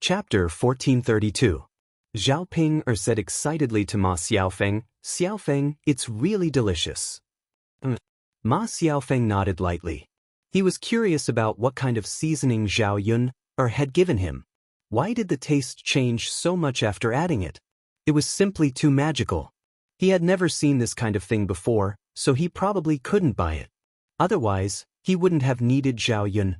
Chapter 1432. Zhao Ping said excitedly to Ma Xiaofeng, "Xiaofeng, it's really delicious." Ma Xiaofeng nodded lightly. He was curious about what kind of seasoning Zhao Yun had given him. Why did the taste change so much after adding it? It was simply too magical. He had never seen this kind of thing before, so he probably couldn't buy it. Otherwise, he wouldn't have needed Zhao Yun.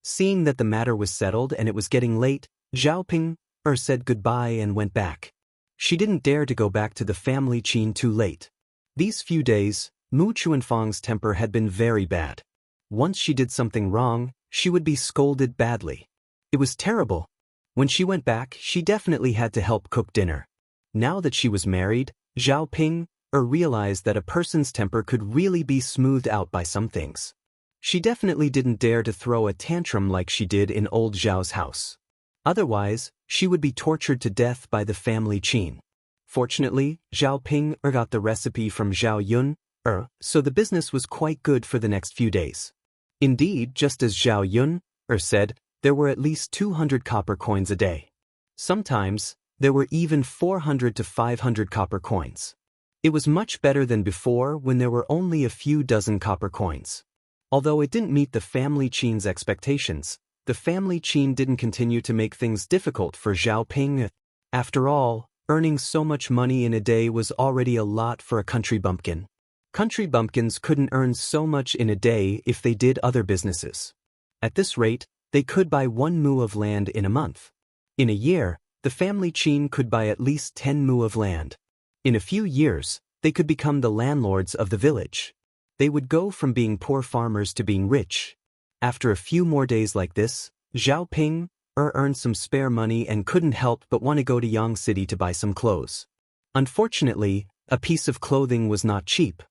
Seeing that the matter was settled and it was getting late, Zhao Ping said goodbye and went back. She didn't dare to go back to the family Qin too late. These few days, Mu Chuanfang's temper had been very bad. Once she did something wrong, she would be scolded badly. It was terrible. When she went back, she definitely had to help cook dinner. Now that she was married, Zhao Ping realized that a person's temper could really be smoothed out by some things. She definitely didn't dare to throw a tantrum like she did in old Zhao's house. Otherwise, she would be tortured to death by the family Qin. Fortunately, Zhao Ping got the recipe from Zhao Yun, so the business was quite good for the next few days. Indeed, just as Zhao Yun said, there were at least 200 copper coins a day. Sometimes, there were even 400 to 500 copper coins. It was much better than before when there were only a few dozen copper coins. Although it didn't meet the family Qin's expectations, the family Qin didn't continue to make things difficult for Zhao Ping. After all, earning so much money in a day was already a lot for a country bumpkin. Country bumpkins couldn't earn so much in a day if they did other businesses. At this rate, they could buy 1 mu of land in a month. In a year, the family Qin could buy at least 10 mu of land. In a few years, they could become the landlords of the village. They would go from being poor farmers to being rich. After a few more days like this, Zhao Ping earned some spare money and couldn't help but want to go to Yang City to buy some clothes. Unfortunately, a piece of clothing was not cheap.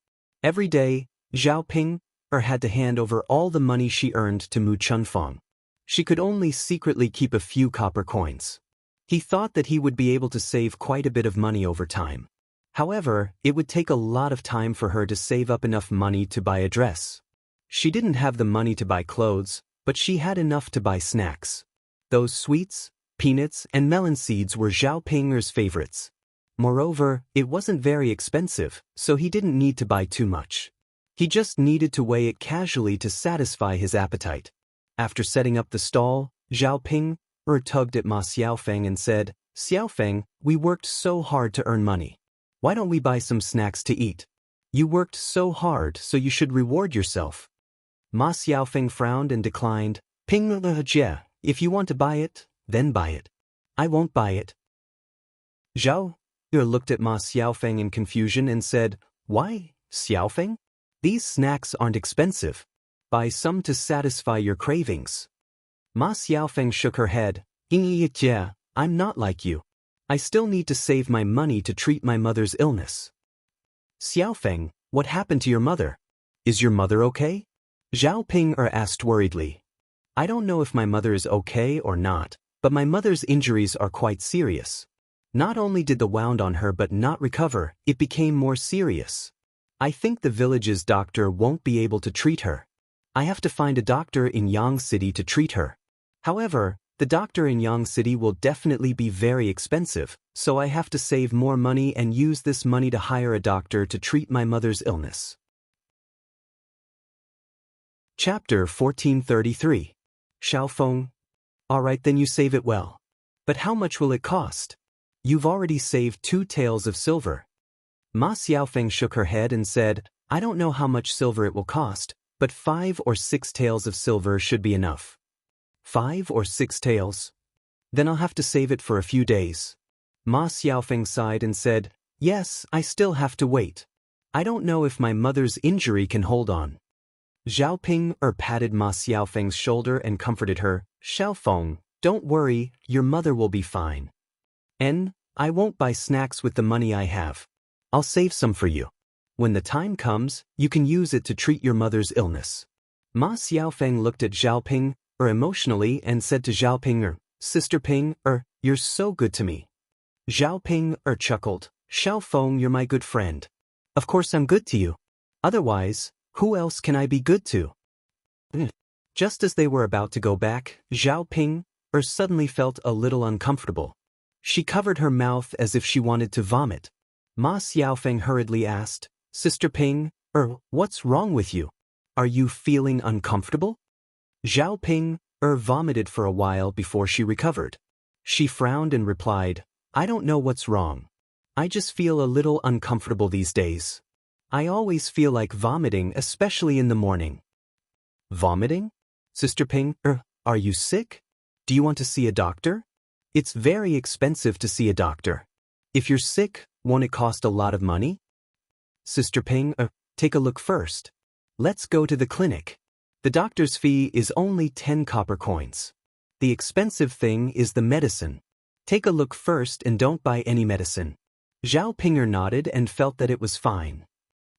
Every day, Zhao Ping had to hand over all the money she earned to Mu Chunfang. She could only secretly keep a few copper coins. He thought that he would be able to save quite a bit of money over time. However, it would take a lot of time for her to save up enough money to buy a dress. She didn't have the money to buy clothes, but she had enough to buy snacks. Those sweets, peanuts, and melon seeds were Zhao Ping's favorites. Moreover, it wasn't very expensive, so he didn't need to buy too much. He just needed to weigh it casually to satisfy his appetite. After setting up the stall, Zhao Ping tugged at Ma Xiaofeng and said, "Xiaofeng, we worked so hard to earn money. Why don't we buy some snacks to eat? You worked so hard, so you should reward yourself." Ma Xiaofeng frowned and declined. "Ping, if you want to buy it, then buy it. I won't buy it." Zhao looked at Ma Xiaofeng in confusion and said, "Why, Xiaofeng? These snacks aren't expensive. Buy some to satisfy your cravings." Ma Xiaofeng shook her head. "I'm not like you. I still need to save my money to treat my mother's illness." "Xiaofeng, what happened to your mother? Is your mother okay?" Zhao Ping asked worriedly. "I don't know if my mother is okay or not, but my mother's injuries are quite serious. Not only did the wound on her but not recover, it became more serious. I think the village's doctor won't be able to treat her. I have to find a doctor in Yang City to treat her. However, the doctor in Yang City will definitely be very expensive, so I have to save more money and use this money to hire a doctor to treat my mother's illness." Chapter 1433. Xiaofeng. "Alright, then you save it well. But how much will it cost? You've already saved 2 taels of silver." Ma Xiaofeng shook her head and said, "I don't know how much silver it will cost, but 5 or 6 taels of silver should be enough." 5 or 6 taels? Then I'll have to save it for a few days. Ma Xiaofeng sighed and said, "Yes, I still have to wait. I don't know if my mother's injury can hold on." Zhao Ping patted Ma Xiaofeng's shoulder and comforted her. "Xiaofeng, don't worry, your mother will be fine. And I won't buy snacks with the money I have. I'll save some for you. When the time comes, you can use it to treat your mother's illness." Ma Xiaofeng looked at Zhao Ping emotionally and said to Zhao Ping, "Sister Ping, you're so good to me." Zhao Ping chuckled. "Xiaofeng, you're my good friend. Of course I'm good to you. Otherwise, who else can I be good to?" Just as they were about to go back, Zhao Ping suddenly felt a little uncomfortable. She covered her mouth as if she wanted to vomit. Ma Xiaofeng hurriedly asked, Sister Ping, what's wrong with you? Are you feeling uncomfortable? Zhao Ping, vomited for a while before she recovered. She frowned and replied, I don't know what's wrong. I just feel a little uncomfortable these days. I always feel like vomiting, especially in the morning. Vomiting? Sister Ping, are you sick? Do you want to see a doctor? It's very expensive to see a doctor. If you're sick, won't it cost a lot of money? Sister Ping, take a look first. Let's go to the clinic. The doctor's fee is only 10 copper coins. The expensive thing is the medicine. Take a look first and don't buy any medicine. Zhao Pinger nodded and felt that it was fine.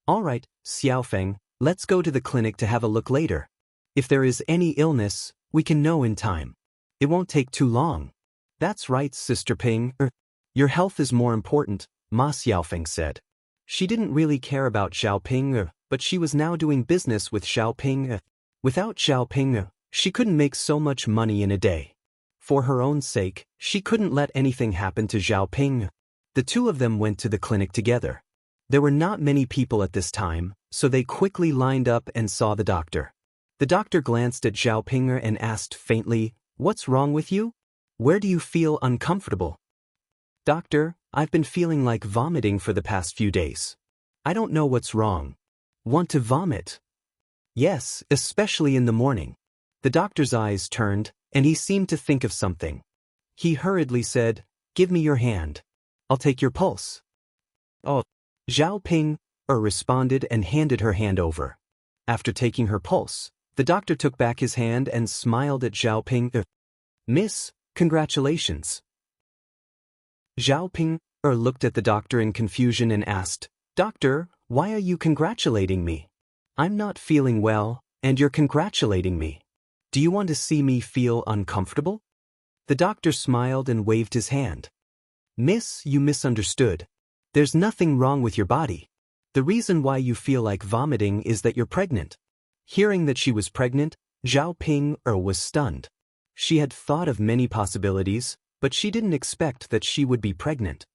All right, Xiaofeng, let's go to the clinic to have a look later. If there is any illness, we can know in time. It won't take too long. That's right, Sister Ping. Your health is more important, Ma Xiaofeng said. She didn't really care about Xiaoping, but she was now doing business with Xiaoping. Without Xiaoping, she couldn't make so much money in a day. For her own sake, she couldn't let anything happen to Xiaoping. The two of them went to the clinic together. There were not many people at this time, so they quickly lined up and saw the doctor. The doctor glanced at Xiaoping and asked faintly, What's wrong with you? Where do you feel uncomfortable? Doctor, I've been feeling like vomiting for the past few days. I don't know what's wrong. Want to vomit? Yes, especially in the morning. The doctor's eyes turned, and he seemed to think of something. He hurriedly said, Give me your hand. I'll take your pulse. Oh. Zhao Ping, responded and handed her hand over. After taking her pulse, the doctor took back his hand and smiled at Zhao Ping. Miss, congratulations. Zhao Ping, looked at the doctor in confusion and asked, Doctor, why are you congratulating me? I'm not feeling well, and you're congratulating me. Do you want to see me feel uncomfortable? The doctor smiled and waved his hand. Miss, you misunderstood. There's nothing wrong with your body. The reason why you feel like vomiting is that you're pregnant. Hearing that she was pregnant, Zhao Ping was stunned. She had thought of many possibilities, but she didn't expect that she would be pregnant.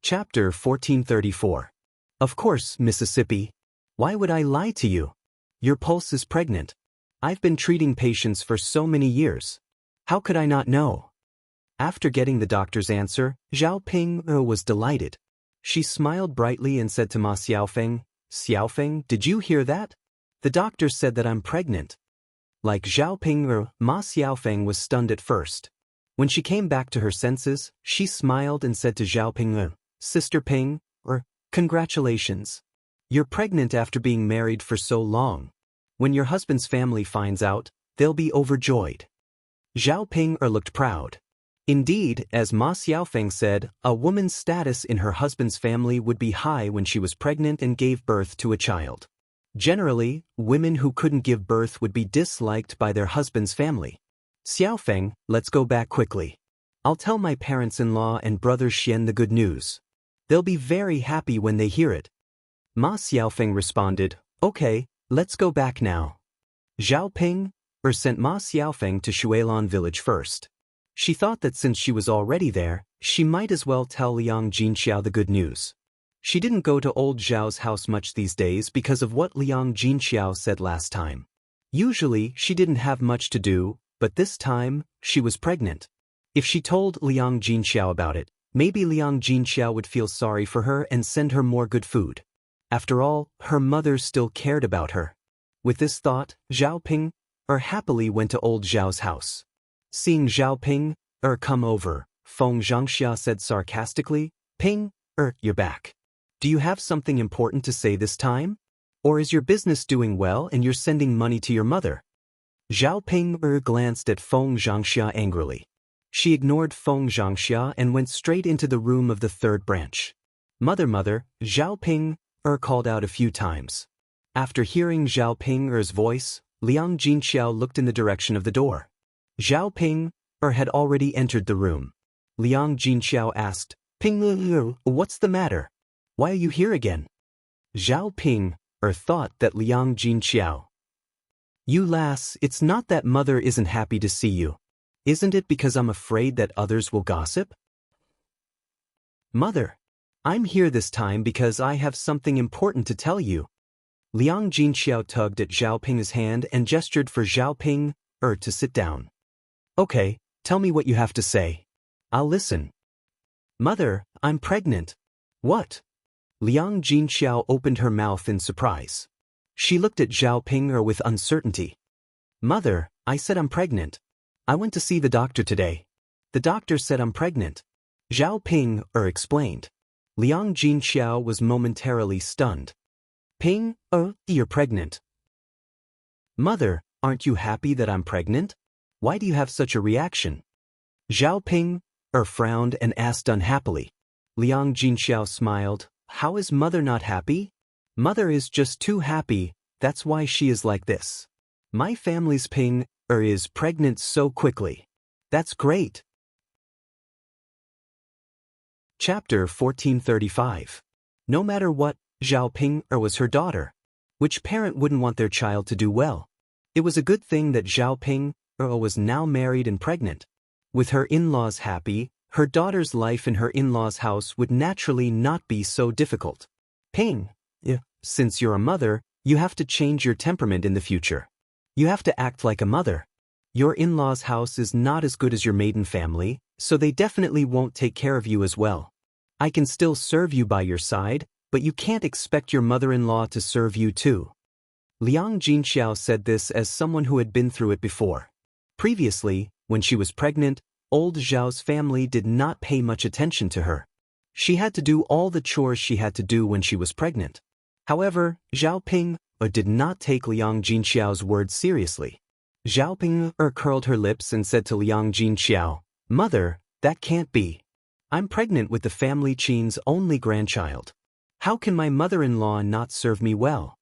Chapter 1434. Of course, Mississippi. Why would I lie to you? Your pulse is pregnant. I've been treating patients for so many years. How could I not know? After getting the doctor's answer, Zhao Ping was delighted. She smiled brightly and said to Ma Xiaofeng, Xiaofeng, did you hear that? The doctor said that I'm pregnant. Like Zhao Ping, Ma Xiaofeng was stunned at first. When she came back to her senses, she smiled and said to Zhao Ping, Sister Ping, congratulations. You're pregnant after being married for so long. When your husband's family finds out, they'll be overjoyed. Zhao Ping looked proud. Indeed, as Ma Xiaofeng said, a woman's status in her husband's family would be high when she was pregnant and gave birth to a child. Generally, women who couldn't give birth would be disliked by their husband's family. Xiaofeng, let's go back quickly. I'll tell my parents-in-law and brother Xian the good news. They'll be very happy when they hear it. Ma Xiaofeng responded, Okay, let's go back now. Zhao Ping sent Ma Xiaofeng to Shuilan village first. She thought that since she was already there, she might as well tell Liang Jinxiao the good news. She didn't go to old Zhao's house much these days because of what Liang Jinxiao said last time. Usually, she didn't have much to do, but this time, she was pregnant. If she told Liang Jinxiao about it, maybe Liang Jinxiao would feel sorry for her and send her more good food. After all, her mother still cared about her. With this thought, Zhao Ping happily went to old Zhao's house. Seeing Zhao Ping come over, Feng Xianxia said sarcastically, Ping, you're back. Do you have something important to say this time? Or is your business doing well and you're sending money to your mother? Zhao Ping glanced at Feng Xianxia angrily. She ignored Feng Xianxia and went straight into the room of the third branch. Mother, Zhao Ping called out a few times. After hearing Zhao Ping's voice, Liang Jinxiao looked in the direction of the door. Zhao Ping had already entered the room. Liang Jinxiao asked, Ping, what's the matter? Why are you here again? Zhao Ping thought that Liang Jinxiao You lass, it's not that mother isn't happy to see you. Isn't it because I'm afraid that others will gossip? Mother, I'm here this time because I have something important to tell you. Liang Jinxiao tugged at Zhao Ping's hand and gestured for Zhao Ping to sit down. Okay, tell me what you have to say. I'll listen. Mother, I'm pregnant. What? Liang Jinxiao opened her mouth in surprise. She looked at Zhao Ping with uncertainty. Mother, I said I'm pregnant. I went to see the doctor today. The doctor said I'm pregnant. Zhao Ping explained. Liang Jinxiao was momentarily stunned. Ping, you're pregnant. Mother, aren't you happy that I'm pregnant? Why do you have such a reaction? Zhao Ping frowned and asked unhappily. Liang Jinxiao smiled. How is mother not happy? Mother is just too happy, that's why she is like this. My family's Ping is pregnant so quickly. That's great. Chapter 1435. No matter what, Zhao Ping was her daughter. Which parent wouldn't want their child to do well? It was a good thing that Zhao Ping was now married and pregnant. With her in-laws happy, her daughter's life in her in-laws' house would naturally not be so difficult. Ping, since you're a mother, you have to change your temperament in the future. You have to act like a mother. Your in-laws' house is not as good as your maiden family, so they definitely won't take care of you as well. I can still serve you by your side, but you can't expect your mother-in-law to serve you too. Liang Jinxiao said this as someone who had been through it before. Previously, when she was pregnant, old Zhao's family did not pay much attention to her. She had to do all the chores she had to do when she was pregnant. However, Zhao Ping did not take Liang Jinxiao's words seriously. Zhao Ping curled her lips and said to Liang Jinxiao, Mother, that can't be. I'm pregnant with the family Qin's only grandchild. How can my mother-in-law not serve me well?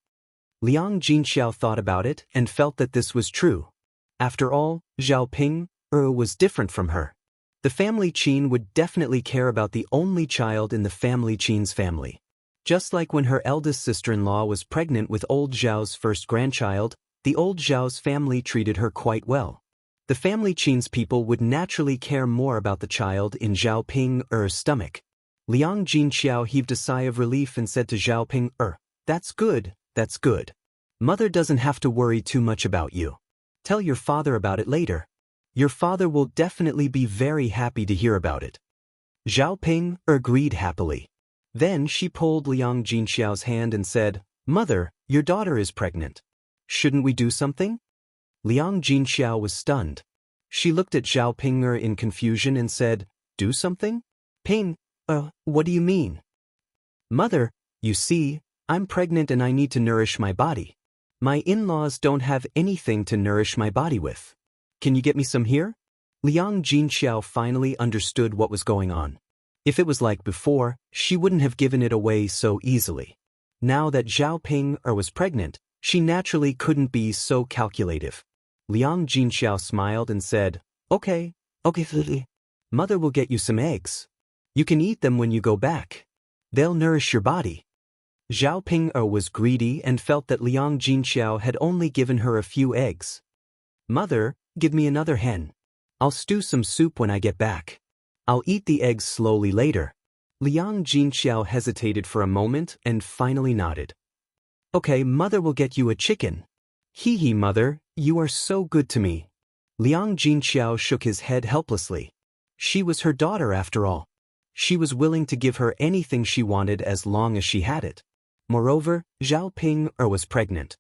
Liang Jinxiao thought about it and felt that this was true. After all, Zhao Ping was different from her. The family Qin would definitely care about the only child in the family Qin's family. Just like when her eldest sister-in-law was pregnant with old Zhao's first grandchild, the old Zhao's family treated her quite well. The family Qin's people would naturally care more about the child in Zhao Ping's stomach. Liang Jinxiao heaved a sigh of relief and said to Zhao Ping, That's good, that's good. Mother doesn't have to worry too much about you. Tell your father about it later. Your father will definitely be very happy to hear about it. Zhao Ping agreed happily. Then she pulled Liang Jinxiao's hand and said, Mother, your daughter is pregnant. Shouldn't we do something? Liang Jinxiao was stunned. She looked at Zhao Ping in confusion and said, Do something? Ping, what do you mean? Mother, you see, I'm pregnant and I need to nourish my body. My in-laws don't have anything to nourish my body with. Can you get me some here? Liang Jinxiao finally understood what was going on. If it was like before, she wouldn't have given it away so easily. Now that Zhao Ping was pregnant, she naturally couldn't be so calculative. Liang Jinxiao smiled and said, Okay, Mother will get you some eggs. You can eat them when you go back. They'll nourish your body. Zhao Ping was greedy and felt that Liang Jinxiao had only given her a few eggs. Mother, give me another hen. I'll stew some soup when I get back. I'll eat the eggs slowly later. Liang Jinxiao hesitated for a moment and finally nodded. Okay, Mother will get you a chicken. Hee Mother, you are so good to me. Liang Jinxiao shook his head helplessly. She was her daughter after all. She was willing to give her anything she wanted as long as she had it. Moreover, Zhao Ping was pregnant.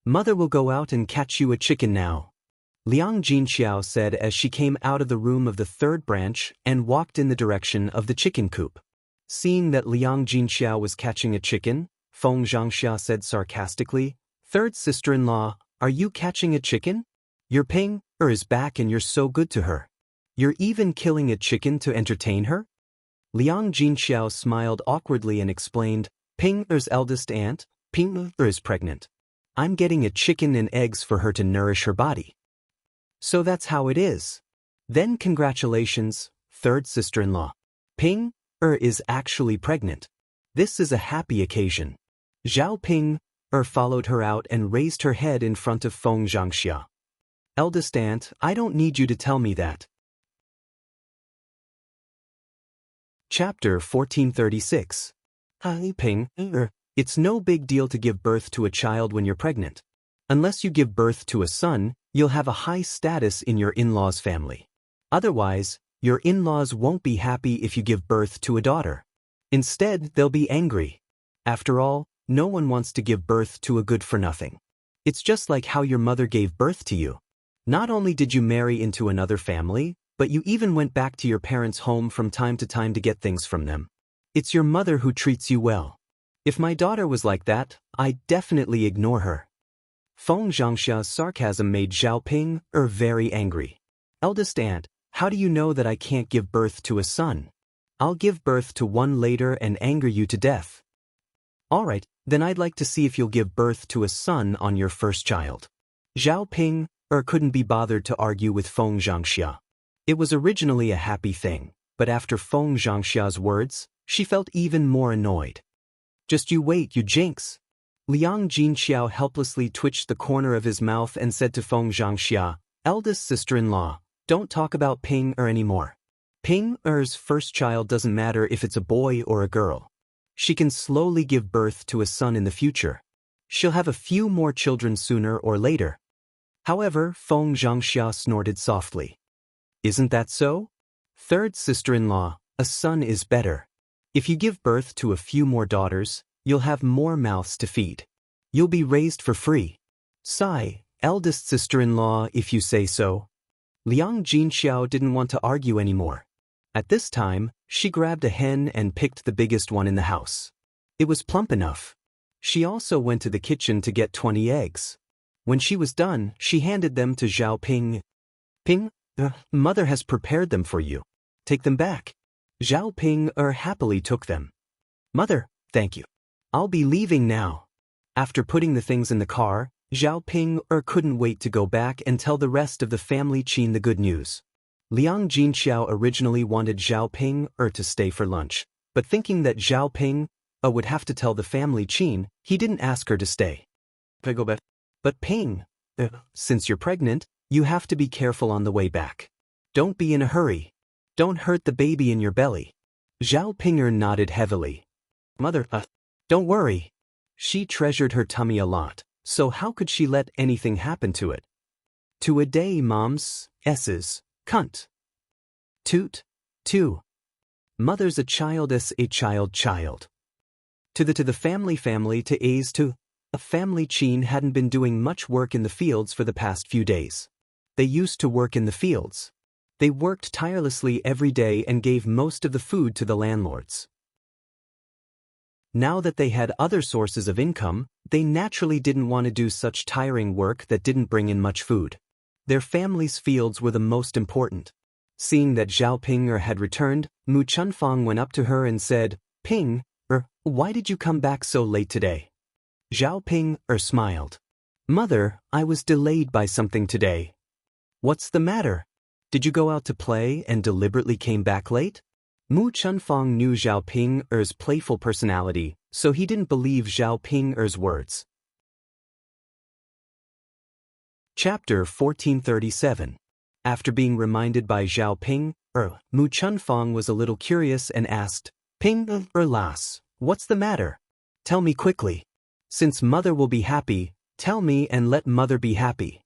Mother will go out and catch you a chicken now. Liang Jinxiao said as she came out of the room of the third branch and walked in the direction of the chicken coop. Seeing that Liang Jinxiao was catching a chicken, Feng Xianxia said sarcastically, Third sister-in-law, are you catching a chicken? Your Ping is back and you're so good to her. You're even killing a chicken to entertain her? Liang Jinxiao smiled awkwardly and explained, Ping's eldest aunt, Ping is pregnant. I'm getting a chicken and eggs for her to nourish her body. So that's how it is. Then congratulations, third sister-in-law. Ping is actually pregnant. This is a happy occasion. Zhao Ping followed her out and raised her head in front of Feng Xianxia. Eldest aunt, I don't need you to tell me that. Chapter 1436. Ping, it's no big deal to give birth to a child when you're pregnant. Unless you give birth to a son, you'll have a high status in your in-laws' family. Otherwise, your in-laws won't be happy if you give birth to a daughter. Instead, they'll be angry. After all, no one wants to give birth to a good-for-nothing. It's just like how your mother gave birth to you. Not only did you marry into another family, but you even went back to your parents' home from time to time to get things from them. It's your mother who treats you well. If my daughter was like that, I'd definitely ignore her. Feng Xianxia's sarcasm made Zhao Ping very angry. Eldest aunt, how do you know that I can't give birth to a son? I'll give birth to one later and anger you to death. Alright, then I'd like to see if you'll give birth to a son on your first child. Zhao Ping couldn't be bothered to argue with Feng Xianxia. It was originally a happy thing, but after Feng Xianxia's words, she felt even more annoyed. Just you wait, you jinx. Liang Jinxiao helplessly twitched the corner of his mouth and said to Feng Xianxia, eldest sister-in-law, don't talk about Ping anymore. Ping-er's first child doesn't matter if it's a boy or a girl. She can slowly give birth to a son in the future. She'll have a few more children sooner or later. However, Feng Xianxia snorted softly. Isn't that so? Third sister-in-law, a son is better. If you give birth to a few more daughters, you'll have more mouths to feed. You'll be raised for free. Sigh, eldest sister-in-law, if you say so. Liang Jinxiao didn't want to argue anymore. At this time, she grabbed a hen and picked the biggest one in the house. It was plump enough. She also went to the kitchen to get 20 eggs. When she was done, she handed them to Zhao Ping. Ping, mother has prepared them for you. Take them back. Zhao Ping happily took them. Mother, thank you. I'll be leaving now. After putting the things in the car, Zhao Ping couldn't wait to go back and tell the rest of the family Qin the good news. Liang Jinxiao originally wanted Zhao Ping to stay for lunch, but thinking that Zhao Ping would have to tell the family Qin, he didn't ask her to stay. But Ping, since you're pregnant, you have to be careful on the way back. Don't be in a hurry. Don't hurt the baby in your belly. Zhao Pinger nodded heavily. Mother, don't worry. She treasured her tummy a lot, so how could she let anything happen to it? To a day, moms, S's, cunt. Toot, two. Mother's a child, S a child. To the family to A's to. A family Qin hadn't been doing much work in the fields for the past few days. They used to work in the fields. They worked tirelessly every day and gave most of the food to the landlords. Now that they had other sources of income, they naturally didn't want to do such tiring work that didn't bring in much food. Their family's fields were the most important. Seeing that Zhao Pinger had returned, Mu Chunfang went up to her and said, Ping, why did you come back so late today? Zhao Ping smiled. Mother, I was delayed by something today. What's the matter? Did you go out to play and deliberately came back late? Mu Chunfang knew Zhao Ping's playful personality, so he didn't believe Zhao Ping's words. Chapter 1437. After being reminded by Zhao Ping, Mu Chunfang was a little curious and asked, Ping, lass, what's the matter? Tell me quickly. Since mother will be happy, tell me and let mother be happy.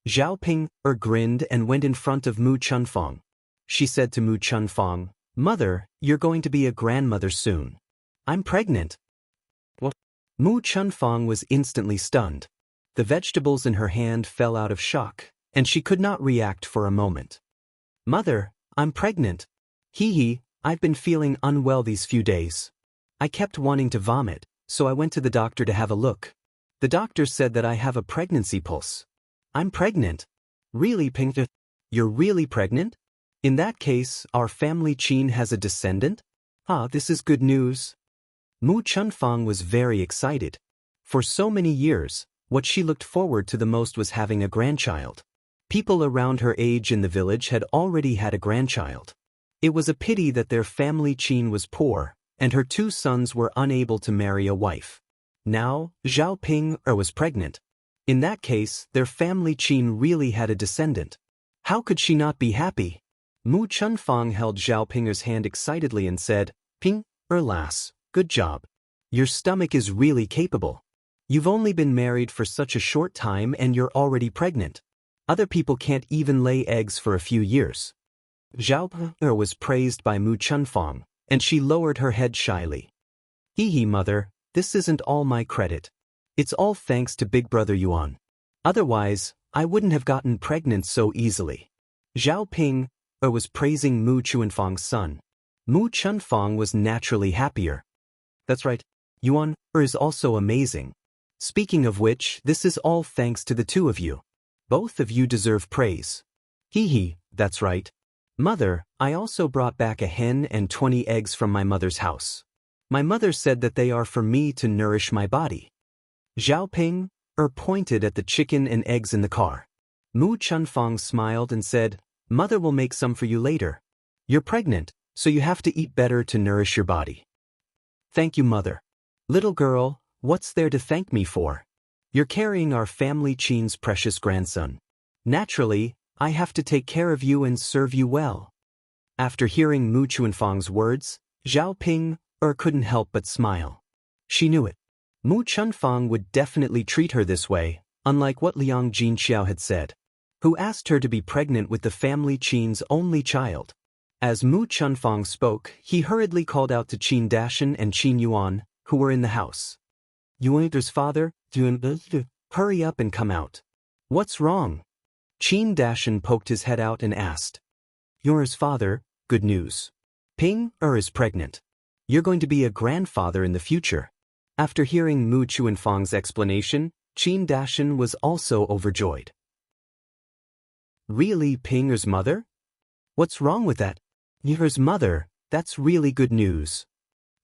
Zhao Ping grinned and went in front of Mu Chunfang. She said to Mu Chunfang, Mother, you're going to be a grandmother soon. I'm pregnant. What? Mu Chunfang was instantly stunned. The vegetables in her hand fell out of shock, and she could not react for a moment. Mother, I'm pregnant. I've been feeling unwell these few days. I kept wanting to vomit, so I went to the doctor to have a look. The doctor said that I have a pregnancy pulse. I'm pregnant. Really, Ping? You're really pregnant? In that case, our family Qin has a descendant? This is good news. Mu Chunfang was very excited. For so many years, what she looked forward to the most was having a grandchild. People around her age in the village had already had a grandchild. It was a pity that their family Qin was poor, and her two sons were unable to marry a wife. Now, Zhao Ping was pregnant. In that case, their family Qin really had a descendant. How could she not be happy? Mu Chunfang held Zhao Ping's hand excitedly and said, Ping, lass, good job. Your stomach is really capable. You've only been married for such a short time and you're already pregnant. Other people can't even lay eggs for a few years. Zhao Ping was praised by Mu Chunfang, and she lowered her head shyly. Hee mother, this isn't all my credit. It's all thanks to Big Brother Yuan. Otherwise, I wouldn't have gotten pregnant so easily. Zhao Ping was praising Mu Chunfang's son. Mu Chunfang was naturally happier. That's right, Yuan is also amazing. Speaking of which, this is all thanks to the two of you. Both of you deserve praise. That's right. Mother, I also brought back a hen and 20 eggs from my mother's house. My mother said that they are for me to nourish my body. Zhao Ping pointed at the chicken and eggs in the car. Mu Chunfang smiled and said, Mother will make some for you later. You're pregnant, so you have to eat better to nourish your body. Thank you, Mother. Little girl, what's there to thank me for? You're carrying our family Qin's precious grandson. Naturally, I have to take care of you and serve you well. After hearing Mu Chunfang's words, Zhao Ping couldn't help but smile. She knew it. Mu Chunfang would definitely treat her this way, unlike what Liang Jinxiao had said, who asked her to be pregnant with the family Qin's only child. As Mu Chunfang spoke, he hurriedly called out to Qin Dashan and Qin Yuan, who were in the house. Yuan's father, hurry up and come out. What's wrong? Qin Dashan poked his head out and asked. Yours father, good news. Ping is pregnant. You're going to be a grandfather in the future. After hearing Mu Chunfang's explanation, Qin Dashan was also overjoyed. Really, Ping's mother? What's wrong with that? Yours mother, that's really good news.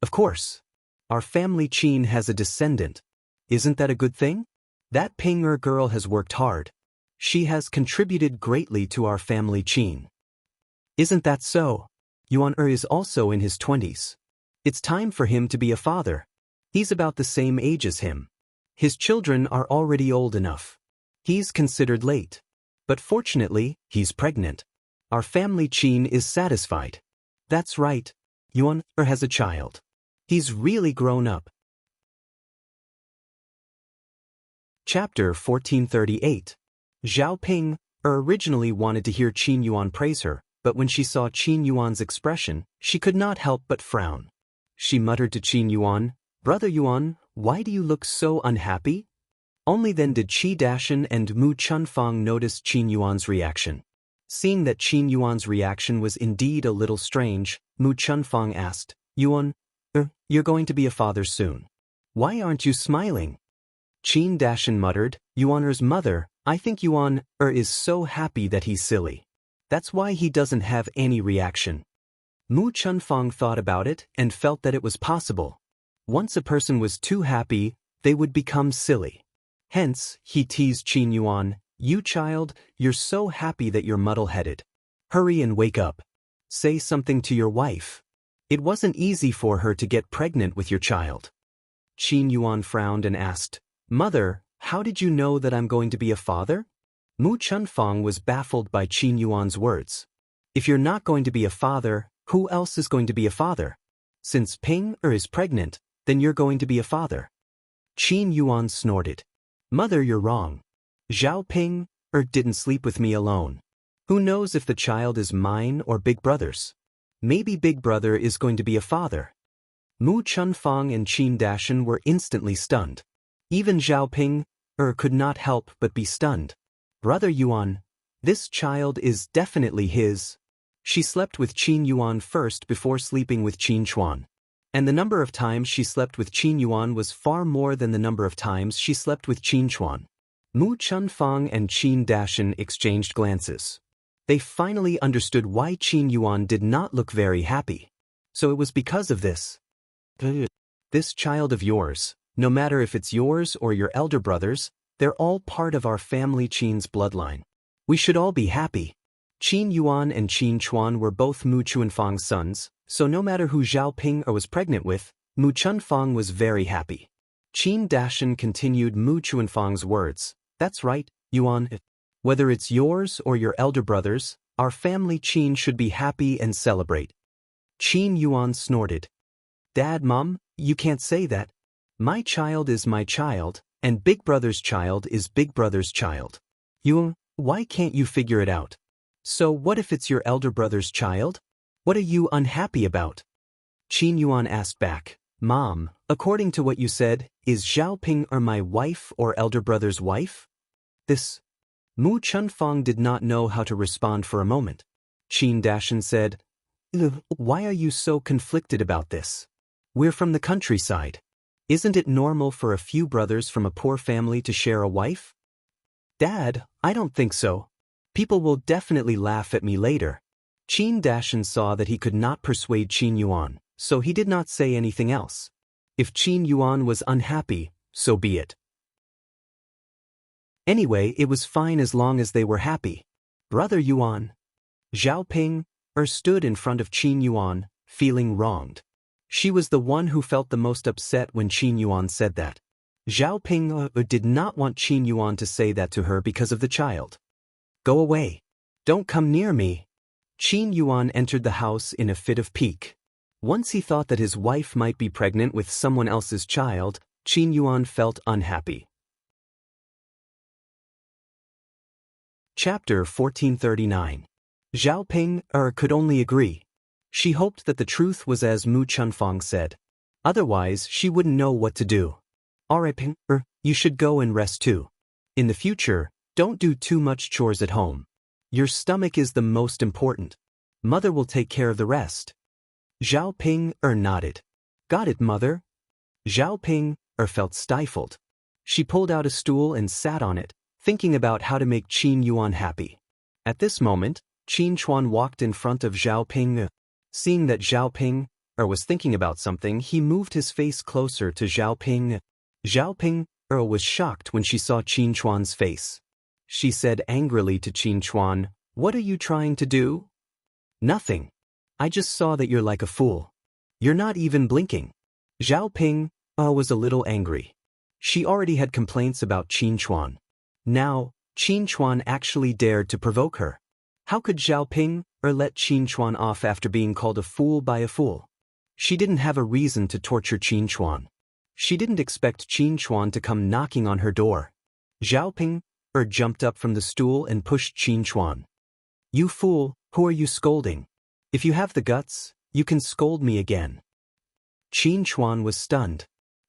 Of course. Our family Qin has a descendant. Isn't that a good thing? That Ping girl has worked hard. She has contributed greatly to our family Qin. Isn't that so? Yuan is also in his 20s. It's time for him to be a father. He's about the same age as him. His children are already old enough. He's considered late. But fortunately, he's pregnant. Our family Qin is satisfied. That's right. Yuan has a child. He's really grown up. Chapter 1438. Zhao Ping originally wanted to hear Qin Yuan praise her, but when she saw Qin Yuan's expression, she could not help but frown. She muttered to Qin Yuan, Brother Yuan, why do you look so unhappy? Only then did Qi Dashan and Mu Chunfang notice Qin Yuan's reaction. Seeing that Qin Yuan's reaction was indeed a little strange, Mu Chunfang asked, Yuan, you're going to be a father soon. Why aren't you smiling? Qin Dashan muttered, Yuan's mother, I think Yuan is so happy that he's silly. That's why he doesn't have any reaction. Mu Chunfang thought about it and felt that it was possible. Once a person was too happy, they would become silly. Hence, he teased Qin Yuan, You child, you're so happy that you're muddle-headed. Hurry and wake up. Say something to your wife. It wasn't easy for her to get pregnant with your child. Qin Yuan frowned and asked, Mother, how did you know that I'm going to be a father? Mu Chunfang was baffled by Qin Yuan's words. If you're not going to be a father, who else is going to be a father? Since Ping is pregnant, then you're going to be a father. Qin Yuan snorted. Mother, you're wrong. Zhao Ping didn't sleep with me alone. Who knows if the child is mine or Big Brother's? Maybe Big Brother is going to be a father. Mu Chunfang and Qin Dashan were instantly stunned. Even Zhao Ping could not help but be stunned. Brother Yuan, this child is definitely his. She slept with Qin Yuan first before sleeping with Qin Chuan. And the number of times she slept with Qin Yuan was far more than the number of times she slept with Qin Chuan. Mu Chunfang and Qin Dashan exchanged glances. They finally understood why Qin Yuan did not look very happy. So it was because of this. This child of yours, no matter if it's yours or your elder brother's, they're all part of our family Qin's bloodline. We should all be happy. Qin Yuan and Qin Chuan were both Mu Chunfang's sons, so no matter who Zhao Ping was pregnant with, Mu Chunfang was very happy. Qin Dashan continued Mu Chuanfang's words. That's right, Yuan. Whether it's yours or your elder brother's, our family Qin should be happy and celebrate. Qin Yuan snorted. Dad, Mom, you can't say that. My child is my child, and Big Brother's child is Big Brother's child. Yuan, why can't you figure it out? So what if it's your elder brother's child? What are you unhappy about? Qin Yuan asked back. Mom, according to what you said, is Xiaoping or my wife or elder brother's wife? This. Mu Chunfang did not know how to respond for a moment. Qin Dashan said, Why are you so conflicted about this? We're from the countryside. Isn't it normal for a few brothers from a poor family to share a wife? Dad, I don't think so. People will definitely laugh at me later. Qin Dashan saw that he could not persuade Qin Yuan, so he did not say anything else. If Qin Yuan was unhappy, so be it. Anyway, it was fine as long as they were happy. Brother Yuan. Xiaoping stood in front of Qin Yuan, feeling wronged. She was the one who felt the most upset when Qin Yuan said that. Xiaoping did not want Qin Yuan to say that to her because of the child. Go away. Don't come near me. Qin Yuan entered the house in a fit of pique. Once he thought that his wife might be pregnant with someone else's child, Qin Yuan felt unhappy. Chapter 1439. Xiaoping could only agree. She hoped that the truth was as Mu Chunfang said. Otherwise, she wouldn't know what to do. Alright, Ping, you should go and rest too. In the future, don't do too much chores at home. Your stomach is the most important. Mother will take care of the rest. Xiaoping nodded. Got it, Mother. Xiaoping felt stifled. She pulled out a stool and sat on it, thinking about how to make Qin Yuan happy. At this moment, Qin Chuan walked in front of Xiaoping. Seeing that Xiaoping was thinking about something, he moved his face closer to Xiaoping. Xiaoping was shocked when she saw Qin Chuan's face. She said angrily to Qin Chuan, What are you trying to do? Nothing. I just saw that you're like a fool. You're not even blinking. Xiaoping was a little angry. She already had complaints about Qin Chuan. Now, Qin Chuan actually dared to provoke her. How could Xiaoping let Qin Chuan off after being called a fool by a fool? She didn't have a reason to torture Qin Chuan. She didn't expect Qin Chuan to come knocking on her door. Xiaoping jumped up from the stool and pushed Qin Chuan. You fool, who are you scolding? If you have the guts, you can scold me again. Qin Chuan was stunned.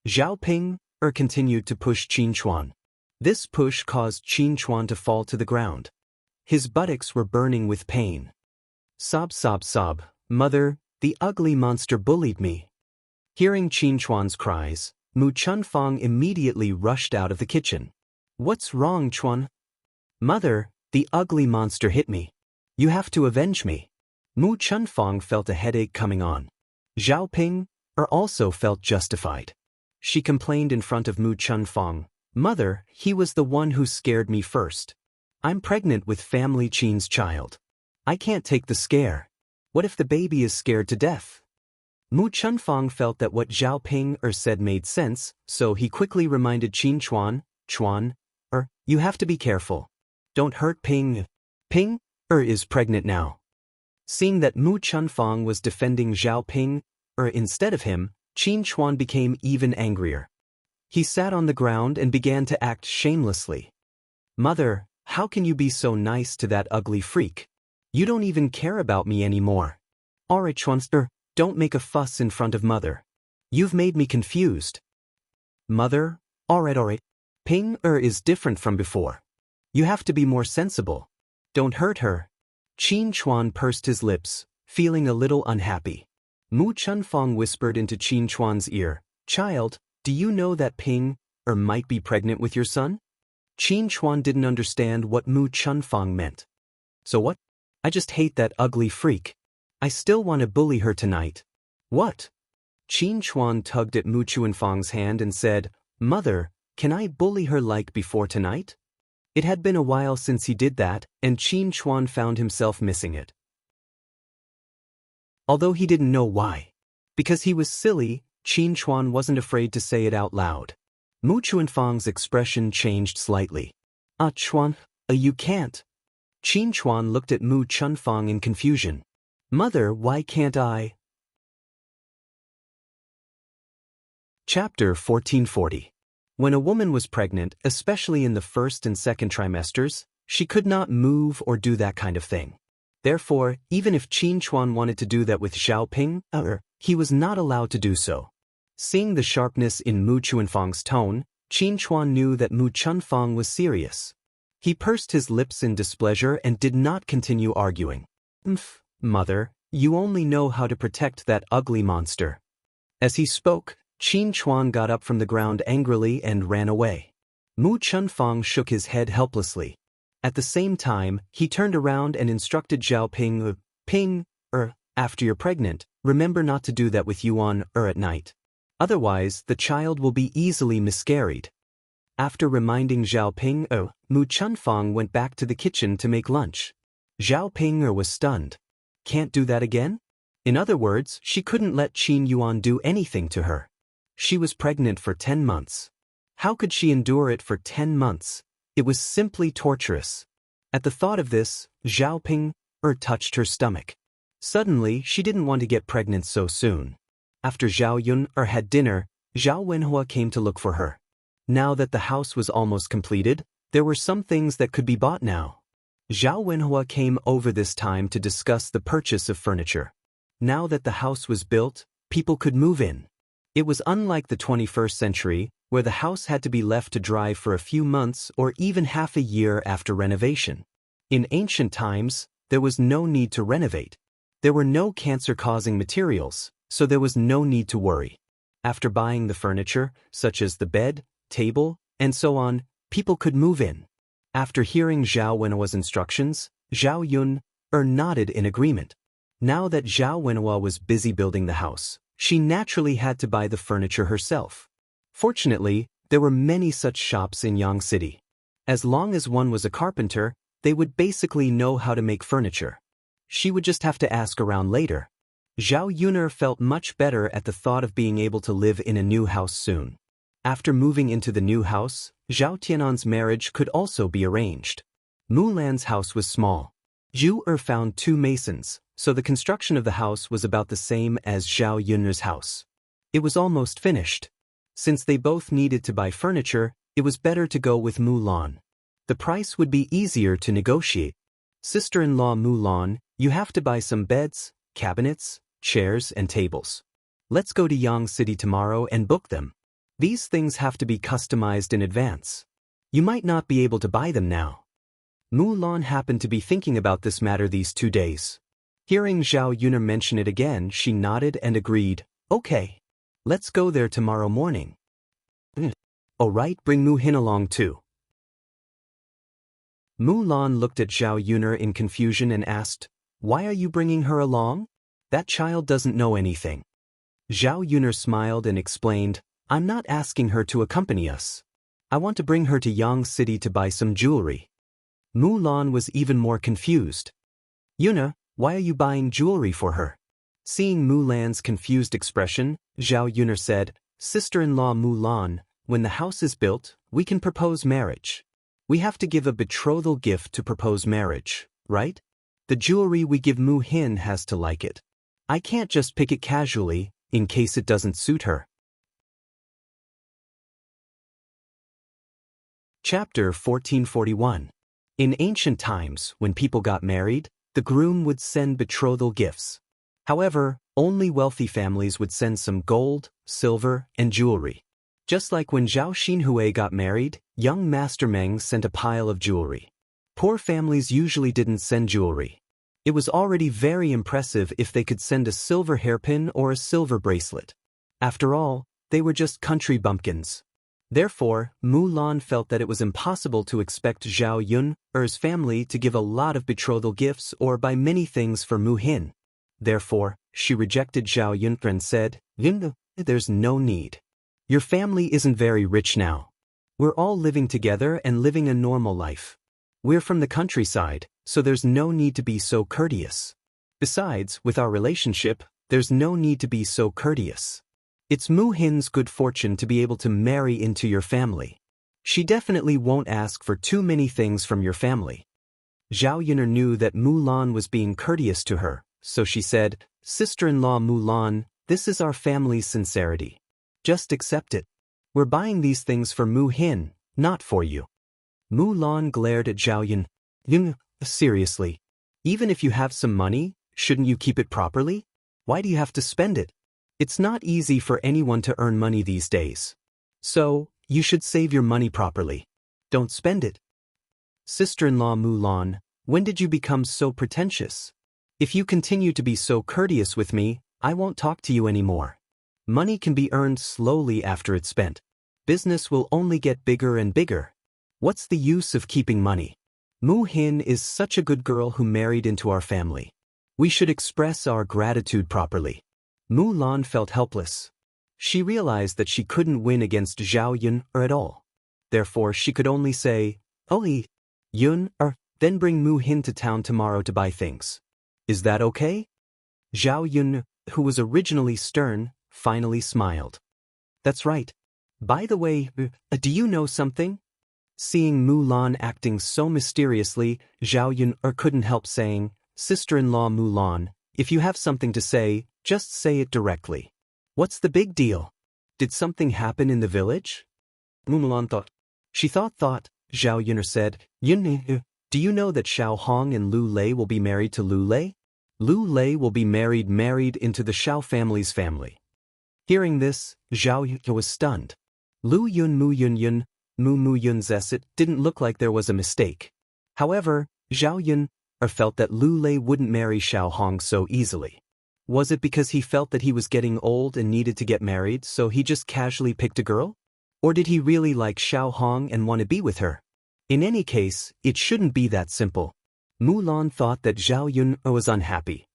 Xiaoping continued to push Qin Chuan. This push caused Qin Chuan to fall to the ground. His buttocks were burning with pain. Sob, sob, sob. Mother, the ugly monster bullied me. Hearing Qin Chuan's cries, Mu Chunfang immediately rushed out of the kitchen. What's wrong, Chuan? Mother, the ugly monster hit me. You have to avenge me. Mu Chunfang felt a headache coming on. Xiaoping also felt justified. She complained in front of Mu Chunfang. Mother, he was the one who scared me first. I'm pregnant with family Qin's child. I can't take the scare. What if the baby is scared to death? Mu Chunfang felt that what Xiaoping said made sense, so he quickly reminded Qin Chuan, Chuan, you have to be careful. Don't hurt Ping. Ping is pregnant now. Seeing that Mu Chunfang was defending Xiaoping instead of him, Qin Chuan became even angrier. He sat on the ground and began to act shamelessly. Mother, how can you be so nice to that ugly freak? You don't even care about me anymore. Alright, Chuan, don't make a fuss in front of Mother. You've made me confused. Mother, alright. Ping is different from before. You have to be more sensible. Don't hurt her. Qin Chuan pursed his lips, feeling a little unhappy. Mu Chunfang whispered into Qin Chuan's ear, Child, do you know that Ping might be pregnant with your son? Qin Chuan didn't understand what Mu Chunfang meant. So what? I just hate that ugly freak. I still want to bully her tonight. What? Qin Chuan tugged at Mu Chunfang's hand and said, Mother, can I bully her like before tonight? It had been a while since he did that, and Qin Chuan found himself missing it. Although he didn't know why. Because he was silly, Qin Chuan wasn't afraid to say it out loud. Mu Chuanfang's expression changed slightly. Ah Chuan, you can't. Qin Chuan looked at Mu Chunfang in confusion. Mother, why can't I? Chapter 1440. When a woman was pregnant, especially in the first and second trimesters, she could not move or do that kind of thing. Therefore, even if Qin Chuan wanted to do that with Xiaoping, he was not allowed to do so. Seeing the sharpness in Mu Chuanfang's tone, Qin Chuan knew that Mu Chunfang was serious. He pursed his lips in displeasure and did not continue arguing. Mother, you only know how to protect that ugly monster. As he spoke, Qin Chuan got up from the ground angrily and ran away. Mu Chunfang shook his head helplessly. At the same time, he turned around and instructed Xiaoping, after you're pregnant, remember not to do that with Yuan at night. Otherwise, the child will be easily miscarried. After reminding Xiaoping, Mu Chunfang went back to the kitchen to make lunch. Xiaoping was stunned. Can't do that again? In other words, she couldn't let Qin Yuan do anything to her. She was pregnant for 10 months. How could she endure it for 10 months? It was simply torturous. At the thought of this, Xiaoping touched her stomach. Suddenly, she didn't want to get pregnant so soon. After Zhao Yun had dinner, Zhao Wenhua came to look for her. Now that the house was almost completed, there were some things that could be bought now. Zhao Wenhua came over this time to discuss the purchase of furniture. Now that the house was built, people could move in. It was unlike the 21st century, where the house had to be left to dry for a few months or even half a year after renovation. In ancient times, there was no need to renovate. There were no cancer-causing materials, so there was no need to worry. After buying the furniture, such as the bed, table, and so on, people could move in. After hearing Zhao Wenhua's instructions, Zhao Yun nodded in agreement. Now that Zhao Wenhua was busy building the house, she naturally had to buy the furniture herself. Fortunately, there were many such shops in Yang City. As long as one was a carpenter, they would basically know how to make furniture. She would just have to ask around later. Zhao Yuner felt much better at the thought of being able to live in a new house soon. After moving into the new house, Zhao Tianan's marriage could also be arranged. Mu Lan's house was small. Zhu found 2 masons, so the construction of the house was about the same as Zhao Yuner's house. It was almost finished. Since they both needed to buy furniture, it was better to go with Mu Lan. The price would be easier to negotiate. Sister-in-law Mu Lan, you have to buy some beds, cabinets, chairs, and tables. Let's go to Yang City tomorrow and book them. These things have to be customized in advance. You might not be able to buy them now. Mu Lan happened to be thinking about this matter these 2 days. Hearing Zhao Yuner mention it again, she nodded and agreed. Okay. Let's go there tomorrow morning. All right, bring Mu Hin along too. Mu Lan looked at Zhao Yuner in confusion and asked, why are you bringing her along? That child doesn't know anything. Zhao Yuner smiled and explained, I'm not asking her to accompany us. I want to bring her to Yang City to buy some jewelry. Mu Lan was even more confused. Yuner, why are you buying jewelry for her? Seeing Mu Lan's confused expression, Zhao Yuner said, Sister-in-law Mu Lan, when the house is built, we can propose marriage. We have to give a betrothal gift to propose marriage, right? The jewelry we give Mu Hin has to like it. I can't just pick it casually, in case it doesn't suit her. Chapter 1441. In ancient times, when people got married, the groom would send betrothal gifts. However, only wealthy families would send some gold, silver, and jewelry. Just like when Zhao Xinhui got married, young Master Meng sent a pile of jewelry. Poor families usually didn't send jewelry. It was already very impressive if they could send a silver hairpin or a silver bracelet. After all, they were just country bumpkins. Therefore, Mu Lan felt that it was impossible to expect Zhao Yun's family to give a lot of betrothal gifts or buy many things for Mu Hin. Therefore, she rejected Zhao Yun and said, there's no need. Your family isn't very rich now. We're all living together and living a normal life. We're from the countryside, so there's no need to be so courteous. Besides, with our relationship, there's no need to be so courteous. It's Mu Hin's good fortune to be able to marry into your family. She definitely won't ask for too many things from your family. Zhao Yun'er knew that Mulan was being courteous to her, so she said, "Sister-in-law Mulan, this is our family's sincerity. Just accept it. We're buying these things for Mu Hin, not for you." Mulan glared at Zhao Yun. "Yun, seriously? Even if you have some money, shouldn't you keep it properly? Why do you have to spend it? It's not easy for anyone to earn money these days. So, you should save your money properly. Don't spend it." "Sister-in-law Mulan, when did you become so pretentious? If you continue to be so courteous with me, I won't talk to you anymore. Money can be earned slowly after it's spent. Business will only get bigger and bigger. What's the use of keeping money? Mu Hin is such a good girl who married into our family. We should express our gratitude properly." Mulan felt helpless. She realized that she couldn't win against Zhao Yun at all. Therefore, she could only say, "Oh, Yun, then bring Mu Hin to town tomorrow to buy things. Is that okay?" Zhao Yun, who was originally stern, finally smiled. "That's right. By the way, do you know something?" Seeing Mulan acting so mysteriously, Zhao Yun couldn't help saying, "Sister-in-law Mulan, if you have something to say, just say it directly. What's the big deal? Did something happen in the village?" Mulan thought. She thought. Zhao Yun'er said, "Yun, do you know that Xiao Hong and Lu Lei will be married to Lu Lei? Lu Lei will be married into the Xiao family's family." Hearing this, Zhao Yun was stunned. Lu Yun Mu Yun, Mu Yun's it didn't look like there was a mistake. However, Zhao Yun felt that Lu Lei wouldn't marry Xiao Hong so easily. Was it because he felt that he was getting old and needed to get married, so he just casually picked a girl? Or did he really like Xiao Hong and want to be with her? In any case, it shouldn't be that simple. Mulan thought that Zhao Yun was unhappy.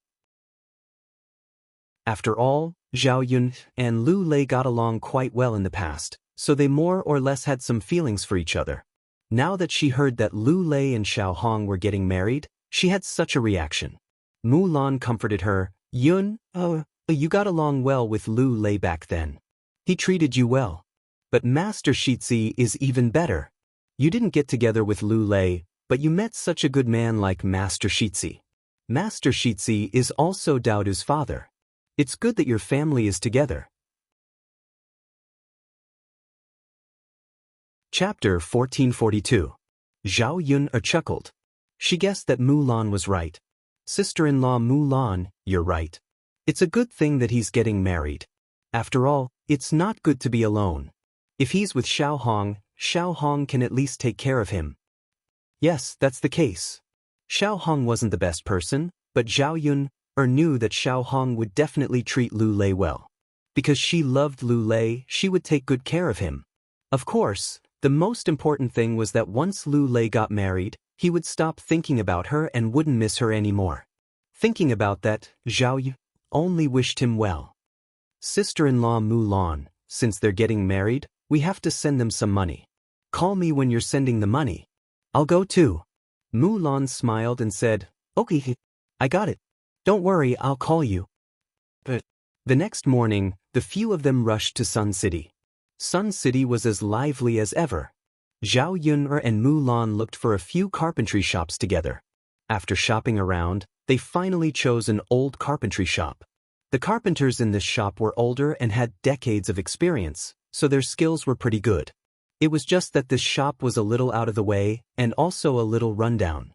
After all, Zhao Yun and Lu Lei got along quite well in the past, so they more or less had some feelings for each other. Now that she heard that Lu Lei and Xiao Hong were getting married, she had such a reaction. Mulan comforted her, "Yun, you got along well with Lu Lei back then. He treated you well. But Master Shitzi is even better. You didn't get together with Lu Lei, but you met such a good man like Master Shitzi. Master Shitzi is also Daoist's father. It's good that your family is together." Chapter 1442. Zhao Yun chuckled. She guessed that Mulan was right. "Sister-in-law Mulan, you're right. It's a good thing that he's getting married. After all, it's not good to be alone. If he's with Xiao Hong can at least take care of him." Yes, that's the case. Xiao Hong wasn't the best person, but Zhao Yun knew that Xiao Hong would definitely treat Lu Lei well. Because she loved Lu Lei, she would take good care of him. Of course, the most important thing was that once Lu Lei got married, he would stop thinking about her and wouldn't miss her anymore. Thinking about that, Zhao Yun only wished him well. "Sister-in-law Mulan, since they're getting married, we have to send them some money. Call me when you're sending the money. I'll go too." Mulan smiled and said, "Okay, I got it. Don't worry, I'll call you." But the next morning, the few of them rushed to Sun City. Sun City was as lively as ever. Zhao Yun and Mulan looked for a few carpentry shops together. After shopping around, they finally chose an old carpentry shop. The carpenters in this shop were older and had decades of experience, so their skills were pretty good. It was just that this shop was a little out of the way and also a little rundown.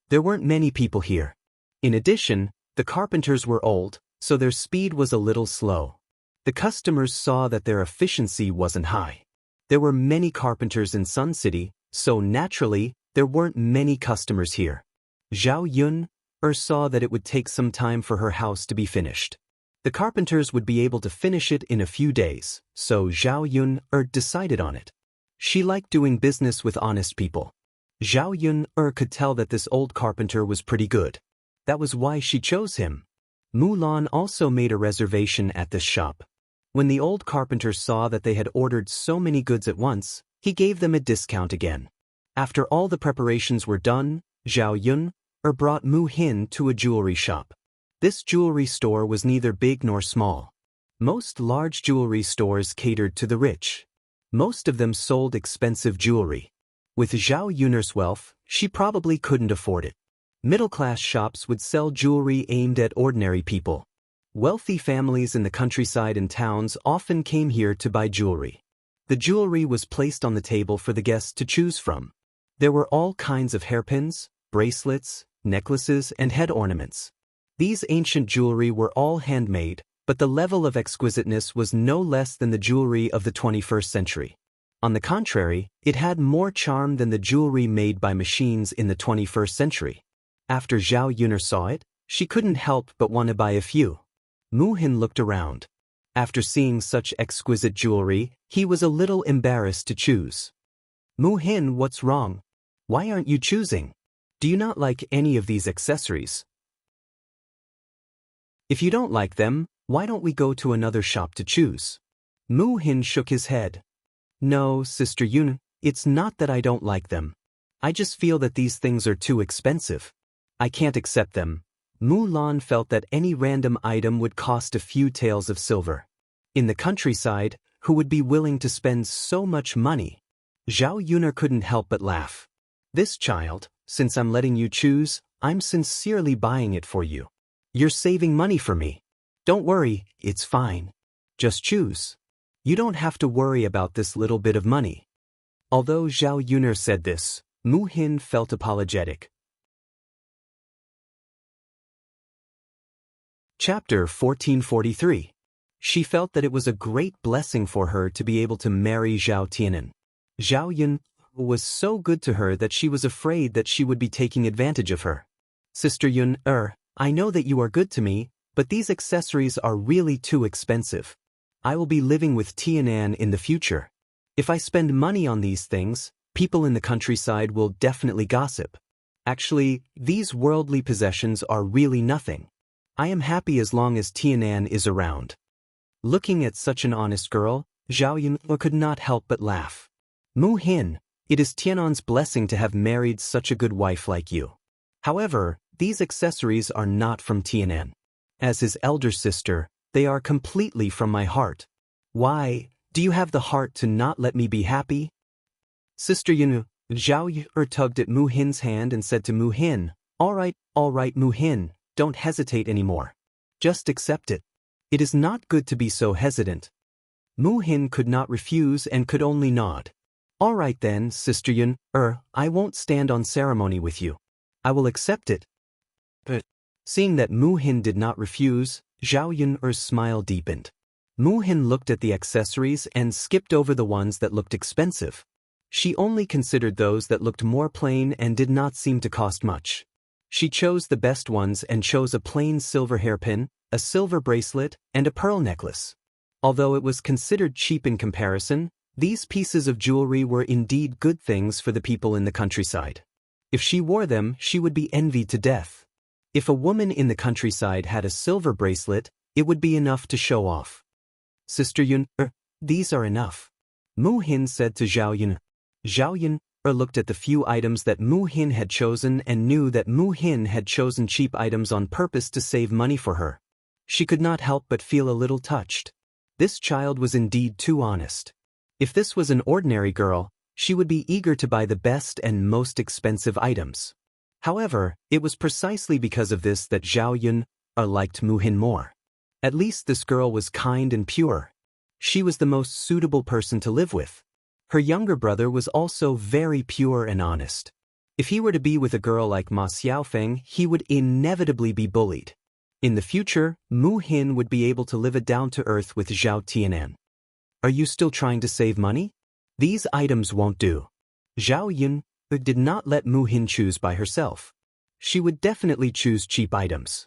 There weren't many people here. In addition, the carpenters were old, so their speed was a little slow. The customers saw that their efficiency wasn't high. There were many carpenters in Sun City, so naturally, there weren't many customers here. Zhao Yun saw that it would take some time for her house to be finished. The carpenters would be able to finish it in a few days, so Zhao Yun decided on it. She liked doing business with honest people. Zhao Yun could tell that this old carpenter was pretty good. That was why she chose him. Mulan also made a reservation at this shop. When the old carpenter saw that they had ordered so many goods at once, he gave them a discount again. After all the preparations were done, Zhao Yun brought Mu Hin to a jewelry shop. This jewelry store was neither big nor small. Most large jewelry stores catered to the rich. Most of them sold expensive jewelry. With Zhao Yun'er's wealth, she probably couldn't afford it. Middle-class shops would sell jewelry aimed at ordinary people. Wealthy families in the countryside and towns often came here to buy jewelry. The jewelry was placed on the table for the guests to choose from. There were all kinds of hairpins, bracelets, necklaces, and head ornaments. These ancient jewelry were all handmade, but the level of exquisiteness was no less than the jewelry of the 21st century. On the contrary, it had more charm than the jewelry made by machines in the 21st century. After Zhao Yun'er saw it, she couldn't help but want to buy a few. Mu Hin looked around. After seeing such exquisite jewelry, he was a little embarrassed to choose. Mu Hin, what's wrong? Why aren't you choosing? Do you not like any of these accessories? If you don't like them, why don't we go to another shop to choose? Mu Hin shook his head. No, Sister Yun, it's not that I don't like them. I just feel that these things are too expensive. I can't accept them. Mu Lan felt that any random item would cost a few taels of silver. In the countryside, who would be willing to spend so much money? Zhao Yun'er couldn't help but laugh. This child, since I'm letting you choose, I'm sincerely buying it for you. You're saving money for me. Don't worry, it's fine. Just choose. You don't have to worry about this little bit of money. Although Zhao Yun'er said this, Mu Hin felt apologetic. Chapter 1443. She felt that it was a great blessing for her to be able to marry Zhao Tianan. Zhao Yun was so good to her that she was afraid that she would be taking advantage of her. Sister Yun, I know that you are good to me, but these accessories are really too expensive. I will be living with Tianan in the future. If I spend money on these things, people in the countryside will definitely gossip. Actually, these worldly possessions are really nothing. I am happy as long as Tianan is around. Looking at such an honest girl, Zhao Yun could not help but laugh. Mu Hin, it is Tianan's blessing to have married such a good wife like you. However, these accessories are not from Tianan. As his elder sister, they are completely from my heart. Why, do you have the heart to not let me be happy? Sister Yun, Zhao Yun tugged at Mu Hin's hand and said to Mu Hin, all right, Mu Hin, don't hesitate anymore. Just accept it. It is not good to be so hesitant. Mu Hin could not refuse and could only nod. All right then, Sister Yun, I won't stand on ceremony with you. I will accept it. But, seeing that Mu Hin did not refuse, Zhao Yun'er's smile deepened. Mu Hin looked at the accessories and skipped over the ones that looked expensive. She only considered those that looked more plain and did not seem to cost much. She chose the best ones and chose a plain silver hairpin, a silver bracelet, and a pearl necklace. Although it was considered cheap in comparison, these pieces of jewelry were indeed good things for the people in the countryside. If she wore them, she would be envied to death. If a woman in the countryside had a silver bracelet, it would be enough to show off. Sister Yun, these are enough. Mu Hin said to Zhao Yun. Zhao Yun looked at the few items that Mu Hin had chosen and knew that Mu Hin had chosen cheap items on purpose to save money for her. She could not help but feel a little touched. This child was indeed too honest. If this was an ordinary girl, she would be eager to buy the best and most expensive items. However, it was precisely because of this that Zhao Yun liked Mu Hin more. At least this girl was kind and pure. She was the most suitable person to live with. Her younger brother was also very pure and honest. If he were to be with a girl like Ma Xiaofeng, he would inevitably be bullied. In the future, Mu Hin would be able to live it down to earth with Zhao Tianan. Are you still trying to save money? These items won't do. Zhao Yun did not let Mu Hin choose by herself. She would definitely choose cheap items.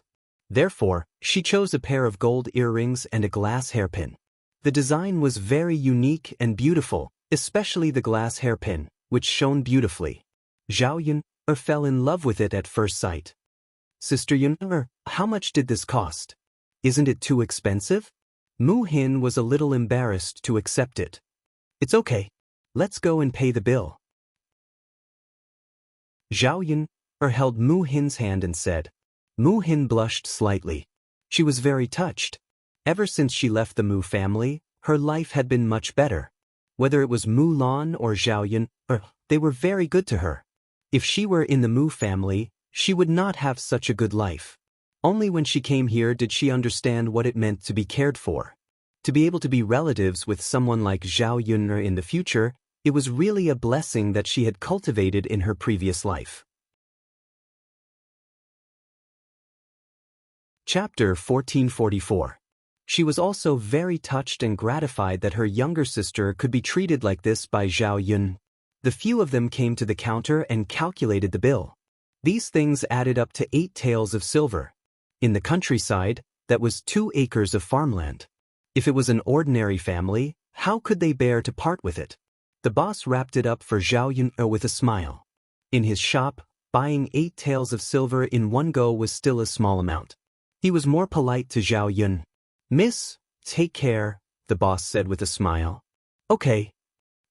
Therefore, she chose a pair of gold earrings and a glass hairpin. The design was very unique and beautiful, especially the glass hairpin, which shone beautifully. Zhao Yun fell in love with it at first sight. Sister Yun, how much did this cost? Isn't it too expensive? Mu Hin was a little embarrassed to accept it. It's okay. Let's go and pay the bill. Zhao Yun held Mu Hin's hand and said. Mu Hin blushed slightly. She was very touched. Ever since she left the Mu family, her life had been much better. Whether it was Mulan or Zhao Yun, they were very good to her. If she were in the Mu family, she would not have such a good life. Only when she came here did she understand what it meant to be cared for. To be able to be relatives with someone like Zhao Yun in the future, it was really a blessing that she had cultivated in her previous life. Chapter 1444. She was also very touched and gratified that her younger sister could be treated like this by Zhao Yun. The few of them came to the counter and calculated the bill. These things added up to 8 taels of silver. In the countryside, that was 2 acres of farmland. If it was an ordinary family, how could they bear to part with it? The boss wrapped it up for Zhao Yun with a smile. In his shop, buying 8 taels of silver in one go was still a small amount. He was more polite to Zhao Yun. "Miss, take care," the boss said with a smile. "Okay."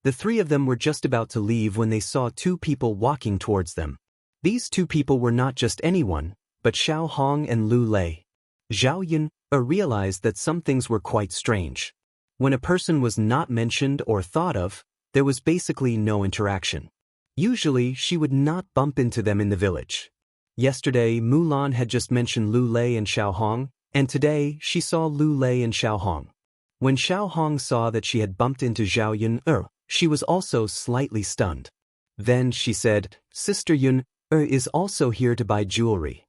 The 3 of them were just about to leave when they saw 2 people walking towards them. These 2 people were not just anyone, but Xiao Hong and Lu Lei. Zhao Yun realized that some things were quite strange. When a person was not mentioned or thought of, there was basically no interaction. Usually, she would not bump into them in the village. Yesterday, Mulan had just mentioned Lu Lei and Xiao Hong, and today she saw Lu Lei and Xiao Hong. When Xiao Hong saw that she had bumped into Zhao Yun, she was also slightly stunned. Then she said, "Sister Yun is also here to buy jewelry."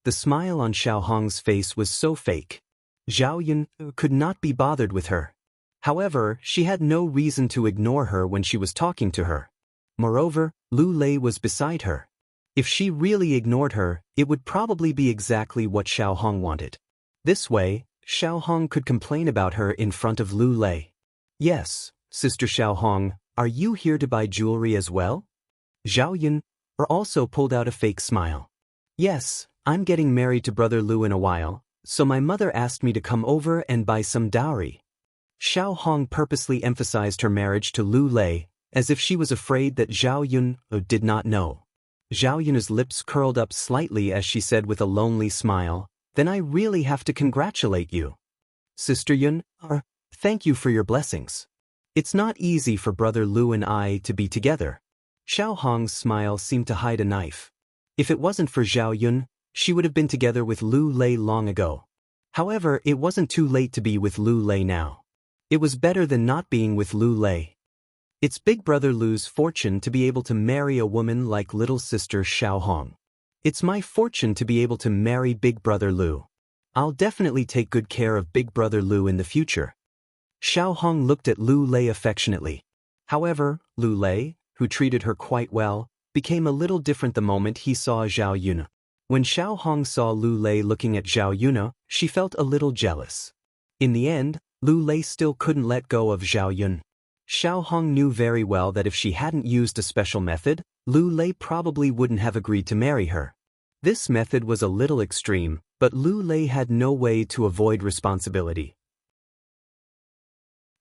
The smile on Xiao Hong's face was so fake. Zhao Yun could not be bothered with her. However, she had no reason to ignore her when she was talking to her. Moreover, Lu Lei was beside her. If she really ignored her, it would probably be exactly what Xiao Hong wanted. This way, Xiao Hong could complain about her in front of Lu Lei. "Yes, Sister Xiao Hong, are you here to buy jewelry as well?" Zhao Yun also pulled out a fake smile. "Yes, I'm getting married to Brother Lu in a while, so my mother asked me to come over and buy some dowry." Xiao Hong purposely emphasized her marriage to Lu Lei, as if she was afraid that Zhao Yun did not know. Zhao Yun's lips curled up slightly as she said with a lonely smile, "Then I really have to congratulate you. Sister Yun, thank you for your blessings. It's not easy for Brother Lu and I to be together." Xiao Hong's smile seemed to hide a knife. If it wasn't for Zhao Yun, she would have been together with Lu Lei long ago. However, it wasn't too late to be with Lu Lei now. It was better than not being with Lu Lei. It's Big Brother Lu's fortune to be able to marry a woman like little sister Xiao Hong. It's my fortune to be able to marry Big Brother Lu. I'll definitely take good care of Big Brother Lu in the future. Xiao Hong looked at Lu Lei affectionately. However, Lu Lei, who treated her quite well, became a little different the moment he saw Zhao Yun. When Xiao Hong saw Lu Lei looking at Zhao Yun, she felt a little jealous. In the end, Lu Lei still couldn't let go of Zhao Yun. Xiao Hong knew very well that if she hadn't used a special method, Lu Lei probably wouldn't have agreed to marry her. This method was a little extreme, but Lu Lei had no way to avoid responsibility.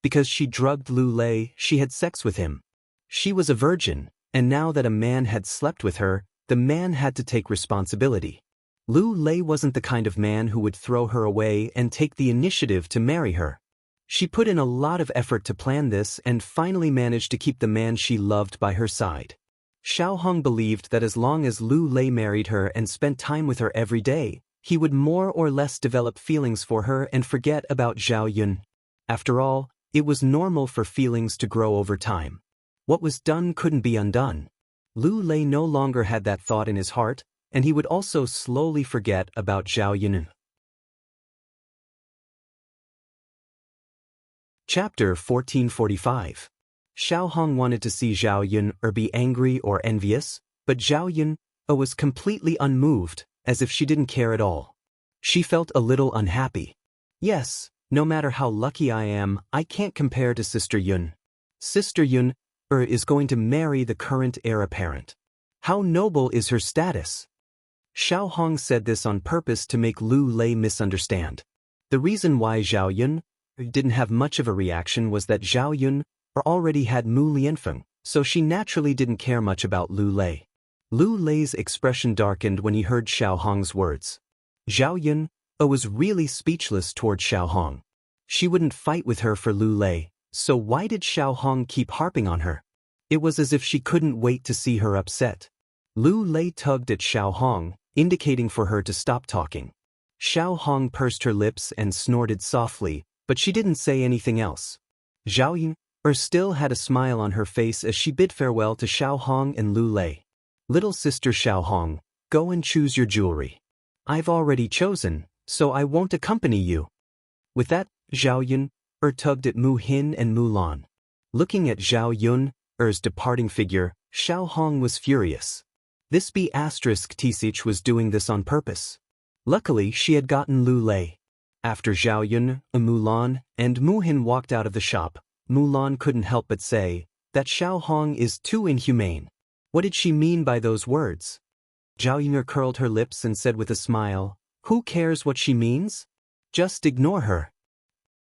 Because she drugged Lu Lei, she had sex with him. She was a virgin, and now that a man had slept with her, the man had to take responsibility. Lu Lei wasn't the kind of man who would throw her away and take the initiative to marry her. She put in a lot of effort to plan this and finally managed to keep the man she loved by her side. Xiao Hong believed that as long as Lu Lei married her and spent time with her every day, he would more or less develop feelings for her and forget about Zhao Yun. After all, it was normal for feelings to grow over time. What was done couldn't be undone. Lu Lei no longer had that thought in his heart, and he would also slowly forget about Zhao Yun. Chapter 1445. Xiao Hong wanted to see Zhao Yun be angry or envious, but Zhao Yun was completely unmoved, as if she didn't care at all. She felt a little unhappy. "Yes, no matter how lucky I am, I can't compare to Sister Yun. Sister Yun is going to marry the current heir apparent. How noble is her status?" Xiao Hong said this on purpose to make Lu Lei misunderstand. The reason why Zhao Yun didn't have much of a reaction was that Zhao Yun already had Mu Lianfeng, so she naturally didn't care much about Lu Lei. Lu Lei's expression darkened when he heard Xiao Hong's words. Zhao Yun was really speechless toward Xiaohong. She wouldn't fight with her for Lu Lei, so why did Xiaohong keep harping on her? It was as if she couldn't wait to see her upset. Lu Lei tugged at Xiaohong, indicating for her to stop talking. Xiaohong pursed her lips and snorted softly, but she didn't say anything else. Zhao Yun still had a smile on her face as she bid farewell to Xiaohong and Lu Lei. Little sister Xiaohong, go and choose your jewelry. I've already chosen, so I won't accompany you. With that, Zhao Yun tugged at Mu Hin and Mu Lan. Looking at Zhao Yun's departing figure, Xiaohong was furious. This B*Tsich was doing this on purpose. Luckily, she had gotten Lu Lei. After Zhao Yun, Mu Lan, and Mu Hin walked out of the shop, Mu Lan couldn't help but say that Xiaohong is too inhumane. What did she mean by those words? Zhao Yun curled her lips and said with a smile, "Who cares what she means? Just ignore her.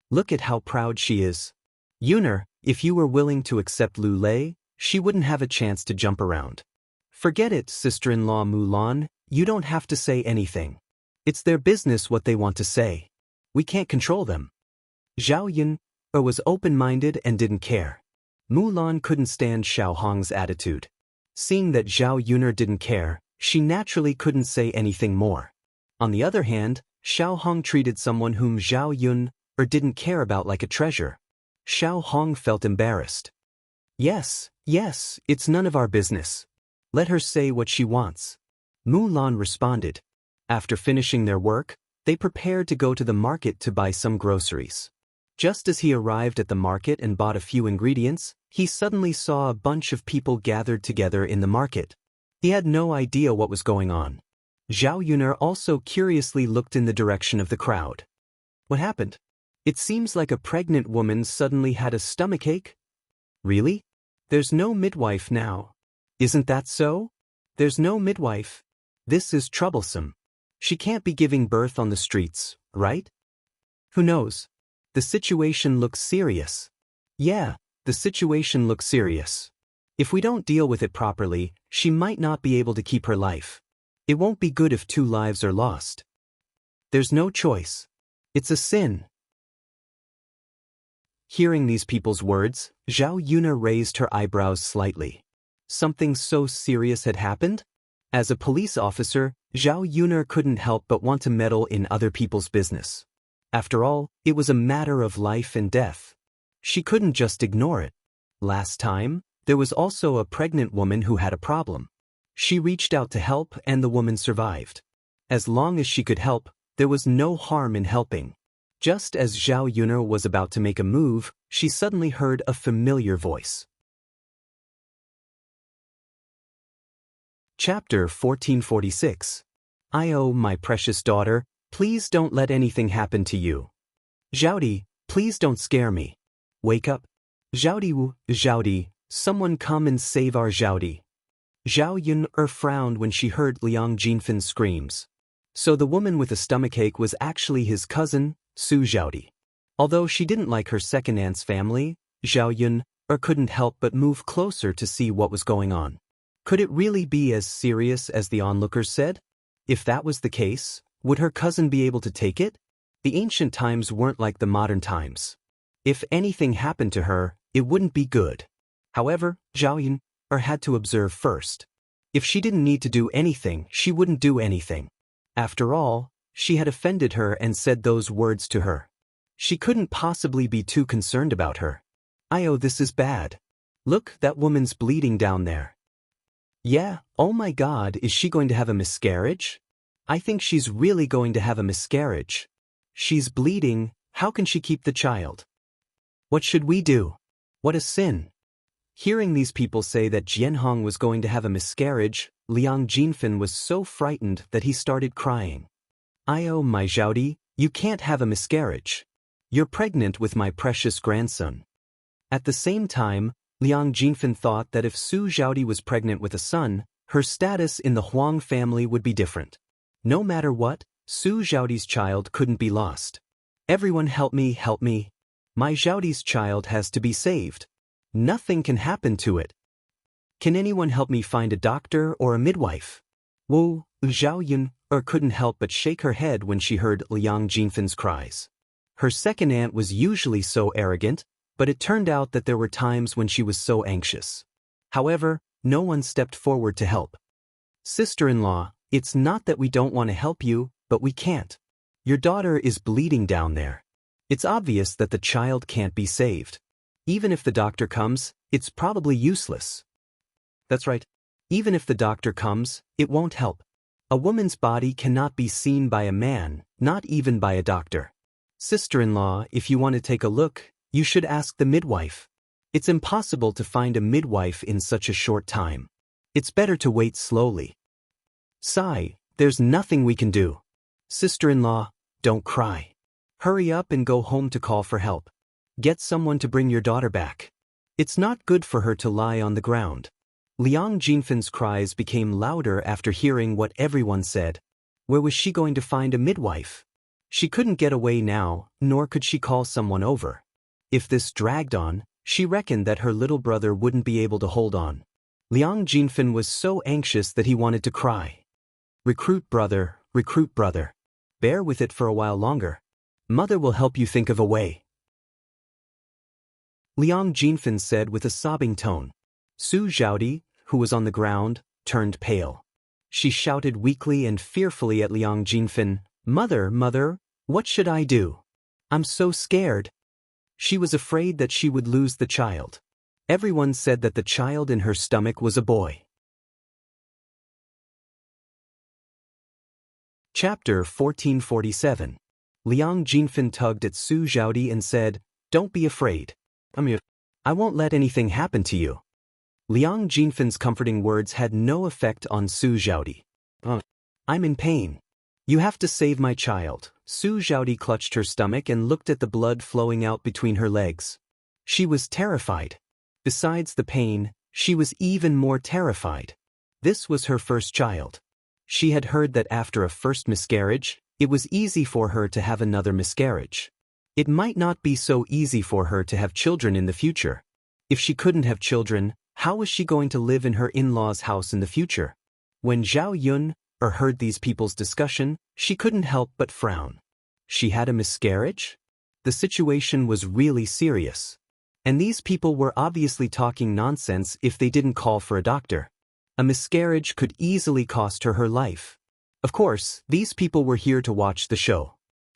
Look at how proud she is. Yuner, if you were willing to accept Lu Lei, she wouldn't have a chance to jump around. Forget it, sister-in-law Mu Lan, you don't have to say anything. It's their business what they want to say. We can't control them." Zhao Yun was open-minded and didn't care. Mu Lan couldn't stand Xiaohong's attitude. Seeing that Zhao Yuner didn't care, she naturally couldn't say anything more. On the other hand, Xiaohong treated someone whom Zhao Yun didn't care about like a treasure. Xiaohong felt embarrassed. Yes, it's none of our business. Let her say what she wants. Mu Lan responded. After finishing their work, they prepared to go to the market to buy some groceries. Just as he arrived at the market and bought a few ingredients, he suddenly saw a bunch of people gathered together in the market. He had no idea what was going on. Zhao Yuner also curiously looked in the direction of the crowd. What happened? It seems like a pregnant woman suddenly had a stomachache. Really? There's no midwife now. Isn't that so? There's no midwife. This is troublesome. She can't be giving birth on the streets, right? Who knows? The situation looks serious. Yeah, the situation looks serious. If we don't deal with it properly, she might not be able to keep her life. It won't be good if 2 lives are lost. There's no choice. It's a sin. Hearing these people's words, Zhao Yuner raised her eyebrows slightly. Something so serious had happened? As a police officer, Zhao Yuner couldn't help but want to meddle in other people's business. After all, it was a matter of life and death. She couldn't just ignore it. Last time, there was also a pregnant woman who had a problem. She reached out to help and the woman survived. As long as she could help, there was no harm in helping. Just as Zhao Yuner was about to make a move, she suddenly heard a familiar voice. Chapter 1446. "Oh, my precious daughter, please don't let anything happen to you. Zhaodi, please don't scare me. Wake up. Zhaodi, someone come and save our Zhaodi." Zhao Yun frowned when she heard Liang Jinfan's screams. So the woman with a stomachache was actually his cousin, Su Zhaodi. Although she didn't like her second aunt's family, Zhao Yun couldn't help but move closer to see what was going on. Could it really be as serious as the onlookers said? If that was the case, would her cousin be able to take it? The ancient times weren't like the modern times. If anything happened to her, it wouldn't be good. However, Zhao Yun had to observe first. If she didn't need to do anything, she wouldn't do anything. After all, she had offended her and said those words to her. She couldn't possibly be too concerned about her. "Oh, this is bad. Look, that woman's bleeding down there." "Yeah, oh my God, is she going to have a miscarriage? I think she's really going to have a miscarriage. She's bleeding, how can she keep the child? What should we do? What a sin." Hearing these people say that Jianhong was going to have a miscarriage, Liang Jinfan was so frightened that he started crying. "Oh, my Zhaodi, you can't have a miscarriage. You're pregnant with my precious grandson." At the same time, Liang Jinfan thought that if Su Zhaodi was pregnant with a son, her status in the Huang family would be different. No matter what, Su Zhaodi's child couldn't be lost. "Everyone help me. My Zhaodi's child has to be saved. Nothing can happen to it. Can anyone help me find a doctor or a midwife?" "Whoa, Zhao Yun couldn't help but shake her head when she heard Liang Jinfan's cries. Her second aunt was usually so arrogant, but it turned out that there were times when she was so anxious. However, no one stepped forward to help. Sister-in-law, it's not that we don't want to help you, but we can't. Your daughter is bleeding down there. It's obvious that the child can't be saved. Even if the doctor comes, it's probably useless. That's right. Even if the doctor comes, it won't help. A woman's body cannot be seen by a man, not even by a doctor. Sister-in-law, if you want to take a look, you should ask the midwife. It's impossible to find a midwife in such a short time. It's better to wait slowly. Sigh, there's nothing we can do. Sister-in-law, don't cry. Hurry up and go home to call for help. Get someone to bring your daughter back. It's not good for her to lie on the ground. Liang Jinfan's cries became louder after hearing what everyone said. Where was she going to find a midwife? She couldn't get away now, nor could she call someone over. If this dragged on, she reckoned that her little brother wouldn't be able to hold on. Liang Jinfan was so anxious that he wanted to cry. Recruit brother, bear with it for a while longer. Mother will help you think of a way. Liang Jinfan said with a sobbing tone. Su Zhaodi, who was on the ground, turned pale. She shouted weakly and fearfully at Liang Jinfan, Mother, what should I do? I'm so scared. She was afraid that she would lose the child. Everyone said that the child in her stomach was a boy. Chapter 1447. Liang Jinfan tugged at Su Zhaodi and said, Don't be afraid. I won't let anything happen to you. Liang Jinfan's comforting words had no effect on Su Zhaodi. I'm in pain. You have to save my child. Su Zhaodi clutched her stomach and looked at the blood flowing out between her legs. She was terrified. Besides the pain, she was even more terrified. This was her first child. She had heard that after a first miscarriage, it was easy for her to have another miscarriage. It might not be so easy for her to have children in the future. If she couldn't have children, how was she going to live in her in-laws' house in the future? When Zhao Yun heard these people's discussion, she couldn't help but frown. She had a miscarriage? The situation was really serious. And these people were obviously talking nonsense if they didn't call for a doctor. A miscarriage could easily cost her life. Of course, these people were here to watch the show.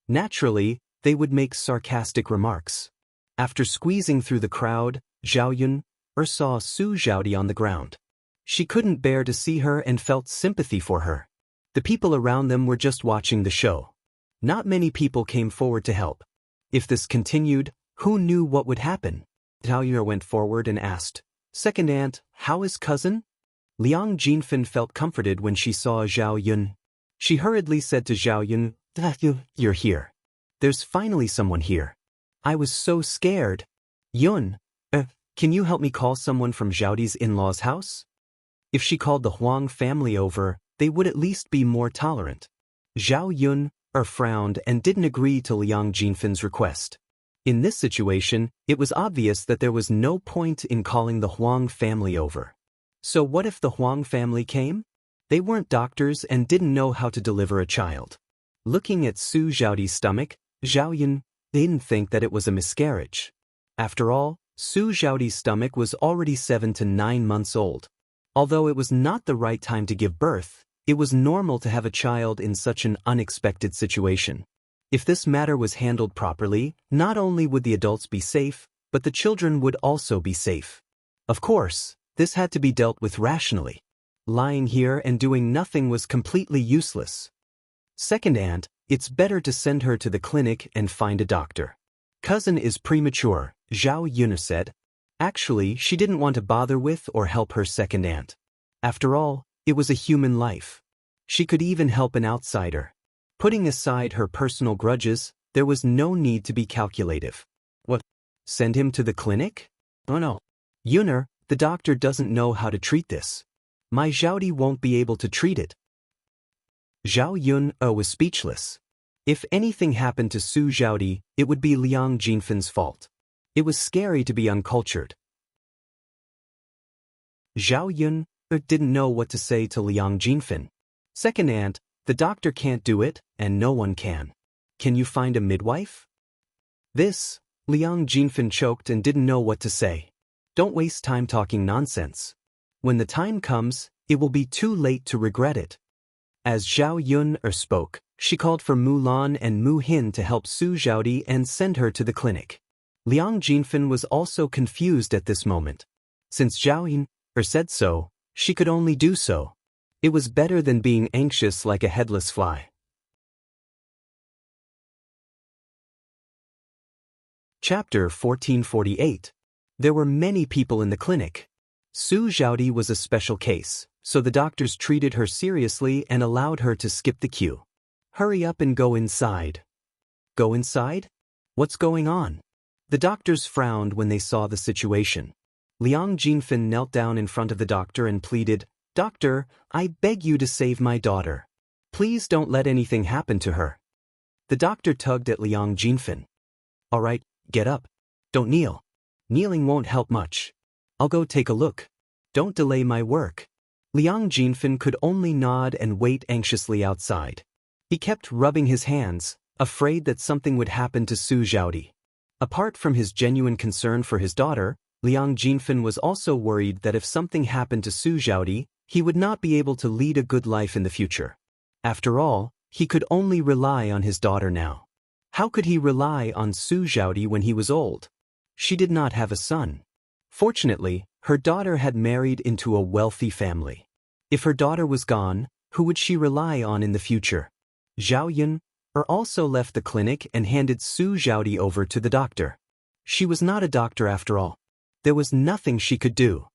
Naturally, they would make sarcastic remarks. After squeezing through the crowd, Zhao Yun saw Su Zhaodi on the ground. She couldn't bear to see her and felt sympathy for her. The people around them were just watching the show. Not many people came forward to help. If this continued, who knew what would happen? Zhao Yun went forward and asked, Second aunt, how is cousin? Liang Jinfan felt comforted when she saw Zhao Yun. She hurriedly said to Zhao Yun, You're here. There's finally someone here. I was so scared. Yun, can you help me call someone from Zhaodi's in-laws' house? If she called the Huang family over, they would at least be more tolerant. Zhao Yun frowned and didn't agree to Liang Jinfan's request. In this situation, it was obvious that there was no point in calling the Huang family over. So what if the Huang family came? They weren't doctors and didn't know how to deliver a child. Looking at Su Zhaodi's stomach, Zhao Yun didn't think that it was a miscarriage. After all, Su Zhaodi's stomach was already 7 to 9 months old. Although it was not the right time to give birth, it was normal to have a child in such an unexpected situation. If this matter was handled properly, not only would the adults be safe, but the children would also be safe. Of course, this had to be dealt with rationally. Lying here and doing nothing was completely useless. Second aunt, it's better to send her to the clinic and find a doctor. Cousin is premature, Zhao Yun said. Actually, she didn't want to bother with or help her second aunt. After all, it was a human life. She could even help an outsider. Putting aside her personal grudges, there was no need to be calculative. What? Send him to the clinic? Oh no. Yuner, the doctor doesn't know how to treat this. My Zhaodi won't be able to treat it. Zhao Yun was speechless. If anything happened to Su Zhaodi, it would be Liang Jinfan's fault. It was scary to be uncultured. Zhao Yun didn't know what to say to Liang Jinfan. Second aunt, the doctor can't do it, and no one can. Can you find a midwife? This, Liang Jinfen choked and didn't know what to say. Don't waste time talking nonsense. When the time comes, it will be too late to regret it. As Zhao Yun spoke, she called for Mu Lan and Mu Hin to help Su Zhaodi and send her to the clinic. Liang Jinfen was also confused at this moment. Since Zhao Yun said so, she could only do so. It was better than being anxious like a headless fly. Chapter 1448. There were many people in the clinic. Su Zhaodi was a special case, so the doctors treated her seriously and allowed her to skip the queue. Hurry up and go inside. Go inside? What's going on? The doctors frowned when they saw the situation. Liang Jinfen knelt down in front of the doctor and pleaded, "Doctor, I beg you to save my daughter. Please don't let anything happen to her." The doctor tugged at Liang Jinfen. "All right, get up. Don't kneel. Kneeling won't help much. I'll go take a look. Don't delay my work." Liang Jinfen could only nod and wait anxiously outside. He kept rubbing his hands, afraid that something would happen to Su Zhaodi. Apart from his genuine concern for his daughter, Liang Jinfen was also worried that if something happened to Su Zhaodi, he would not be able to lead a good life in the future. After all, he could only rely on his daughter now. How could he rely on Su Zhaodi when he was old? She did not have a son. Fortunately, her daughter had married into a wealthy family. If her daughter was gone, who would she rely on in the future? Zhao Yun also left the clinic and handed Su Zhaodi over to the doctor. She was not a doctor after all. There was nothing she could do.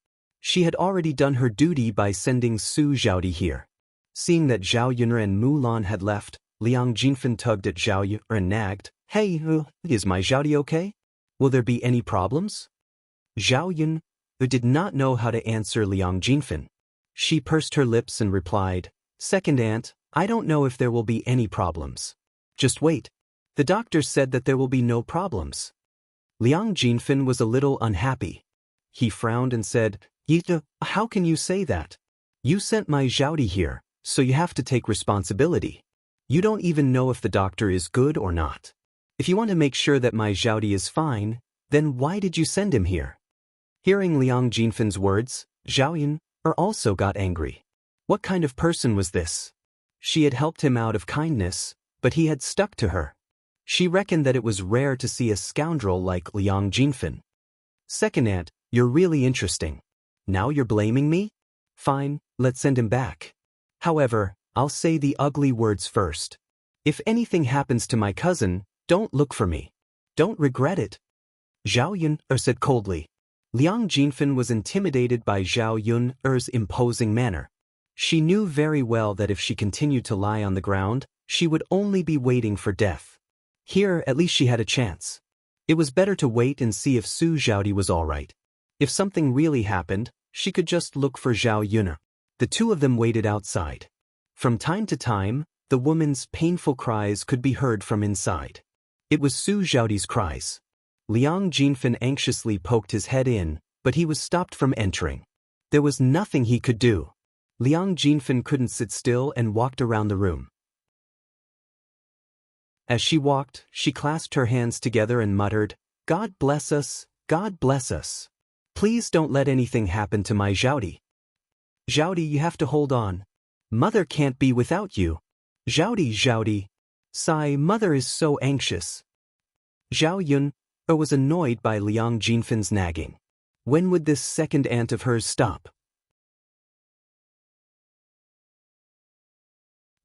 She had already done her duty by sending Su Zhaodi here. Seeing that Zhao Yun and Mu Lan had left, Liang Jinfen tugged at Zhao Yun and nagged, "Hey, is my Zhaodi okay? Will there be any problems?" Zhao Yun did not know how to answer Liang Jinfen. She pursed her lips and replied, "Second aunt, I don't know if there will be any problems. Just wait. The doctor said that there will be no problems." Liang Jinfen was a little unhappy. He frowned and said, "Yita, how can you say that? You sent my Zhaodi here, so you have to take responsibility. You don't even know if the doctor is good or not. If you want to make sure that my Zhaodi is fine, then why did you send him here?" Hearing Liang Jinfen's words, Zhao Yun also got angry. What kind of person was this? She had helped him out of kindness, but he had stuck to her. She reckoned that it was rare to see a scoundrel like Liang Jinfen. "Second aunt, you're really interesting. Now you're blaming me? Fine, let's send him back. However, I'll say the ugly words first. If anything happens to my cousin, don't look for me. Don't regret it." Zhao Yun said coldly. Liang Jinfen was intimidated by Zhao Yun's imposing manner. She knew very well that if she continued to lie on the ground, she would only be waiting for death. Here, at least she had a chance. It was better to wait and see if Su Zhaodi was all right. If something really happened, she could just look for Zhao Yun. The two of them waited outside. From time to time, the woman's painful cries could be heard from inside. It was Su Zhaodi's cries. Liang Jinfen anxiously poked his head in, but he was stopped from entering. There was nothing he could do. Liang Jinfen couldn't sit still and walked around the room. As she walked, she clasped her hands together and muttered, "God bless us, God bless us. Please don't let anything happen to my Zhaodi. Zhaodi, you have to hold on. Mother can't be without you. Zhaodi, Zhaodi. Sigh, mother is so anxious." Zhao Yun was annoyed by Liang Jinfen's nagging. When would this second aunt of hers stop?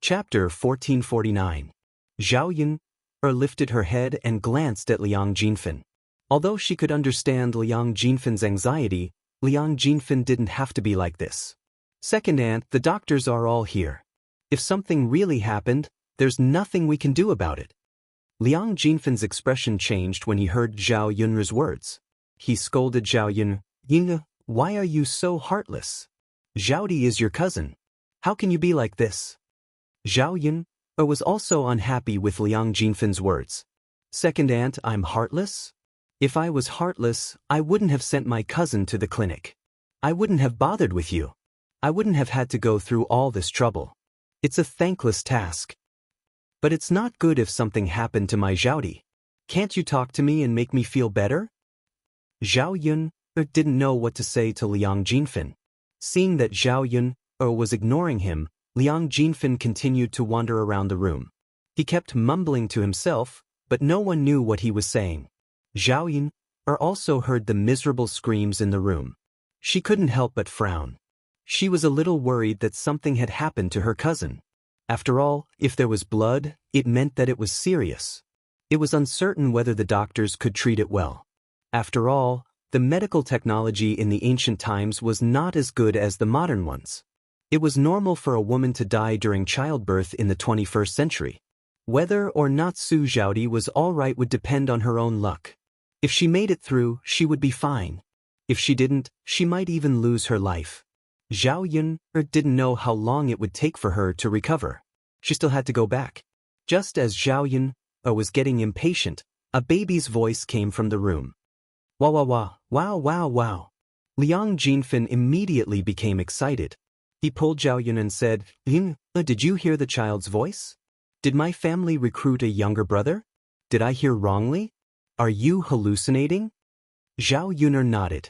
Chapter 1449. Zhao Yun lifted her head and glanced at Liang Jinfen. Although she could understand Liang Jinfen's anxiety, Liang Jinfen didn't have to be like this. "Second aunt, the doctors are all here. If something really happened, there's nothing we can do about it." Liang Jinfen's expression changed when he heard Zhao Yun's words. He scolded Zhao Yun, "Ying, why are you so heartless? Zhaodi is your cousin. How can you be like this?" Zhao Yun was also unhappy with Liang Jinfen's words. "Second aunt, I'm heartless? If I was heartless, I wouldn't have sent my cousin to the clinic. I wouldn't have bothered with you. I wouldn't have had to go through all this trouble. It's a thankless task. But it's not good if something happened to my Zhaodi. Can't you talk to me and make me feel better? Zhao Yun didn't know what to say to Liang Jinfin. Seeing that Zhao Yun was ignoring him, Liang Jinfin continued to wander around the room. He kept mumbling to himself, but no one knew what he was saying. Zhao Yun also heard the miserable screams in the room. She couldn't help but frown. She was a little worried that something had happened to her cousin. After all, if there was blood, it meant that it was serious. It was uncertain whether the doctors could treat it well. After all, the medical technology in the ancient times was not as good as the modern ones. It was normal for a woman to die during childbirth in the 21st century. Whether or not Su Zhaodi was all right would depend on her own luck. If she made it through, she would be fine. If she didn't, she might even lose her life. Zhao Yun didn't know how long it would take for her to recover. She still had to go back. Just as Zhao Yun was getting impatient, a baby's voice came from the room. Wah wah wah, wow wow wow. Liang Jinfin immediately became excited. He pulled Zhao Yun and said, did you hear the child's voice? Did my family recruit a younger brother? Did I hear wrongly? Are you hallucinating? Zhao Yun nodded.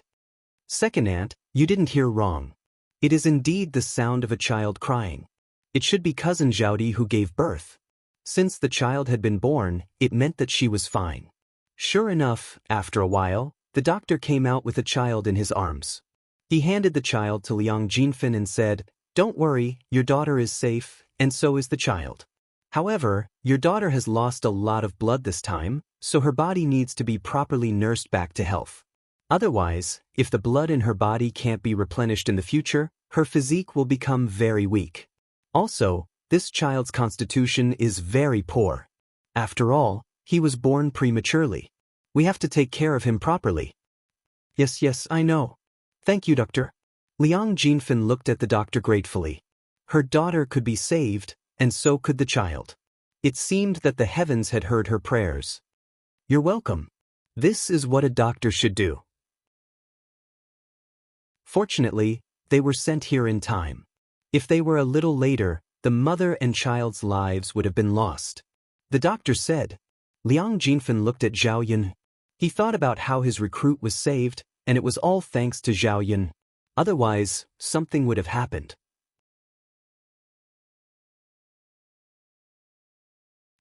Second aunt, you didn't hear wrong. It is indeed the sound of a child crying. It should be cousin Zhaodi who gave birth. Since the child had been born, it meant that she was fine. Sure enough, after a while, the doctor came out with a child in his arms. He handed the child to Liang Jinfin and said, "Don't worry, your daughter is safe, and so is the child. However, your daughter has lost a lot of blood this time, so her body needs to be properly nursed back to health. Otherwise, if the blood in her body can't be replenished in the future, her physique will become very weak. Also, this child's constitution is very poor. After all, he was born prematurely. We have to take care of him properly." Yes, I know. Thank you, doctor. Liang Jinfin looked at the doctor gratefully. Her daughter could be saved, and so could the child. It seemed that the heavens had heard her prayers. You're welcome. This is what a doctor should do. Fortunately, they were sent here in time. If they were a little later, the mother and child's lives would have been lost. The doctor said. Liang Jinfin looked at Zhao Yun. He thought about how his recruit was saved, and it was all thanks to Zhao Yun. Otherwise, something would have happened.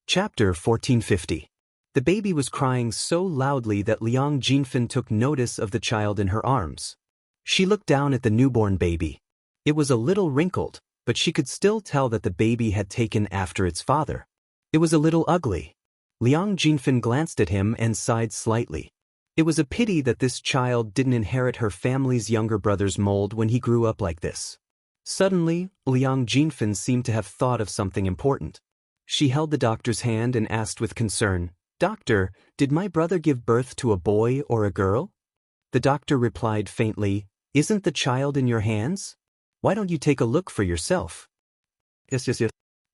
Chapter 1450. The baby was crying so loudly that Liang Jinfin took notice of the child in her arms. She looked down at the newborn baby. It was a little wrinkled, but she could still tell that the baby had taken after its father. It was a little ugly. Liang Jinfin glanced at him and sighed slightly. It was a pity that this child didn't inherit her family's younger brother's mold when he grew up like this. Suddenly, Liang Jinfin seemed to have thought of something important. She held the doctor's hand and asked with concern, "Doctor, did my brother give birth to a boy or a girl?" The doctor replied faintly, "Isn't the child in your hands? Why don't you take a look for yourself?" Yes.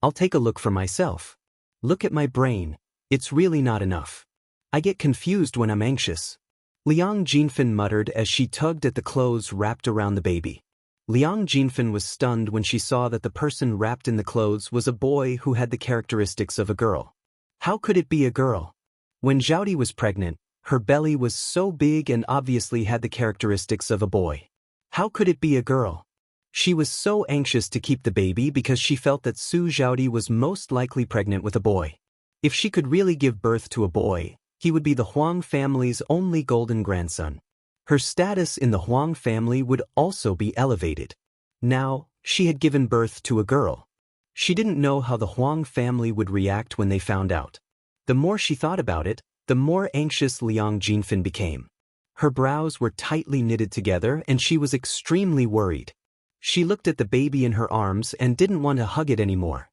I'll take a look for myself. Look at my brain. It's really not enough. I get confused when I'm anxious. Liang Jinfin muttered as she tugged at the clothes wrapped around the baby. Liang Jinfin was stunned when she saw that the person wrapped in the clothes was a boy who had the characteristics of a girl. How could it be a girl? When Zhaodi was pregnant, her belly was so big and obviously had the characteristics of a boy. How could it be a girl? She was so anxious to keep the baby because she felt that Su Zhaodi was most likely pregnant with a boy. If she could really give birth to a boy, he would be the Huang family's only golden grandson. Her status in the Huang family would also be elevated. Now, she had given birth to a girl. She didn't know how the Huang family would react when they found out. The more she thought about it, the more anxious Liang Jinfin became. Her brows were tightly knitted together and she was extremely worried. She looked at the baby in her arms and didn't want to hug it anymore.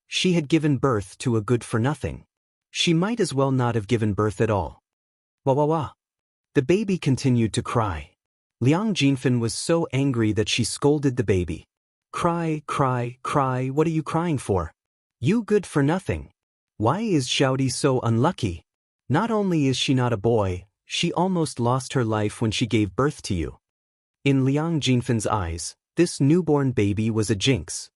She had given birth to a good-for-nothing. She might as well not have given birth at all. Wah wah wah. The baby continued to cry. Liang Jinfin was so angry that she scolded the baby. Cry, what are you crying for? You good-for-nothing. Why is Zhaodi so unlucky? Not only is she not a boy, she almost lost her life when she gave birth to you. In Liang Jinfin's eyes, this newborn baby was a jinx.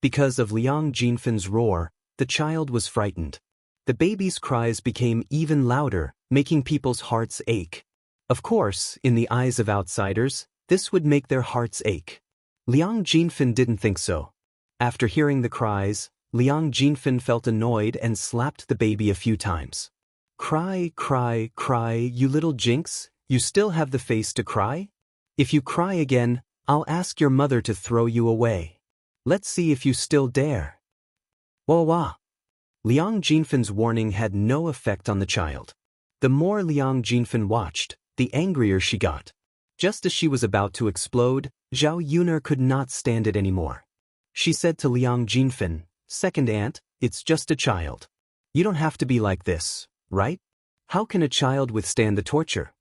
Because of Liang Jinfan's roar, the child was frightened. The baby's cries became even louder, making people's hearts ache. Of course, in the eyes of outsiders, this would make their hearts ache. Liang Jinfan didn't think so. After hearing the cries, Liang Jinfan felt annoyed and slapped the baby a few times. Cry, cry, cry, you little jinx, you still have the face to cry? If you cry again, I'll ask your mother to throw you away. Let's see if you still dare. Wah wah. Liang Jinfan's warning had no effect on the child. The more Liang Jinfan watched, the angrier she got. Just as she was about to explode, Zhao Yuner could not stand it anymore. She said to Liang Jinfan, "Second aunt, it's just a child. You don't have to be like this, right? How can a child withstand the torture?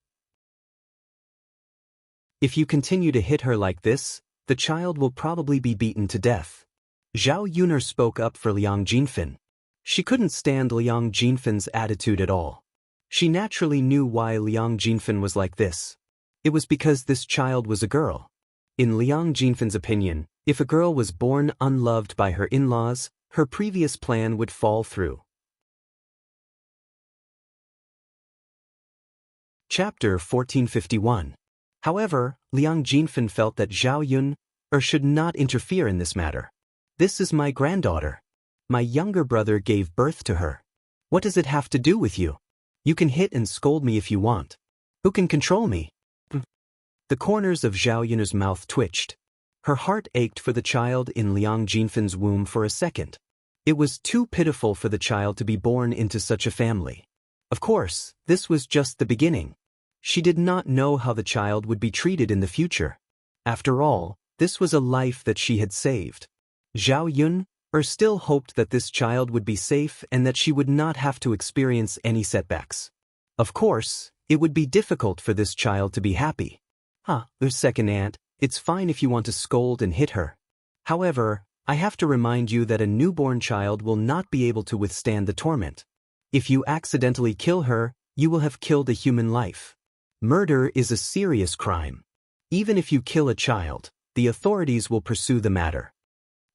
If you continue to hit her like this, the child will probably be beaten to death." Zhao Yuner spoke up for Liang Jinfan. She couldn't stand Liang Jinfan's attitude at all. She naturally knew why Liang Jinfan was like this. It was because this child was a girl. In Liang Jinfan's opinion, if a girl was born unloved by her in-laws, her previous plan would fall through. Chapter 1451. However, Liang Jinfan felt that Zhao Yun should not interfere in this matter. This is my granddaughter. My younger brother gave birth to her. What does it have to do with you? You can hit and scold me if you want. Who can control me? The corners of Zhao Yun's mouth twitched. Her heart ached for the child in Liang Jinfan's womb for a second. It was too pitiful for the child to be born into such a family. Of course, this was just the beginning. She did not know how the child would be treated in the future. After all, this was a life that she had saved. Zhao Yun still hoped that this child would be safe and that she would not have to experience any setbacks. Of course, it would be difficult for this child to be happy. Second aunt, it's fine if you want to scold and hit her. However, I have to remind you that a newborn child will not be able to withstand the torment. If you accidentally kill her, you will have killed a human life. Murder is a serious crime. Even if you kill a child, the authorities will pursue the matter.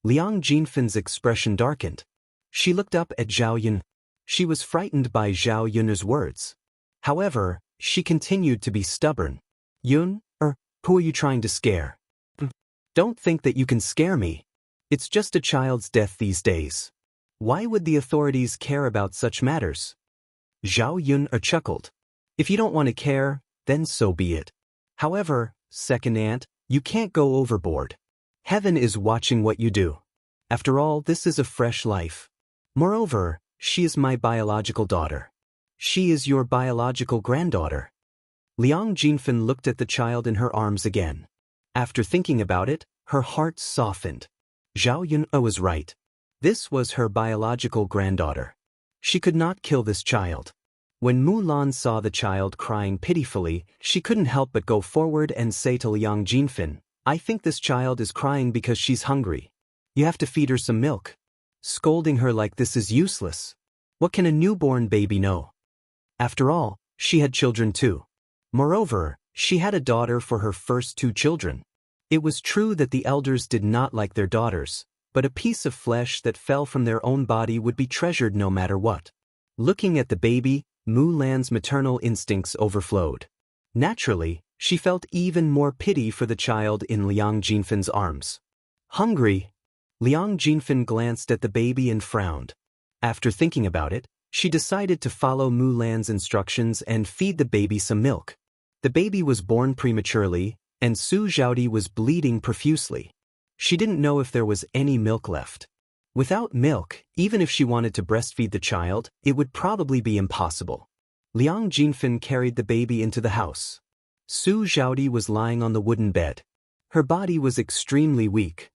Liang Jinfan's expression darkened. She looked up at Zhao Yun. She was frightened by Zhao Yun's words. However, she continued to be stubborn. Yun, who are you trying to scare? Don't think that you can scare me. It's just a child's death these days. Why would the authorities care about such matters? Zhao Yun chuckled. If you don't want to care, then so be it. However, second aunt, you can't go overboard. Heaven is watching what you do. After all, this is a fresh life. Moreover, she is my biological daughter. She is your biological granddaughter. Liang Jinfan looked at the child in her arms again. After thinking about it, her heart softened. Zhao Yun was right. This was her biological granddaughter. She could not kill this child. When Mulan saw the child crying pitifully, she couldn't help but go forward and say to Liang Jinfan, "I think this child is crying because she's hungry. You have to feed her some milk. Scolding her like this is useless. What can a newborn baby know?" After all, she had children too. Moreover, she had a daughter for her first two children. It was true that the elders did not like their daughters, but a piece of flesh that fell from their own body would be treasured no matter what. Looking at the baby, Mulan's maternal instincts overflowed. Naturally, she felt even more pity for the child in Liang Jinfan's arms. Hungry? Liang Jinfan glanced at the baby and frowned. After thinking about it, she decided to follow Mulan's instructions and feed the baby some milk. The baby was born prematurely, and Su Zhaodi was bleeding profusely. She didn't know if there was any milk left. Without milk, even if she wanted to breastfeed the child, it would probably be impossible. Liang Jinfan carried the baby into the house. Su Zhaodi was lying on the wooden bed. Her body was extremely weak.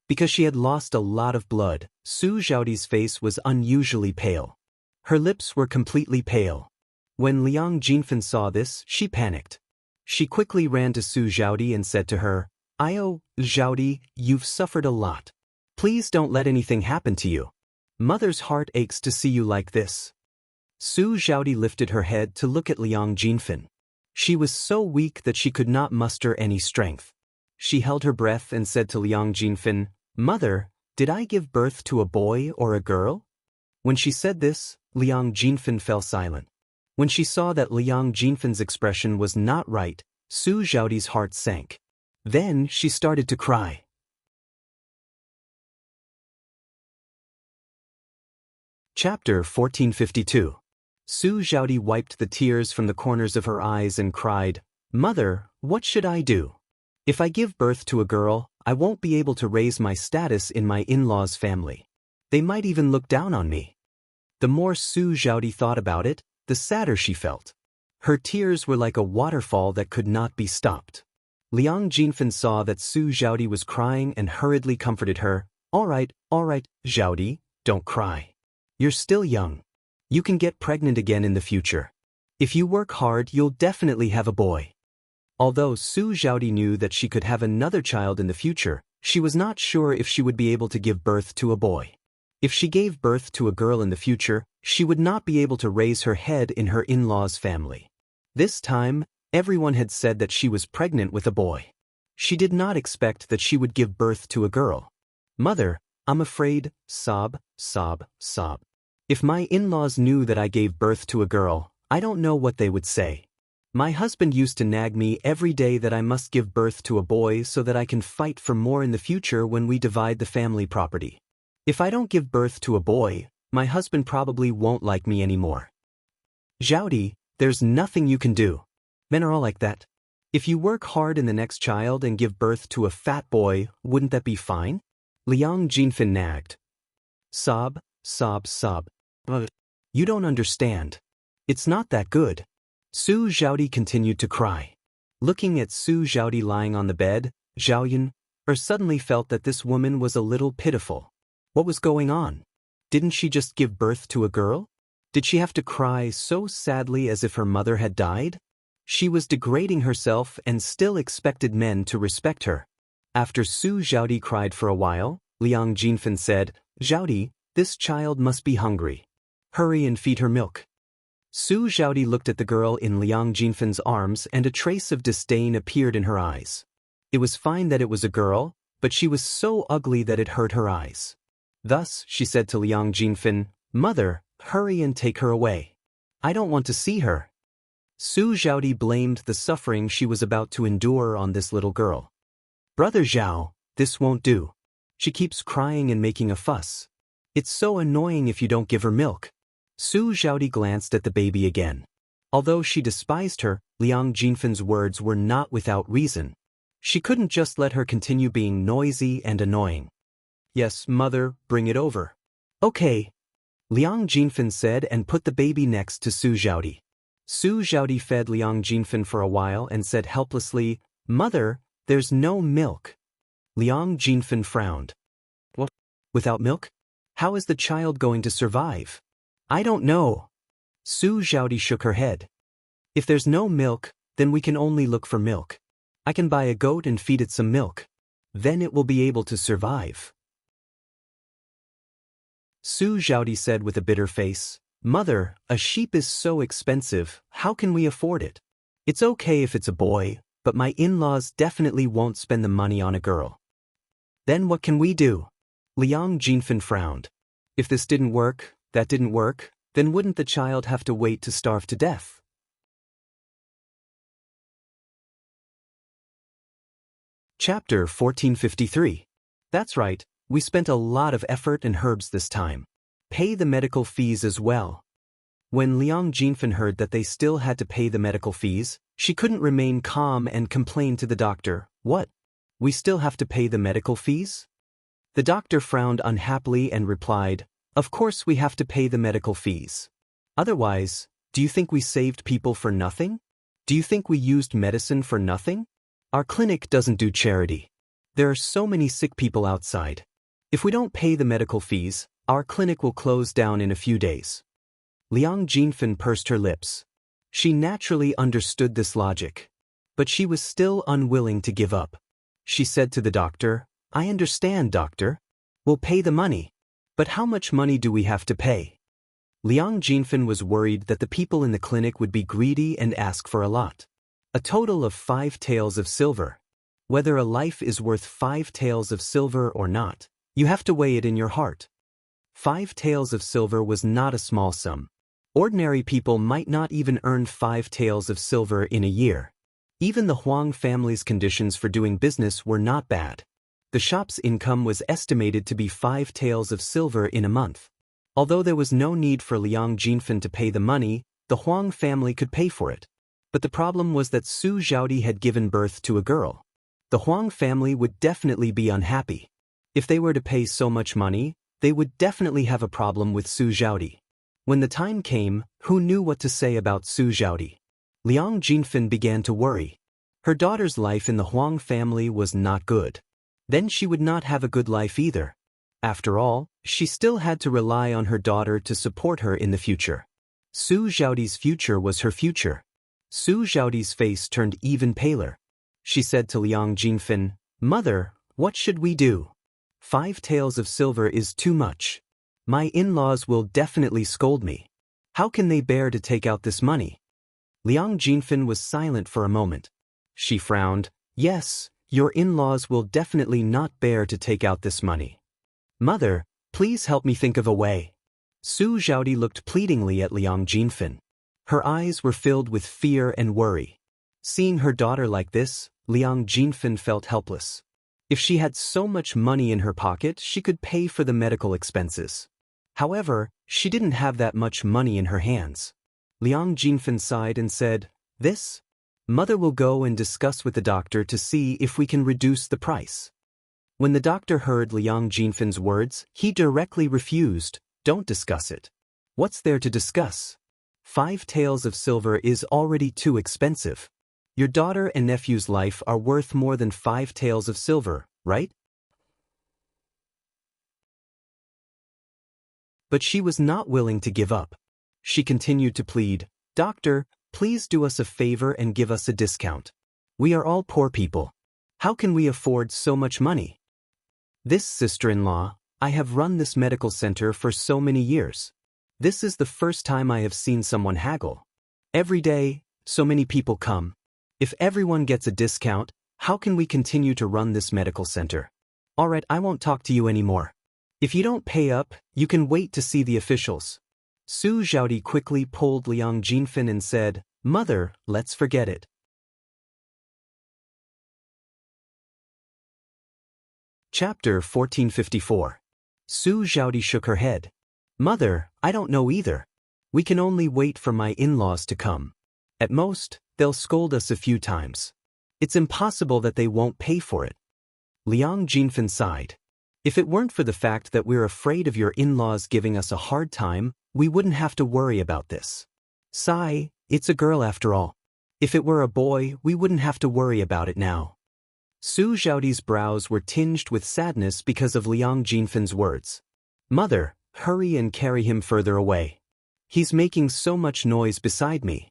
Because she had lost a lot of blood, Su Zhaodi's face was unusually pale. Her lips were completely pale. When Liang Jinfan saw this, she panicked. She quickly ran to Su Zhaodi and said to her, Zhaodi, you've suffered a lot. Please don't let anything happen to you. Mother's heart aches to see you like this." Su Zhaodi lifted her head to look at Liang Jinfan. She was so weak that she could not muster any strength. She held her breath and said to Liang Jinfen, "Mother, did I give birth to a boy or a girl?" When she said this, Liang Jinfen fell silent. When she saw that Liang Jinfen's expression was not right, Su Zhaodi's heart sank. Then she started to cry. Chapter 1452. Su Zhaodi wiped the tears from the corners of her eyes and cried, "Mother, what should I do? If I give birth to a girl, I won't be able to raise my status in my in-laws' family. They might even look down on me." The more Su Zhaodi thought about it, the sadder she felt. Her tears were like a waterfall that could not be stopped. Liang Jinfen saw that Su Zhaodi was crying and hurriedly comforted her. All right, Zhaodi, don't cry. You're still young. You can get pregnant again in the future. If you work hard, you'll definitely have a boy." Although Su Zhaodi knew that she could have another child in the future, she was not sure if she would be able to give birth to a boy. If she gave birth to a girl in the future, she would not be able to raise her head in her in-laws' family. This time, everyone had said that she was pregnant with a boy. She did not expect that she would give birth to a girl. "Mother, I'm afraid," sob, sob, sob. "If my in-laws knew that I gave birth to a girl, I don't know what they would say. My husband used to nag me every day that I must give birth to a boy so that I can fight for more in the future when we divide the family property. If I don't give birth to a boy, my husband probably won't like me anymore." "Zhaodi, there's nothing you can do. Men are all like that. If you work hard in the next child and give birth to a fat boy, wouldn't that be fine?" Liang Jinfen nagged. Sob, sob, sob. "You don't understand. It's not that good." Su Zhaodi continued to cry. Looking at Su Zhaodi lying on the bed, Zhaoyan suddenly felt that this woman was a little pitiful. What was going on? Didn't she just give birth to a girl? Did she have to cry so sadly as if her mother had died? She was degrading herself and still expected men to respect her. After Su Zhaodi cried for a while, Liang Jinfen said, "Zhaodi, this child must be hungry. Hurry and feed her milk." Su Zhaodi looked at the girl in Liang Jinfen's arms and a trace of disdain appeared in her eyes. It was fine that it was a girl, but she was so ugly that it hurt her eyes. Thus, she said to Liang Jinfen, "Mother, hurry and take her away. I don't want to see her." Su Zhaodi blamed the suffering she was about to endure on this little girl. "Brother Zhao, this won't do. She keeps crying and making a fuss. It's so annoying if you don't give her milk." Su Zhaodi glanced at the baby again. Although she despised her, Liang Jinfen's words were not without reason. She couldn't just let her continue being noisy and annoying. "Yes, mother, bring it over." "Okay," Liang Jinfen said and put the baby next to Su Zhaodi. Su Zhaodi fed Liang Jinfen for a while and said helplessly, "Mother, there's no milk." Liang Jinfen frowned. "What? Without milk? How is the child going to survive?" "I don't know." Su Zhaodi shook her head. "If there's no milk, then we can only look for milk. I can buy a goat and feed it some milk. Then it will be able to survive." Su Zhaodi said with a bitter face, "Mother, a sheep is so expensive, how can we afford it? It's okay if it's a boy, but my in-laws definitely won't spend the money on a girl." "Then what can we do?" Liang Jinfen frowned. "If this didn't work, that didn't work, then wouldn't the child have to wait to starve to death?" Chapter 1453. That's right, we spent a lot of effort and herbs this time. Pay the medical fees as well. When Liang Jinfen heard that they still had to pay the medical fees, she couldn't remain calm and complained to the doctor, "What? We still have to pay the medical fees?" The doctor frowned unhappily and replied, "Of course we have to pay the medical fees. Otherwise, do you think we saved people for nothing? Do you think we used medicine for nothing? Our clinic doesn't do charity. There are so many sick people outside. If we don't pay the medical fees, our clinic will close down in a few days." Liang Jinfen pursed her lips. She naturally understood this logic. But she was still unwilling to give up. She said to the doctor, "I understand, doctor. We'll pay the money. But how much money do we have to pay?" Liang Jinfen was worried that the people in the clinic would be greedy and ask for a lot. A total of 5 taels of silver. Whether a life is worth 5 taels of silver or not, you have to weigh it in your heart. 5 taels of silver was not a small sum. Ordinary people might not even earn 5 taels of silver in a year. Even the Huang family's conditions for doing business were not bad. The shop's income was estimated to be 5 taels of silver in a month. Although there was no need for Liang Jinfen to pay the money, the Huang family could pay for it. But the problem was that Su Zhaodi had given birth to a girl. The Huang family would definitely be unhappy. If they were to pay so much money, they would definitely have a problem with Su Zhaodi. When the time came, who knew what to say about Su Zhaodi? Liang Jinfen began to worry. Her daughter's life in the Huang family was not good. Then she would not have a good life either. After all, she still had to rely on her daughter to support her in the future. Su Zhaodi's future was her future. Su Zhaodi's face turned even paler. She said to Liang Jinfen, "Mother, what should we do? 5 taels of silver is too much. My in-laws will definitely scold me. How can they bear to take out this money?" Liang Jinfen was silent for a moment. She frowned. "Yes, your in-laws will definitely not bear to take out this money. Mother, please help me think of a way." Su Zhaodi looked pleadingly at Liang Jinfen. Her eyes were filled with fear and worry. Seeing her daughter like this, Liang Jinfen felt helpless. If she had so much money in her pocket, she could pay for the medical expenses. However, she didn't have that much money in her hands. Liang Jinfen sighed and said, "This? Mother will go and discuss with the doctor to see if we can reduce the price." When the doctor heard Liang Jinfen's words, he directly refused. "Don't discuss it. What's there to discuss? 5 taels of silver is already too expensive. Your daughter and nephew's life are worth more than 5 taels of silver, right?" But she was not willing to give up. She continued to plead, "Doctor, please do us a favor and give us a discount. We are all poor people. How can we afford so much money? This sister-in-law, I have run this medical center for so many years. This is the first time I have seen someone haggle. Every day, so many people come. If everyone gets a discount, how can we continue to run this medical center? Alright, I won't talk to you anymore. If you don't pay up, you can wait to see the officials." Su Zhaodi quickly pulled Liang Jinfen and said, "Mother, let's forget it." Chapter 1454. Su Zhaodi shook her head. "Mother, I don't know either. We can only wait for my in-laws to come. At most, they'll scold us a few times. It's impossible that they won't pay for it." Liang Jinfen sighed. "If it weren't for the fact that we're afraid of your in-laws giving us a hard time, we wouldn't have to worry about this. Sigh, it's a girl after all. If it were a boy, we wouldn't have to worry about it now." Su Zhaodi's brows were tinged with sadness because of Liang Jinfen's words. "Mother, hurry and carry him further away. He's making so much noise beside me."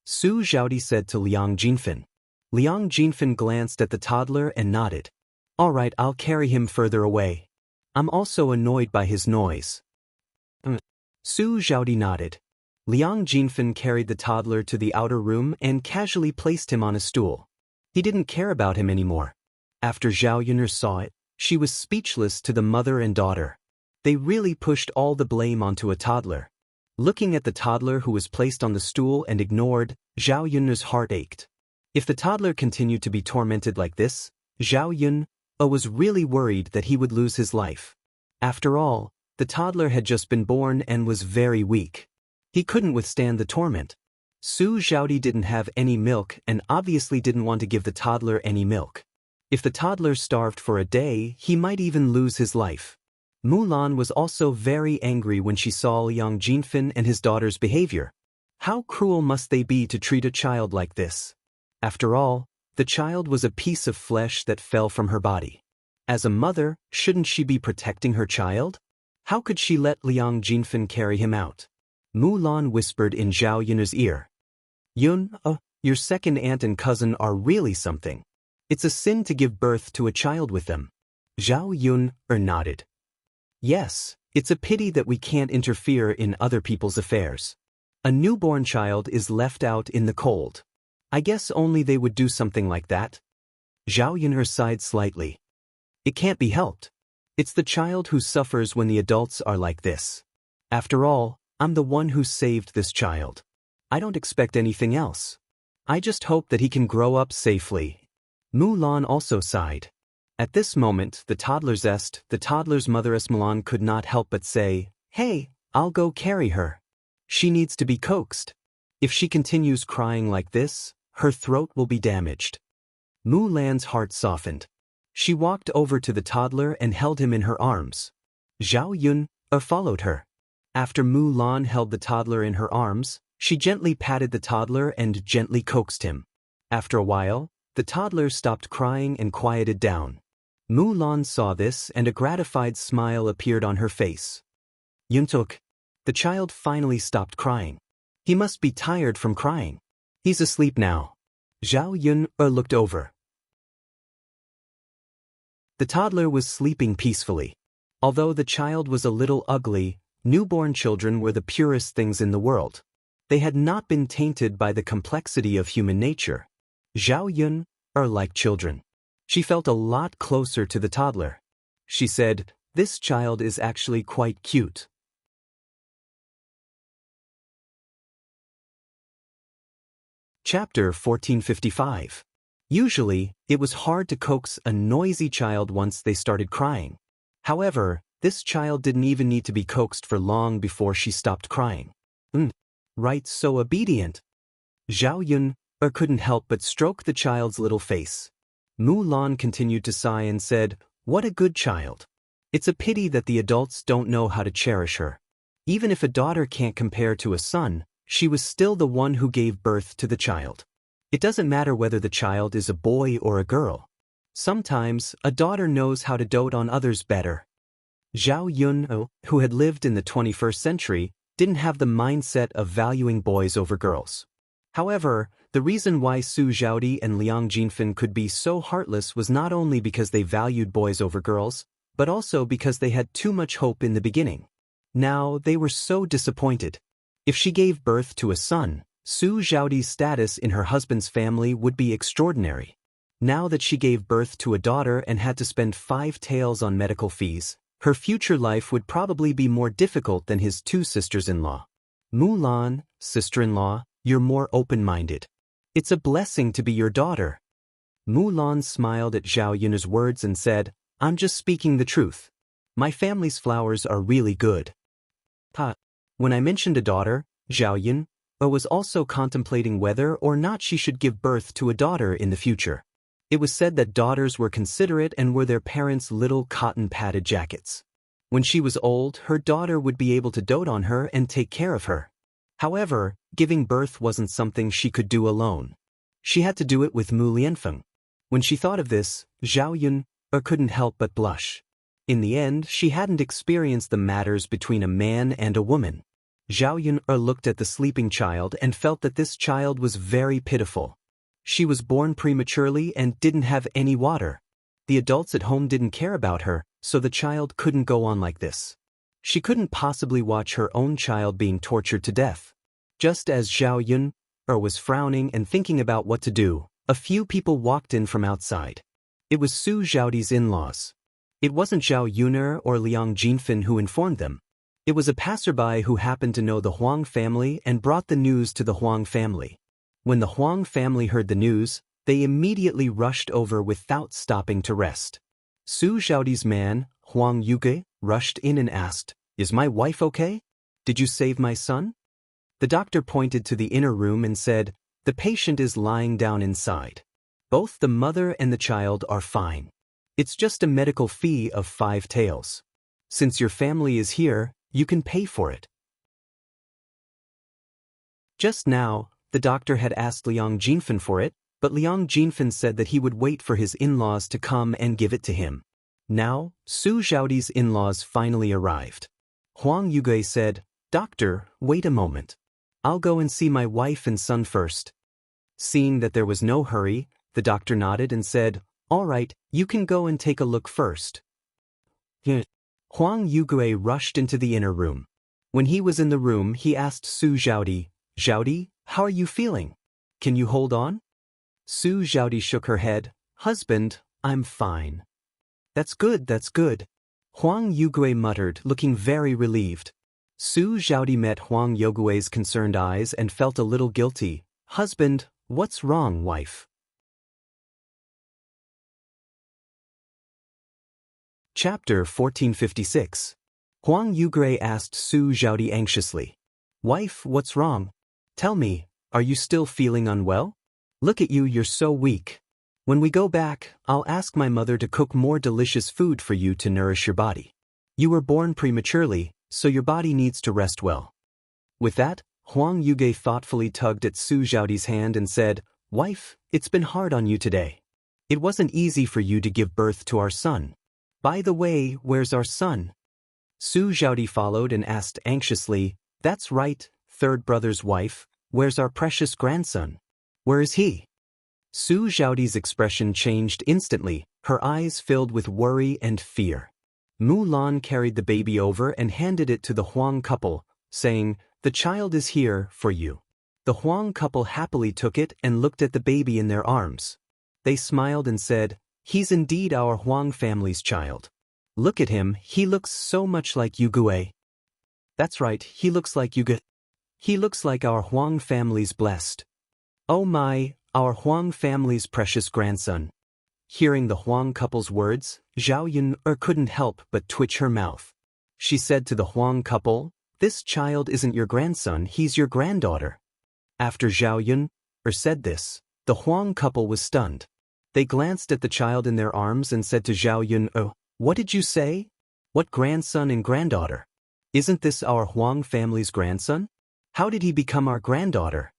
Su Zhaodi said to Liang Jinfen. Liang Jinfen glanced at the toddler and nodded. "Alright, I'll carry him further away. I'm also annoyed by his noise." Su Zhaodi nodded. Liang Jinfen carried the toddler to the outer room and casually placed him on a stool. He didn't care about him anymore. After Zhao Yun'er saw it, she was speechless to the mother and daughter. They really pushed all the blame onto a toddler. Looking at the toddler who was placed on the stool and ignored, Zhao Yun'er's heart ached. If the toddler continued to be tormented like this, Zhao Yun was really worried that he would lose his life. After all, the toddler had just been born and was very weak. He couldn't withstand the torment. Su Zhaodi didn't have any milk and obviously didn't want to give the toddler any milk. If the toddler starved for a day, he might even lose his life. Mulan was also very angry when she saw Liang Jinfen and his daughter's behavior. How cruel must they be to treat a child like this? After all, the child was a piece of flesh that fell from her body. As a mother, shouldn't she be protecting her child? How could she let Liang Jinfen carry him out? Mulan whispered in Zhao Yun'er's ear. "Yun, your second aunt and cousin are really something. It's a sin to give birth to a child with them." Zhao Yun'er nodded. "Yes, it's a pity that we can't interfere in other people's affairs. A newborn child is left out in the cold. I guess only they would do something like that." Zhao Yun'er sighed slightly. It can't be helped. It's the child who suffers when the adults are like this. After all, I'm the one who saved this child. I don't expect anything else. I just hope that he can grow up safely. Mulan also sighed. At this moment, the toddler's mother Mulan could not help but say, "Hey, I'll go carry her. She needs to be coaxed. If she continues crying like this, her throat will be damaged." Mulan's heart softened. She walked over to the toddler and held him in her arms. Zhao Yun'er followed her. After Mulan held the toddler in her arms, she gently patted the toddler and gently coaxed him. After a while, the toddler stopped crying and quieted down. Mulan saw this and a gratified smile appeared on her face. Yuntuk. The child finally stopped crying. He must be tired from crying. He's asleep now. Zhao Yun'er looked over. The toddler was sleeping peacefully. Although the child was a little ugly, newborn children were the purest things in the world. They had not been tainted by the complexity of human nature. Zhao Yun'er liked children. She felt a lot closer to the toddler. She said, "This child is actually quite cute." Chapter 1455. Usually, it was hard to coax a noisy child once they started crying. However, this child didn't even need to be coaxed for long before she stopped crying. Right, so obedient. Zhao Yun'er couldn't help but stroke the child's little face. Mulan continued to sigh and said, "What a good child. It's a pity that the adults don't know how to cherish her. Even if a daughter can't compare to a son, she was still the one who gave birth to the child. It doesn't matter whether the child is a boy or a girl. Sometimes, a daughter knows how to dote on others better." Zhao Yun'er, who had lived in the 21st century, didn't have the mindset of valuing boys over girls. However, the reason why Su Zhaodi and Liang Jinfen could be so heartless was not only because they valued boys over girls, but also because they had too much hope in the beginning. Now, they were so disappointed. If she gave birth to a son, Su Zhaodi's status in her husband's family would be extraordinary. Now that she gave birth to a daughter and had to spend 5 taels on medical fees, her future life would probably be more difficult than his 2 sisters-in-law. Mulan, sister-in-law, you're more open-minded. It's a blessing to be your daughter. Mulan smiled at Zhao Yun'er's words and said, "I'm just speaking the truth. My family's flowers are really good." When I mentioned a daughter, Zhao Yun'er was also contemplating whether or not she should give birth to a daughter in the future. It was said that daughters were considerate and were their parents' little cotton-padded jackets. When she was old, her daughter would be able to dote on her and take care of her. However, giving birth wasn't something she could do alone. She had to do it with Mu Lianfeng. When she thought of this, Zhao Yun'er couldn't help but blush. In the end, she hadn't experienced the matters between a man and a woman. Zhao Yun'er looked at the sleeping child and felt that this child was very pitiful. She was born prematurely and didn't have any water. The adults at home didn't care about her, so the child couldn't go on like this. She couldn't possibly watch her own child being tortured to death. Just as Zhao Yun'er was frowning and thinking about what to do, a few people walked in from outside. It was Su Zhaodi's in-laws. It wasn't Zhao Yun'er or Liang Jinfen who informed them. It was a passerby who happened to know the Huang family and brought the news to the Huang family. When the Huang family heard the news, they immediately rushed over without stopping to rest. Su Zhaodi's man, Huang Yuge, rushed in and asked, "Is my wife okay? Did you save my son?" The doctor pointed to the inner room and said, "The patient is lying down inside. Both the mother and the child are fine. It's just a medical fee of 5 taels. Since your family is here, you can pay for it." Just now, the doctor had asked Liang Jinfen for it, but Liang Jinfen said that he would wait for his in-laws to come and give it to him. Now, Su Zhaodi's in-laws finally arrived. Huang Yuge said, "Doctor, wait a moment. I'll go and see my wife and son first." Seeing that there was no hurry, the doctor nodded and said, "All right, you can go and take a look first." Huang Yuge rushed into the inner room. When he was in the room, he asked Su Zhaodi, "Zhaodi, how are you feeling? Can you hold on?" Su Zhaodi shook her head. Husband, I'm fine. That's good, that's good. Huang Yugui muttered, looking very relieved. Su Zhaodi met Huang Yugui's concerned eyes and felt a little guilty. Husband, what's wrong, wife? Chapter 1456. Huang Yugui asked Su Zhaodi anxiously. Wife, what's wrong? Tell me, are you still feeling unwell? Look at you, you're so weak. When we go back, I'll ask my mother to cook more delicious food for you to nourish your body. You were born prematurely, so your body needs to rest well. With that, Huang Yugui thoughtfully tugged at Su Zhaodi's hand and said, Wife, it's been hard on you today. It wasn't easy for you to give birth to our son. By the way, where's our son? Su Zhaodi followed and asked anxiously, That's right, third brother's wife, where's our precious grandson? Where is he? Su Zhaodi's expression changed instantly, her eyes filled with worry and fear. Mulan carried the baby over and handed it to the Huang couple, saying, The child is here for you. The Huang couple happily took it and looked at the baby in their arms. They smiled and said, He's indeed our Huang family's child. Look at him, he looks so much like Yugui. That's right, he looks like Yugui. He looks like our Huang family's blessed. Oh my, our Huang family's precious grandson. Hearing the Huang couple's words, Zhao Yun couldn't help but twitch her mouth. She said to the Huang couple, This child isn't your grandson, he's your granddaughter. After Zhao Yun said this, the Huang couple was stunned. They glanced at the child in their arms and said to Zhao Yun, What did you say? What grandson and granddaughter? Isn't this our Huang family's grandson? How did he become our granddaughter?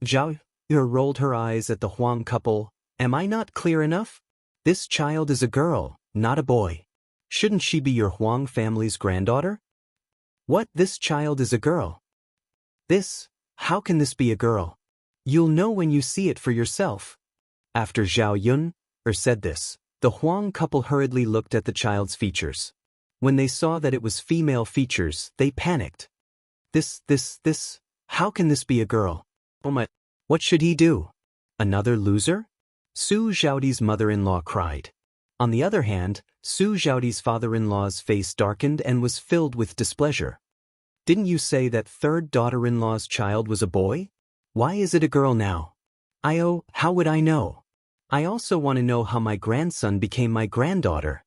Zhao Yun rolled her eyes at the Huang couple. Am I not clear enough? This child is a girl, not a boy. Shouldn't she be your Huang family's granddaughter? What, this child is a girl? How can this be a girl? You'll know when you see it for yourself. After Zhao Yun said this, the Huang couple hurriedly looked at the child's features. When they saw that it was female features, they panicked. How can this be a girl? Oh my, what should he do? Another loser? Su Zhaodi's mother-in-law cried. On the other hand, Su Zhaodi's father-in-law's face darkened and was filled with displeasure. Didn't you say that third daughter-in-law's child was a boy? Why is it a girl now? How would I know? I also want to know how my grandson became my granddaughter.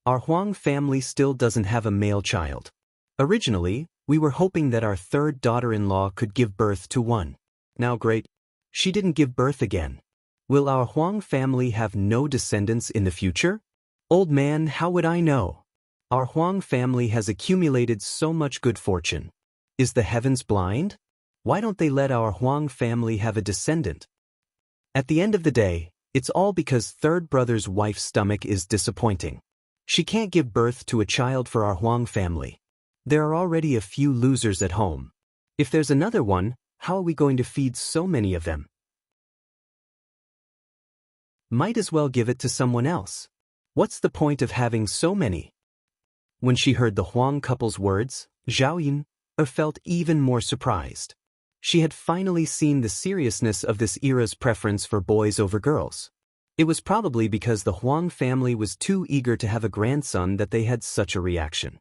Our Huang family still doesn't have a male child. Originally, we were hoping that our third daughter-in-law could give birth to one. Now great, she didn't give birth again. Will our Huang family have no descendants in the future? Old man, how would I know? Our Huang family has accumulated so much good fortune. Is the heavens blind? Why don't they let our Huang family have a descendant? At the end of the day, it's all because third brother's wife's stomach is disappointing. She can't give birth to a child for our Huang family. There are already a few losers at home. If there's another one, how are we going to feed so many of them? Might as well give it to someone else. What's the point of having so many? When she heard the Huang couple's words, Zhao Yun felt even more surprised. She had finally seen the seriousness of this era's preference for boys over girls. It was probably because the Huang family was too eager to have a grandson that they had such a reaction.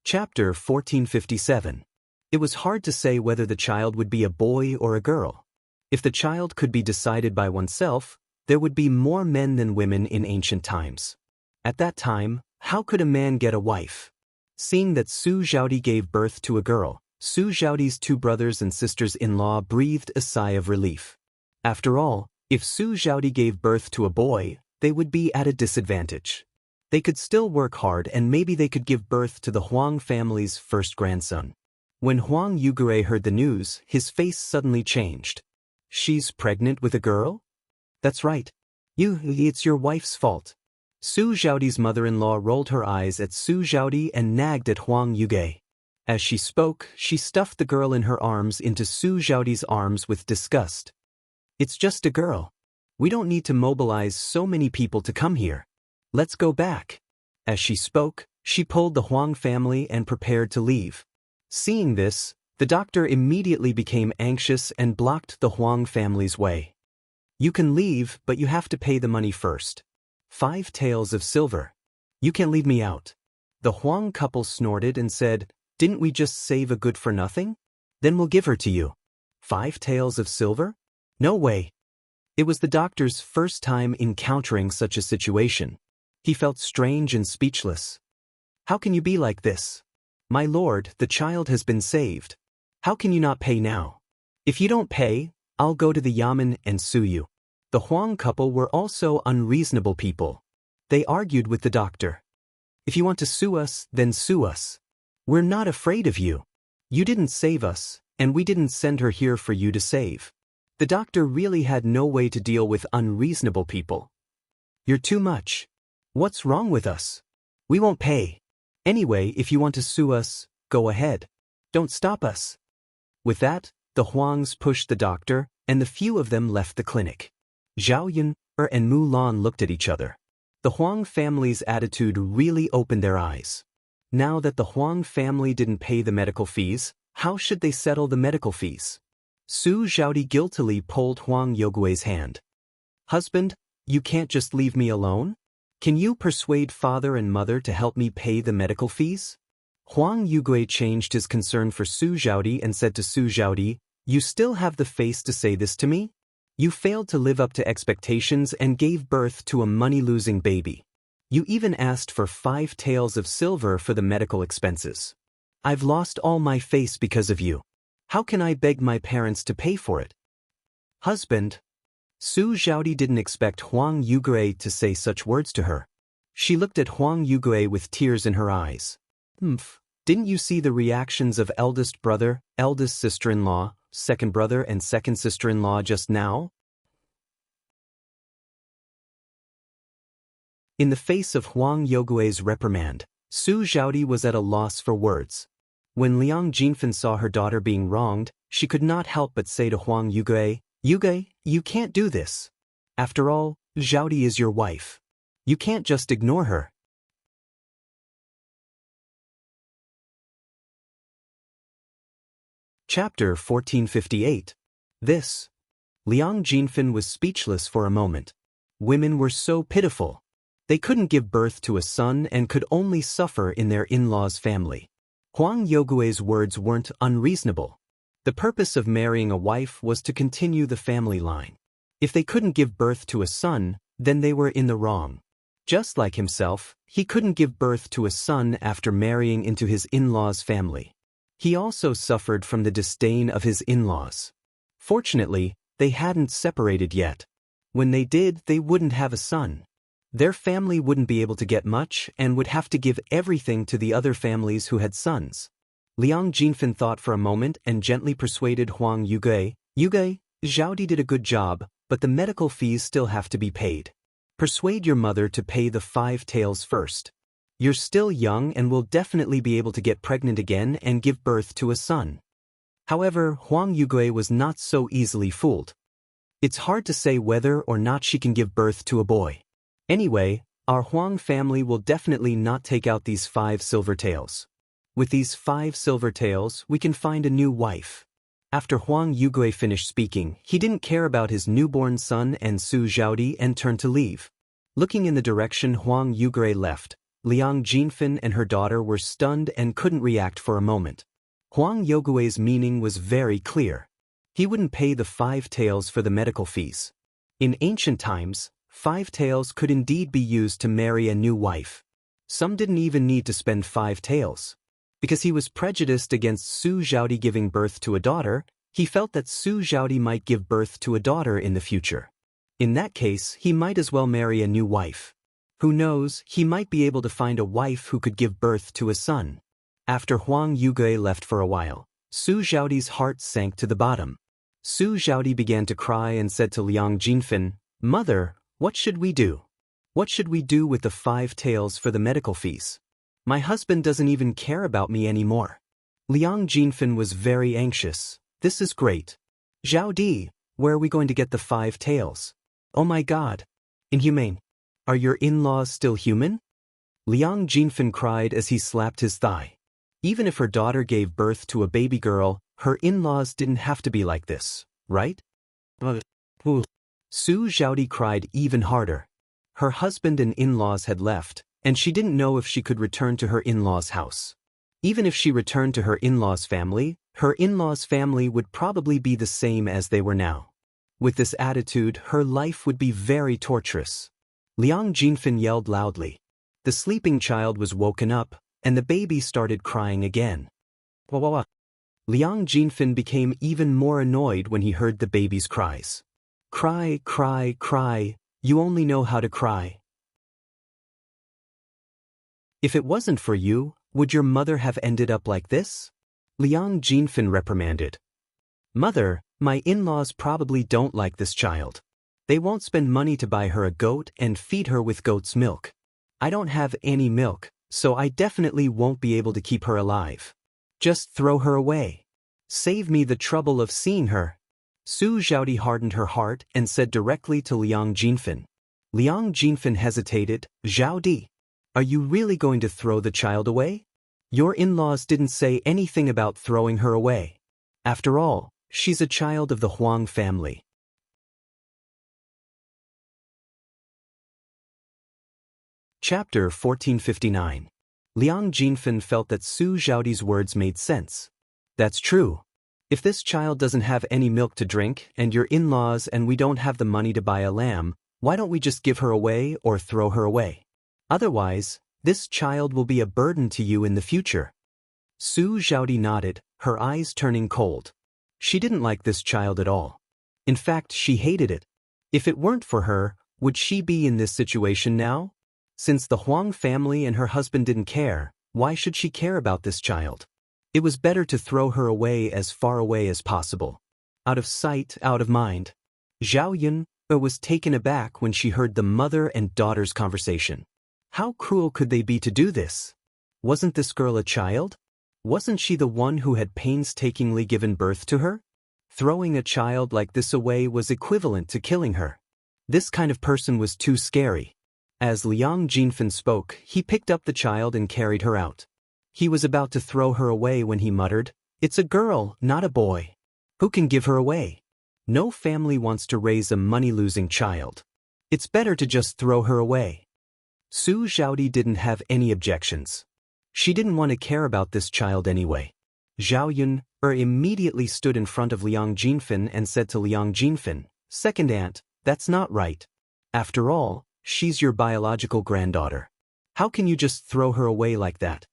Chapter 1457. It was hard to say whether the child would be a boy or a girl. If the child could be decided by oneself, there would be more men than women in ancient times. At that time, how could a man get a wife? Seeing that Su Zhaodi gave birth to a girl, Su Zhaodi's two brothers and sisters-in-law breathed a sigh of relief. After all, if Su Zhaodi gave birth to a boy, they would be at a disadvantage. They could still work hard and maybe they could give birth to the Huang family's first grandson. When Huang Yugui heard the news, his face suddenly changed. She's pregnant with a girl? That's right. It's your wife's fault. Su Zhaodi's mother-in-law rolled her eyes at Su Zhaodi and nagged at Huang Yugui. As she spoke, she stuffed the girl in her arms into Su Zhaodi's arms with disgust. It's just a girl. We don't need to mobilize so many people to come here. Let's go back. As she spoke, she pulled the Huang family and prepared to leave. Seeing this, The doctor immediately became anxious and blocked the Huang family's way. You can leave, but you have to pay the money first. 5 taels of silver. You can't leave me out. The Huang couple snorted and said, didn't we just save a good for nothing? Then we'll give her to you. 5 taels of silver? No way. It was the doctor's first time encountering such a situation. He felt strange and speechless. How can you be like this? My lord, the child has been saved. How can you not pay now? If you don't pay, I'll go to the yamen and sue you. The Huang couple were also unreasonable people. They argued with the doctor. If you want to sue us, then sue us. We're not afraid of you. You didn't save us, and we didn't send her here for you to save. The doctor really had no way to deal with unreasonable people. You're too much. What's wrong with us? We won't pay. Anyway, if you want to sue us, go ahead. Don't stop us. With that, the Huangs pushed the doctor, and the few of them left the clinic. Zhao Yun and Mulan looked at each other. The Huang family's attitude really opened their eyes. Now that the Huang family didn't pay the medical fees, how should they settle the medical fees? Su Zhaodi guiltily pulled Huang Yogui's hand. Husband, you can't just leave me alone? Can you persuade father and mother to help me pay the medical fees? Huang Yugui changed his concern for Su Zhaodi and said to Su Zhaodi, you still have the face to say this to me? You failed to live up to expectations and gave birth to a money-losing baby. You even asked for 5 taels of silver for the medical expenses. I've lost all my face because of you. How can I beg my parents to pay for it? Husband. Su Zhaodi didn't expect Huang Yugui to say such words to her. She looked at Huang Yugui with tears in her eyes. Didn't you see the reactions of eldest brother, eldest sister-in-law, second brother and second sister-in-law just now? In the face of Huang Yogui's reprimand, Su Zhaodi was at a loss for words. When Liang Jinfen saw her daughter being wronged, she could not help but say to Huang Yugui, Yugui, you can't do this. After all, Zhaodi is your wife. You can't just ignore her. Chapter 1458. Liang Jinfen was speechless for a moment. Women were so pitiful. They couldn't give birth to a son and could only suffer in their in-laws' family. Huang Yogui's words weren't unreasonable. The purpose of marrying a wife was to continue the family line. If they couldn't give birth to a son, then they were in the wrong. Just like himself, he couldn't give birth to a son after marrying into his in-laws' family. He also suffered from the disdain of his in-laws. Fortunately, they hadn't separated yet. When they did, they wouldn't have a son. Their family wouldn't be able to get much and would have to give everything to the other families who had sons. Liang Jinfen thought for a moment and gently persuaded Huang Yugui, Yugui, Zhaodi did a good job, but the medical fees still have to be paid. Persuade your mother to pay the 5 taels first. You're still young and will definitely be able to get pregnant again and give birth to a son. However, Huang Yugui was not so easily fooled. It's hard to say whether or not she can give birth to a boy. Anyway, our Huang family will definitely not take out these 5 silver taels. With these 5 silver taels, we can find a new wife. After Huang Yugui finished speaking, he didn't care about his newborn son and Su Zhaodi and turned to leave. Looking in the direction Huang Yugui left, Liang Jinfen and her daughter were stunned and couldn't react for a moment. Huang Yogui's meaning was very clear. He wouldn't pay the 5 taels for the medical fees. In ancient times, 5 taels could indeed be used to marry a new wife. Some didn't even need to spend 5 taels. Because he was prejudiced against Su Zhaodi giving birth to a daughter, he felt that Su Zhaodi might give birth to a daughter in the future. In that case, he might as well marry a new wife. Who knows, he might be able to find a wife who could give birth to a son. After Huang Yugui left for a while, Su Zhaodi's heart sank to the bottom. Su Zhaodi began to cry and said to Liang Jinfen, Mother, what should we do? What should we do with the 5 taels for the medical fees? My husband doesn't even care about me anymore. Liang Jinfen was very anxious. This is great. Zhaodi, where are we going to get the 5 taels? Oh my God. Inhumane. Are your in-laws still human? Liang Jinfen cried as he slapped his thigh. Even if her daughter gave birth to a baby girl, her in-laws didn't have to be like this, right? Su Xiaodi cried even harder. Her husband and in-laws had left, and she didn't know if she could return to her in-laws' house. Even if she returned to her in-laws' family would probably be the same as they were now. With this attitude, her life would be very torturous. Liang Jinfin yelled loudly. The sleeping child was woken up, and the baby started crying again. Liang Jinfin became even more annoyed when he heard the baby's cries. Cry, cry, cry, you only know how to cry. If it wasn't for you, would your mother have ended up like this? Liang Jinfin reprimanded. Mother, my in-laws probably don't like this child. They won't spend money to buy her a goat and feed her with goat's milk. I don't have any milk, so I definitely won't be able to keep her alive. Just throw her away. Save me the trouble of seeing her. Su Xiaodi hardened her heart and said directly to Liang Jinfin. Liang Jinfin hesitated. Xiaodi, are you really going to throw the child away? Your in-laws didn't say anything about throwing her away. After all, she's a child of the Huang family. Chapter 1459. Liang Jinfin felt that Su Xiaodi's words made sense. That's true. If this child doesn't have any milk to drink, and your in-laws and we don't have the money to buy a lamb, why don't we just give her away or throw her away? Otherwise, this child will be a burden to you in the future. Su Xiaodi nodded, her eyes turning cold. She didn't like this child at all. In fact, she hated it. If it weren't for her, would she be in this situation now? Since the Huang family and her husband didn't care, why should she care about this child? It was better to throw her away as far away as possible. Out of sight, out of mind. Zhao Yun was taken aback when she heard the mother and daughter's conversation. How cruel could they be to do this? Wasn't this girl a child? Wasn't she the one who had painstakingly given birth to her? Throwing a child like this away was equivalent to killing her. This kind of person was too scary. As Liang Jinfin spoke, he picked up the child and carried her out. He was about to throw her away when he muttered, "It's a girl, not a boy. Who can give her away? No family wants to raise a money-losing child. It's better to just throw her away." Su Xiaodi didn't have any objections. She didn't want to care about this child anyway. Zhao Yun immediately stood in front of Liang Jinfin and said to Liang Jinfin, "Second aunt, that's not right. After all, she's your biological granddaughter. How can you just throw her away like that?"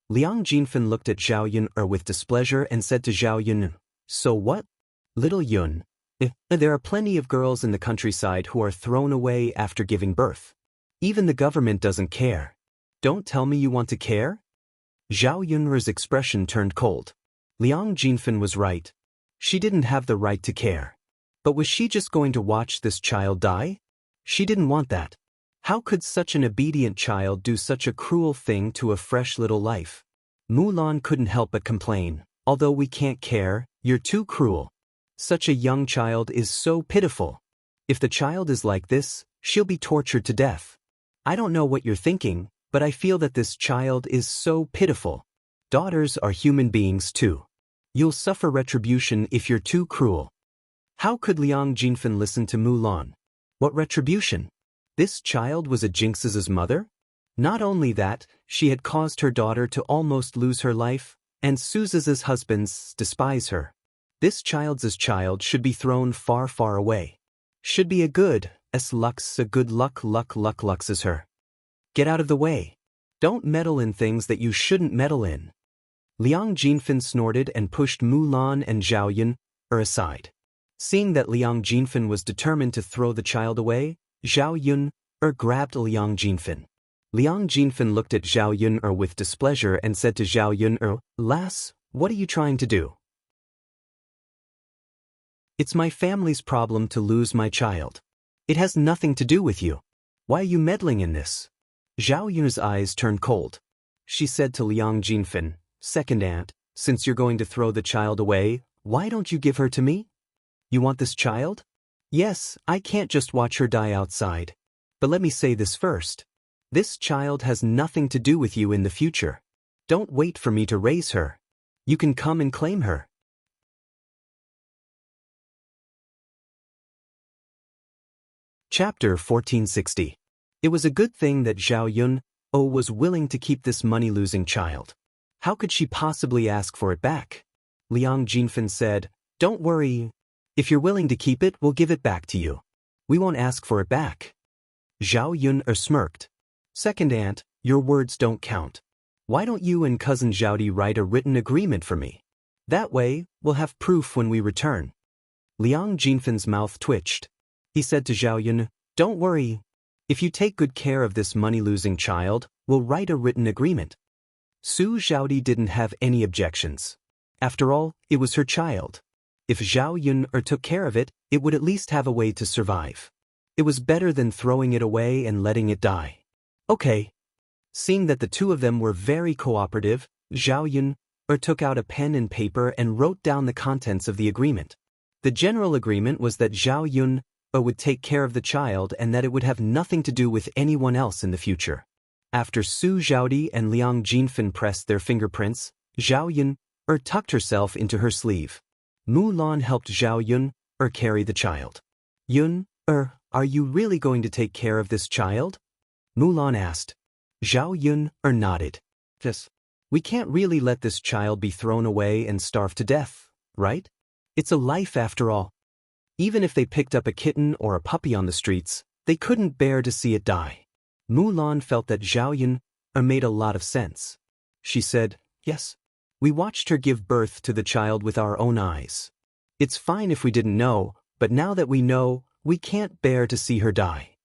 Liang Jinfin looked at Zhao Yun with displeasure and said to Zhao Yun, "So what? Little Yun, there are plenty of girls in the countryside who are thrown away after giving birth. Even the government doesn't care. Don't tell me you want to care?" Zhao Yun's expression turned cold. Liang Jinfin was right. She didn't have the right to care. But was she just going to watch this child die? She didn't want that. How could such an obedient child do such a cruel thing to a fresh little life? Mulan couldn't help but complain, "Although we can't care, you're too cruel. Such a young child is so pitiful. If the child is like this, she'll be tortured to death. I don't know what you're thinking, but I feel that this child is so pitiful. Daughters are human beings too. You'll suffer retribution if you're too cruel." How could Liang Jinfin listen to Mulan? What retribution? This child was a Jinx's mother? Not only that, she had caused her daughter to almost lose her life, and Suza's husbands despise her. This child's child should be thrown far, far away. Should be a good luck as her. Get out of the way. Don't meddle in things that you shouldn't meddle in. Liang Jinfin snorted and pushed Mulan and Zhao Yun aside. Seeing that Liang Jinfin was determined to throw the child away, Zhao Yun grabbed Liang Jinfin. Liang Jinfin looked at Zhao Yun with displeasure and said to Zhao Yun, "Lass, what are you trying to do? It's my family's problem to lose my child. It has nothing to do with you. Why are you meddling in this?" Zhao Yun's eyes turned cold. She said to Liang Jinfin, "Second aunt, since you're going to throw the child away, why don't you give her to me? You want this child? Yes, I can't just watch her die outside. But let me say this first. This child has nothing to do with you in the future. Don't wait for me to raise her. You can come and claim her. Chapter 1460. It was a good thing that Zhao Yun was willing to keep this money-losing child. How could she possibly ask for it back? Liang Jinfen said, "Don't worry. If you're willing to keep it, we'll give it back to you. We won't ask for it back." Zhao Yun smirked. "Second aunt, your words don't count. Why don't you and cousin Zhaodi write a written agreement for me? That way, we'll have proof when we return." Liang Jinfen's mouth twitched. He said to Zhao Yun, "Don't worry. If you take good care of this money-losing child, we'll write a written agreement." Su Zhaodi didn't have any objections. After all, it was her child. If Zhao Yun took care of it, it would at least have a way to survive. It was better than throwing it away and letting it die. Okay. Seeing that the two of them were very cooperative, Zhao Yun took out a pen and paper and wrote down the contents of the agreement. The general agreement was that Zhao Yun would take care of the child and that it would have nothing to do with anyone else in the future. After Su Zhaodi and Liang Jinfen pressed their fingerprints, Zhao Yun tucked herself into her sleeve. Mu Lan helped Zhao Yun carry the child. "Yun, are you really going to take care of this child?" Mu Lan asked. Zhao Yun nodded. "Yes. We can't really let this child be thrown away and starve to death, right? It's a life after all. Even if they picked up a kitten or a puppy on the streets, they couldn't bear to see it die." Mu Lan felt that Zhao Yun made a lot of sense. She said, "Yes. We watched her give birth to the child with our own eyes. It's fine if we didn't know, but now that we know, we can't bear to see her die.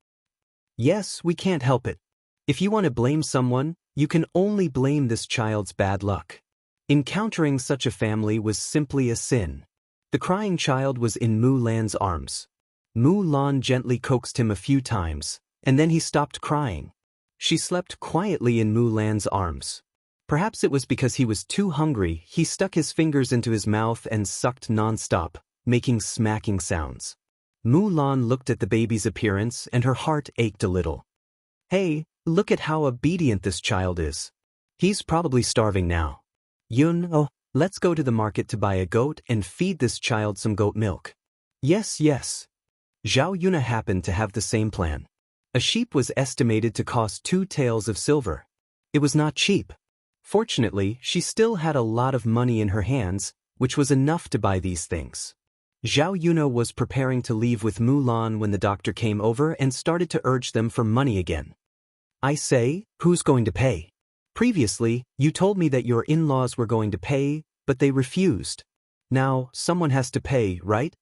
Yes, we can't help it. If you want to blame someone, you can only blame this child's bad luck. Encountering such a family was simply a sin." The crying child was in Mu Lan's arms. Mu Lan gently coaxed him a few times, and then he stopped crying. She slept quietly in Mu Lan's arms. Perhaps it was because he was too hungry, he stuck his fingers into his mouth and sucked non-stop, making smacking sounds. Mu Lan looked at the baby's appearance and her heart ached a little. "Hey, look at how obedient this child is. He's probably starving now. Yun, let's go to the market to buy a goat and feed this child some goat milk." Yes. Zhao Yun happened to have the same plan. A sheep was estimated to cost 2 taels of silver. It was not cheap. Fortunately, she still had a lot of money in her hands, which was enough to buy these things. Zhao Yun was preparing to leave with Mu Lan when the doctor came over and started to urge them for money again. "I say, who's going to pay? Previously, you told me that your in-laws were going to pay, but they refused. Now, someone has to pay, right?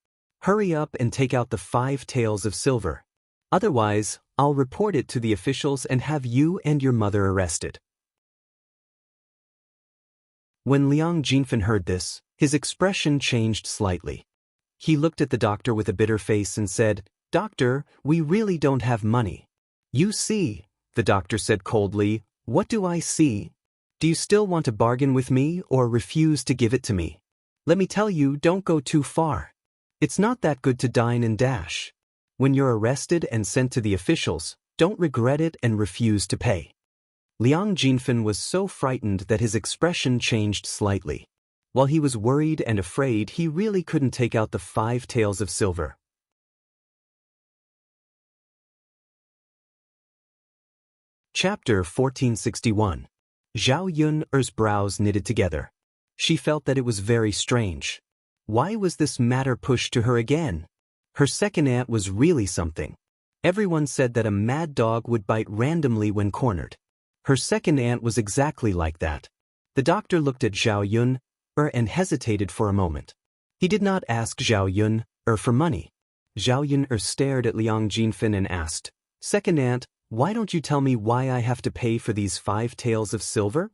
Hurry up and take out the 5 taels of silver. Otherwise, I'll report it to the officials and have you and your mother arrested." When Liang Jinfen heard this, his expression changed slightly. He looked at the doctor with a bitter face and said, "Doctor, we really don't have money." "You see," the doctor said coldly, "what do I see? Do you still want to bargain with me or refuse to give it to me? Let me tell you, don't go too far. It's not that good to dine and dash. When you're arrested and sent to the officials, don't regret it and refuse to pay." Liang Jinfen was so frightened that his expression changed slightly. While he was worried and afraid, he really couldn't take out the 5 taels of silver. Chapter 1461. Zhao Yun's brows knitted together. She felt that it was very strange. Why was this matter pushed to her again? Her second aunt was really something. Everyone said that a mad dog would bite randomly when cornered. Her second aunt was exactly like that. The doctor looked at Zhao Yun and hesitated for a moment. He did not ask Zhao Yun for money. Zhao Yun stared at Liang Jinfen and asked, "Second aunt, why don't you tell me why I have to pay for these 5 taels of silver?"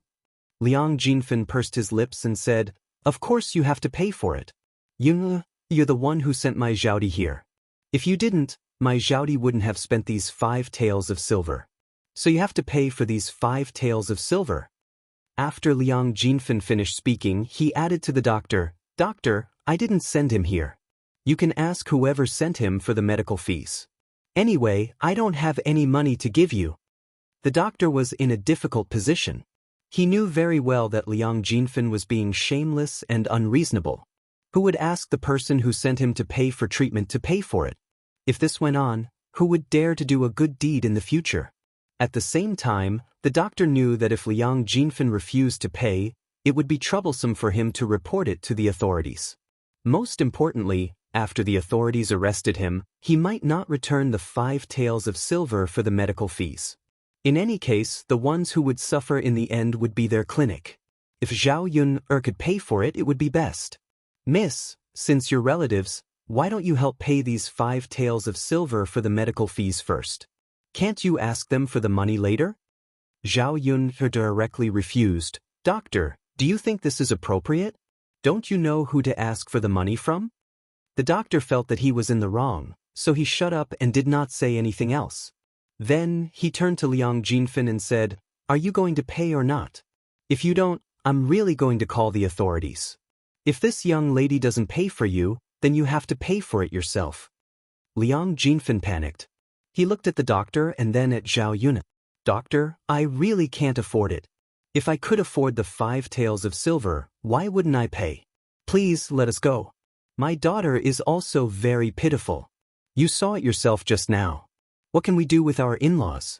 Liang Jinfen pursed his lips and said, "Of course you have to pay for it. You're the one who sent my Zhaodi here. If you didn't, my Zhaodi wouldn't have spent these 5 taels of silver. So you have to pay for these 5 taels of silver." After Liang Jinfen finished speaking, he added to the doctor, "Doctor, I didn't send him here. You can ask whoever sent him for the medical fees. Anyway, I don't have any money to give you." The doctor was in a difficult position. He knew very well that Liang Jinfen was being shameless and unreasonable. Who would ask the person who sent him to pay for treatment to pay for it? If this went on, who would dare to do a good deed in the future. At the same time, the doctor knew that if Liang Jinfen refused to pay, it would be troublesome for him to report it to the authorities. Most importantly, after the authorities arrested him, he might not return the 5 taels of silver for the medical fees. In any case, the ones who would suffer in the end would be their clinic. If Zhao Yun could pay for it, it would be best. Miss, since you're relatives, why don't you help pay these 5 taels of silver for the medical fees first? Can't you ask them for the money later? Zhao Yun directly refused. Doctor, do you think this is appropriate? Don't you know who to ask for the money from? The doctor felt that he was in the wrong, so he shut up and did not say anything else. Then, he turned to Liang Jinfen and said, "Are you going to pay or not? If you don't, I'm really going to call the authorities. If this young lady doesn't pay for you, then you have to pay for it yourself." Liang Jinfen panicked. He looked at the doctor and then at Zhao Yun. "Doctor, I really can't afford it. If I could afford the 5 taels of silver, why wouldn't I pay? Please let us go. My daughter is also very pitiful. You saw it yourself just now. What can we do with our in-laws?"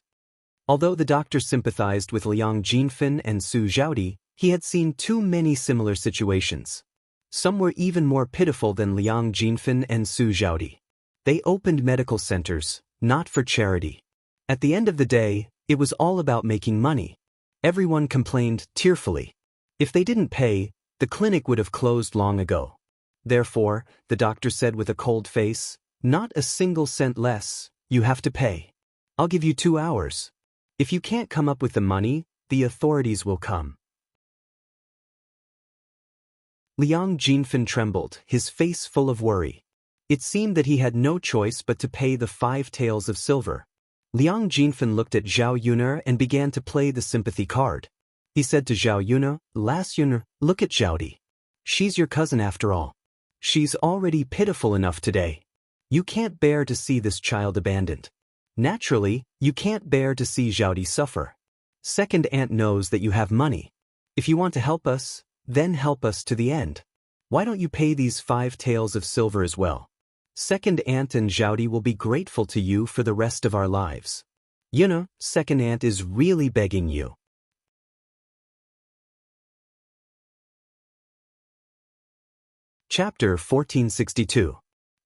Although the doctor sympathized with Liang Jinfen and Su Zhaodi, he had seen too many similar situations. Some were even more pitiful than Liang Jinfen and Su Zhaodi. They opened medical centers, not for charity. At the end of the day, it was all about making money. Everyone complained tearfully. If they didn't pay, the clinic would have closed long ago. Therefore, the doctor said with a cold face, "Not a single cent less, you have to pay. I'll give you 2 hours. If you can't come up with the money, the authorities will come." Liang Jinfen trembled, his face full of worry. It seemed that he had no choice but to pay the 5 taels of silver. Liang Jinfen looked at Zhao Yun and began to play the sympathy card. He said to Zhao Yun, "Last Yun, look at Zhaodi. She's your cousin after all. She's already pitiful enough today. You can't bear to see this child abandoned. Naturally, you can't bear to see Zhaodi suffer. Second aunt knows that you have money. If you want to help us, then help us to the end. Why don't you pay these 5 taels of silver as well? Second aunt and Zhaodi will be grateful to you for the rest of our lives. Yuna, second aunt is really begging you." Chapter 1462.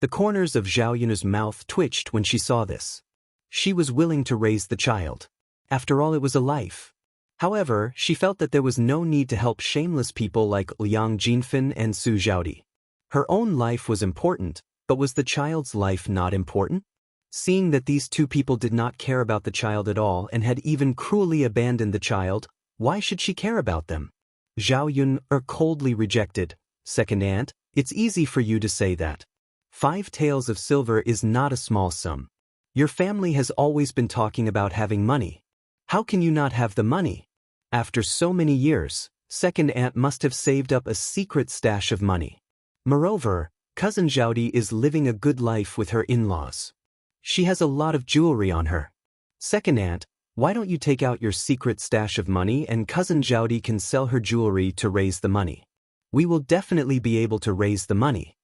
The corners of Zhao Yuna's mouth twitched when she saw this. She was willing to raise the child. After all, it was a life. However, she felt that there was no need to help shameless people like Liang Jinfen and Su Zhaodi. Her own life was important, but was the child's life not important? Seeing that these two people did not care about the child at all and had even cruelly abandoned the child, why should she care about them? Zhao Yun coldly rejected. "Second aunt, it's easy for you to say that. 5 taels of silver is not a small sum. Your family has always been talking about having money. How can you not have the money? After so many years, second aunt must have saved up a secret stash of money. Moreover, cousin Zhaodi is living a good life with her in-laws. She has a lot of jewelry on her. Second aunt, why don't you take out your secret stash of money and cousin Zhaodi can sell her jewelry to raise the money? We will definitely be able to raise the money."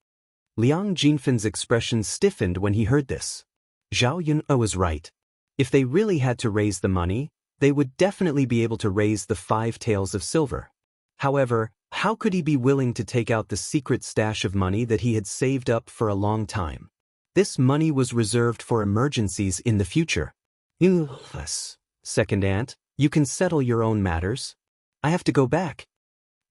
Liang Jinfen's expression stiffened when he heard this. Zhao Yun was right. If they really had to raise the money, they would definitely be able to raise the 5 taels of silver. However, how could he be willing to take out the secret stash of money that he had saved up for a long time? This money was reserved for emergencies in the future. "Yes, second aunt, you can settle your own matters. I have to go back,"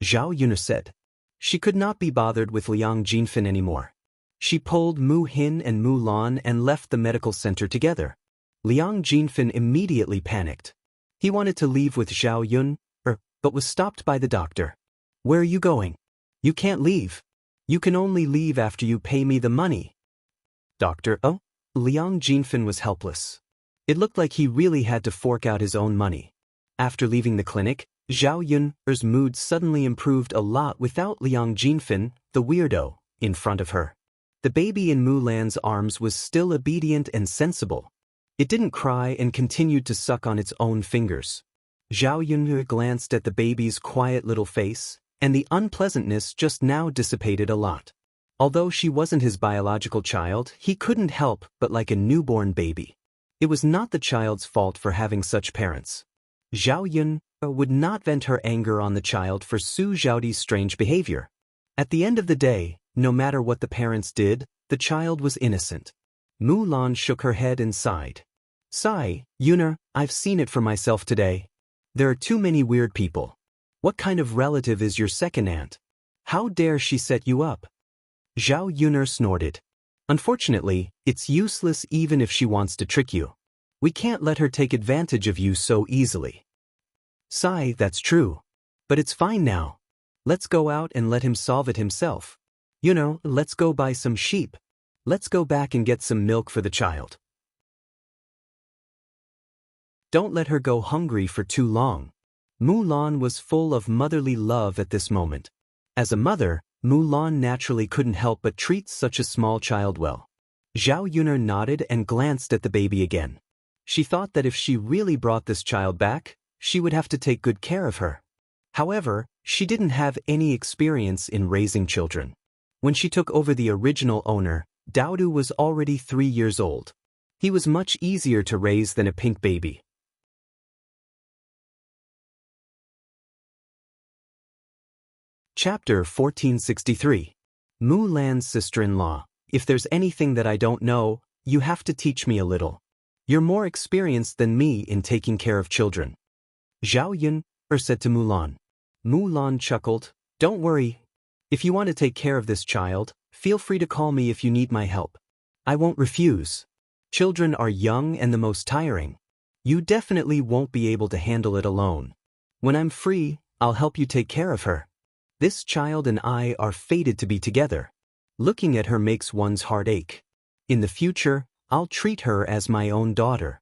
Zhao Yun said. She could not be bothered with Liang Jinfen anymore. She pulled Mu Hin and Mu Lan and left the medical center together. Liang Jinfen immediately panicked. He wanted to leave with Zhao Yun, but was stopped by the doctor. "Where are you going? You can't leave. You can only leave after you pay me the money." "Doctor, oh?" Liang Jinfen was helpless. It looked like he really had to fork out his own money. After leaving the clinic, Zhao Yun's mood suddenly improved a lot without Liang Jinfen, the weirdo, in front of her. The baby in Mulan's arms was still obedient and sensible. It didn't cry and continued to suck on its own fingers. Zhao Yun glanced at the baby's quiet little face, and the unpleasantness just now dissipated a lot. Although she wasn't his biological child, he couldn't help but like a newborn baby. It was not the child's fault for having such parents. Zhao Yun would not vent her anger on the child for Su Zhaodi's strange behavior. At the end of the day, no matter what the parents did, the child was innocent. Mulan shook her head and sighed. Sigh, Yuner, I've seen it for myself today. There are too many weird people. What kind of relative is your second aunt? How dare she set you up? Zhao Yuner snorted. Unfortunately, it's useless even if she wants to trick you. We can't let her take advantage of you so easily. Sigh, that's true. But it's fine now. Let's go out and let him solve it himself. Let's go buy some sheep. Let's go back and get some milk for the child. Don't let her go hungry for too long. Mulan was full of motherly love at this moment. As a mother, Mulan naturally couldn't help but treat such a small child well. Zhao Yuner nodded and glanced at the baby again. She thought that if she really brought this child back, she would have to take good care of her. However, she didn't have any experience in raising children. When she took over the original owner, Daodu was already 3 years old. He was much easier to raise than a pink baby. Chapter 1463. Mulan's sister-in-law. If there's anything that I don't know, you have to teach me a little. You're more experienced than me in taking care of children. Zhao Yun said to Mulan. Mulan chuckled. Don't worry. If you want to take care of this child, feel free to call me if you need my help. I won't refuse. Children are young and the most tiring. You definitely won't be able to handle it alone. When I'm free, I'll help you take care of her. This child and I are fated to be together. Looking at her makes one's heart ache. In the future, I'll treat her as my own daughter.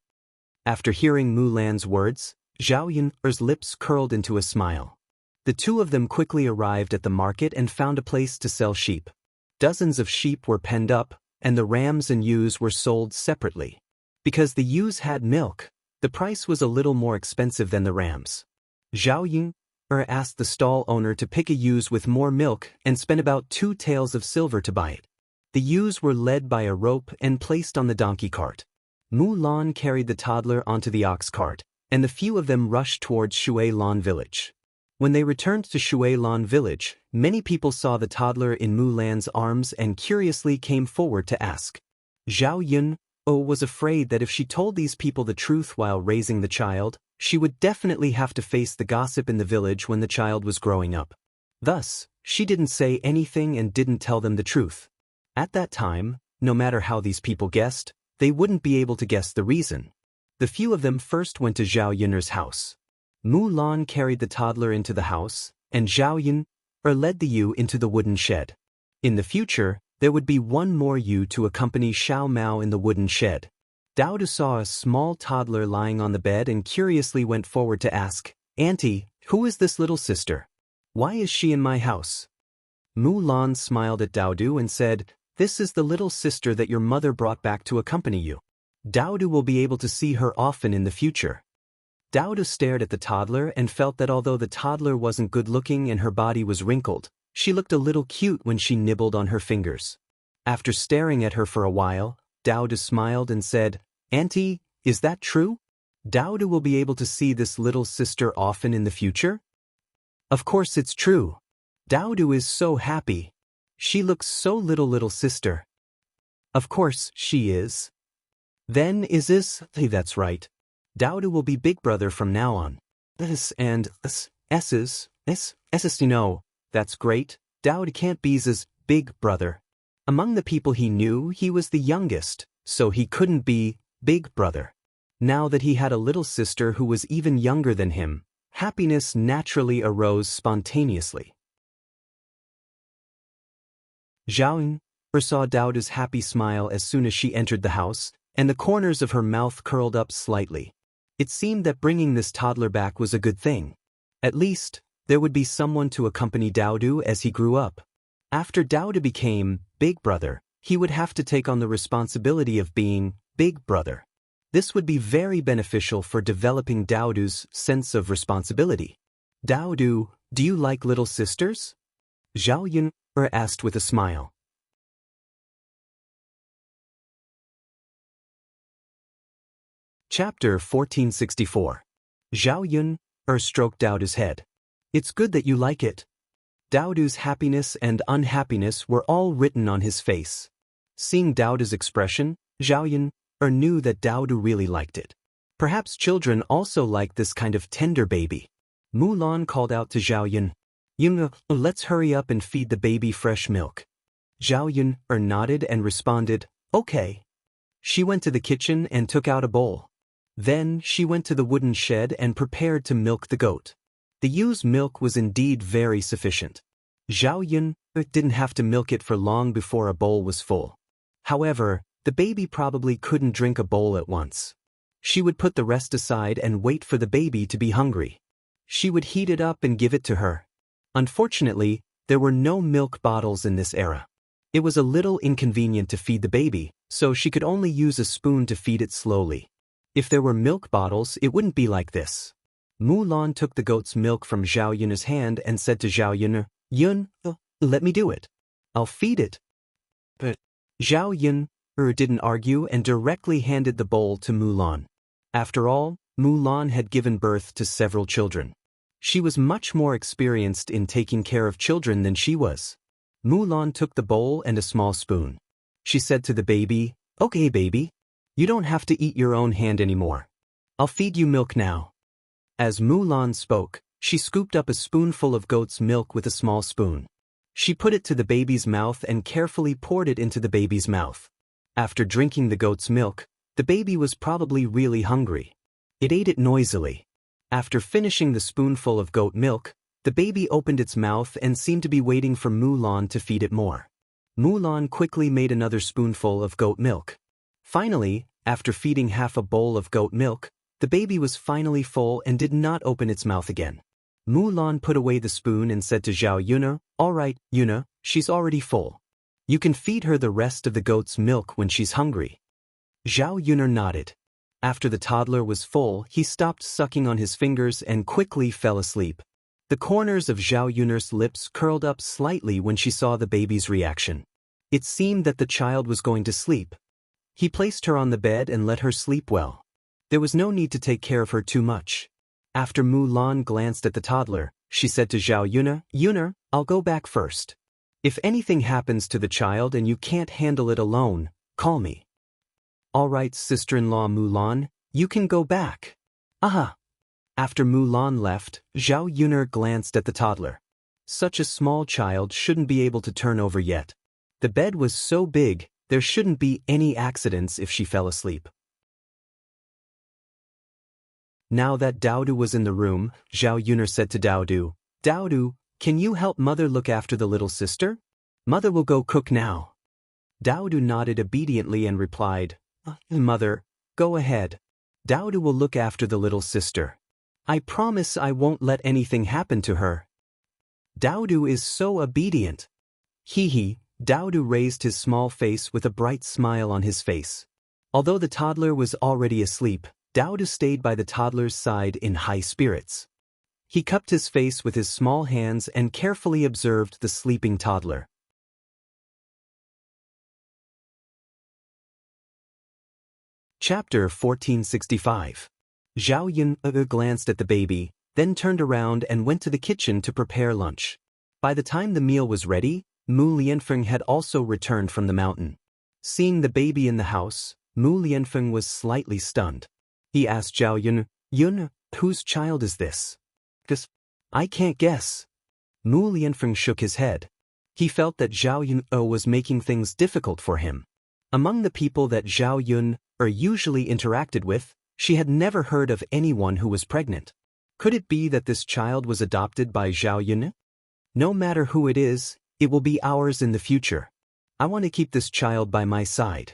After hearing Mulan's words, Zhao Yun's lips curled into a smile. The two of them quickly arrived at the market and found a place to sell sheep. Dozens of sheep were penned up, and the rams and ewes were sold separately. Because the ewes had milk, the price was a little more expensive than the rams. Zhao Yun asked the stall owner to pick a ewe with more milk and spent about 2 taels of silver to buy it. The ewes were led by a rope and placed on the donkey cart. Mulan carried the toddler onto the ox cart, and the few of them rushed towards Shuilan village. When they returned to Shuilan village, many people saw the toddler in Mulan's arms and curiously came forward to ask. Zhao Yun was afraid that if she told these people the truth while raising the child, she would definitely have to face the gossip in the village when the child was growing up. Thus, she didn't say anything and didn't tell them the truth. At that time, no matter how these people guessed, they wouldn't be able to guess the reason. The few of them first went to Zhao Yun's house. Mulan carried the toddler into the house, and Zhao Yun led the ewe into the wooden shed. In the future, there would be one more ewe to accompany Xiao Mao in the wooden shed. Daodu saw a small toddler lying on the bed and curiously went forward to ask, Auntie, who is this little sister? Why is she in my house? Mulan smiled at Daodu and said, This is the little sister that your mother brought back to accompany you. Daodu will be able to see her often in the future. Daodu stared at the toddler and felt that although the toddler wasn't good-looking and her body was wrinkled, she looked a little cute when she nibbled on her fingers. After staring at her for a while, Daodu smiled and said, Auntie, is that true? Daodu will be able to see this little sister often in the future? Of course it's true. Daodu is so happy. She looks so little sister. Of course she is. Then is this? That's right. Daodu will be big brother from now on. This and S's, that's great. Daodu can't be his big brother. Among the people he knew, he was the youngest, so he couldn't be big brother. Now that he had a little sister who was even younger than him, happiness naturally arose spontaneously. Zhao Yun saw Daodu's happy smile as soon as she entered the house, and the corners of her mouth curled up slightly. It seemed that bringing this toddler back was a good thing. At least, there would be someone to accompany Daodu as he grew up. After Daodu became big brother, he would have to take on the responsibility of being big brother. This would be very beneficial for developing Daodu's sense of responsibility. Daodu, do you like little sisters? Zhao Yun asked with a smile. Chapter 1464. Zhao Yun stroked Daodu's head. It's good that you like it. Daodu's happiness and unhappiness were all written on his face. Seeing Daodu's expression, Zhao Yun knew that Daodu really liked it. Perhaps children also like this kind of tender baby. Mulan called out to Zhao Yun. Yun, let's hurry up and feed the baby fresh milk. Zhao Yun nodded and responded, okay. She went to the kitchen and took out a bowl. Then she went to the wooden shed and prepared to milk the goat. The ewe's milk was indeed very sufficient. Zhao Yun didn't have to milk it for long before a bowl was full. However, the baby probably couldn't drink a bowl at once. She would put the rest aside and wait for the baby to be hungry. She would heat it up and give it to her. Unfortunately, there were no milk bottles in this era. It was a little inconvenient to feed the baby, so she could only use a spoon to feed it slowly. If there were milk bottles, it wouldn't be like this. Mulan took the goat's milk from Zhao Yun's hand and said to Zhao Yun, Yun, let me do it. I'll feed it. But Zhao Yun didn't argue and directly handed the bowl to Mulan. After all, Mulan had given birth to several children. She was much more experienced in taking care of children than she was. Mulan took the bowl and a small spoon. She said to the baby, okay baby, you don't have to eat your own hand anymore. I'll feed you milk now. As Mulan spoke, she scooped up a spoonful of goat's milk with a small spoon. She put it to the baby's mouth and carefully poured it into the baby's mouth. After drinking the goat's milk, the baby was probably really hungry. It ate it noisily. After finishing the spoonful of goat milk, the baby opened its mouth and seemed to be waiting for Mulan to feed it more. Mulan quickly made another spoonful of goat milk. Finally, after feeding half a bowl of goat milk, the baby was finally full and did not open its mouth again. Mulan put away the spoon and said to Zhao Yun, all right, Yuna, she's already full. You can feed her the rest of the goat's milk when she's hungry. Zhao Yun nodded. After the toddler was full, he stopped sucking on his fingers and quickly fell asleep. The corners of Zhao Yun's lips curled up slightly when she saw the baby's reaction. It seemed that the child was going to sleep. He placed her on the bed and let her sleep well. There was no need to take care of her too much. After Mulan glanced at the toddler, she said to Zhao Yun, Yun, I'll go back first. If anything happens to the child and you can't handle it alone, call me. All right, sister-in-law Mulan, you can go back. Aha! After Mulan left, Zhao Yun glanced at the toddler. Such a small child shouldn't be able to turn over yet. The bed was so big, there shouldn't be any accidents if she fell asleep. Now that Daodu was in the room, Zhao Yun said to Daodu, Daodu, can you help mother look after the little sister? Mother will go cook now. Daodu nodded obediently and replied, Mother, go ahead. Daodu will look after the little sister. I promise I won't let anything happen to her. Daodu is so obedient. Hee. Daodu raised his small face with a bright smile on his face. Although the toddler was already asleep, Daodu stayed by the toddler's side in high spirits. He cupped his face with his small hands and carefully observed the sleeping toddler. Chapter 1465. Zhao Yun glanced at the baby, then turned around and went to the kitchen to prepare lunch. By the time the meal was ready, Mu Lianfeng had also returned from the mountain. Seeing the baby in the house, Mu Lianfeng was slightly stunned. He asked Zhao Yun, Yun, whose child is this? I can't guess. Mu Lianfeng shook his head. He felt that Zhao Yun was making things difficult for him. Among the people that Zhao Yun usually interacted with, she had never heard of anyone who was pregnant. Could it be that this child was adopted by Zhao Yun? No matter who it is, it will be ours in the future. I want to keep this child by my side.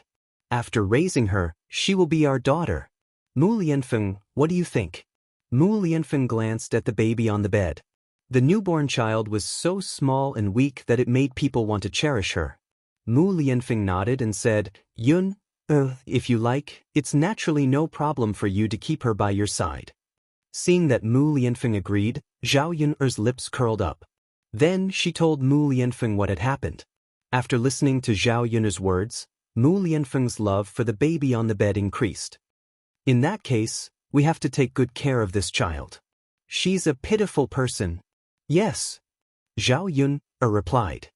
After raising her, she will be our daughter. Mu Lianfeng, what do you think? Mu Lianfeng glanced at the baby on the bed. The newborn child was so small and weak that it made people want to cherish her. Mu Lianfeng nodded and said, Yun, if you like, it's naturally no problem for you to keep her by your side. Seeing that Mu Lianfeng agreed, Zhao Yun's lips curled up. Then she told Mu Lianfeng what had happened. After listening to Zhao Yun's words, Mu Lianfeng's love for the baby on the bed increased. In that case, we have to take good care of this child. She's a pitiful person. Yes. Zhao Yun replied.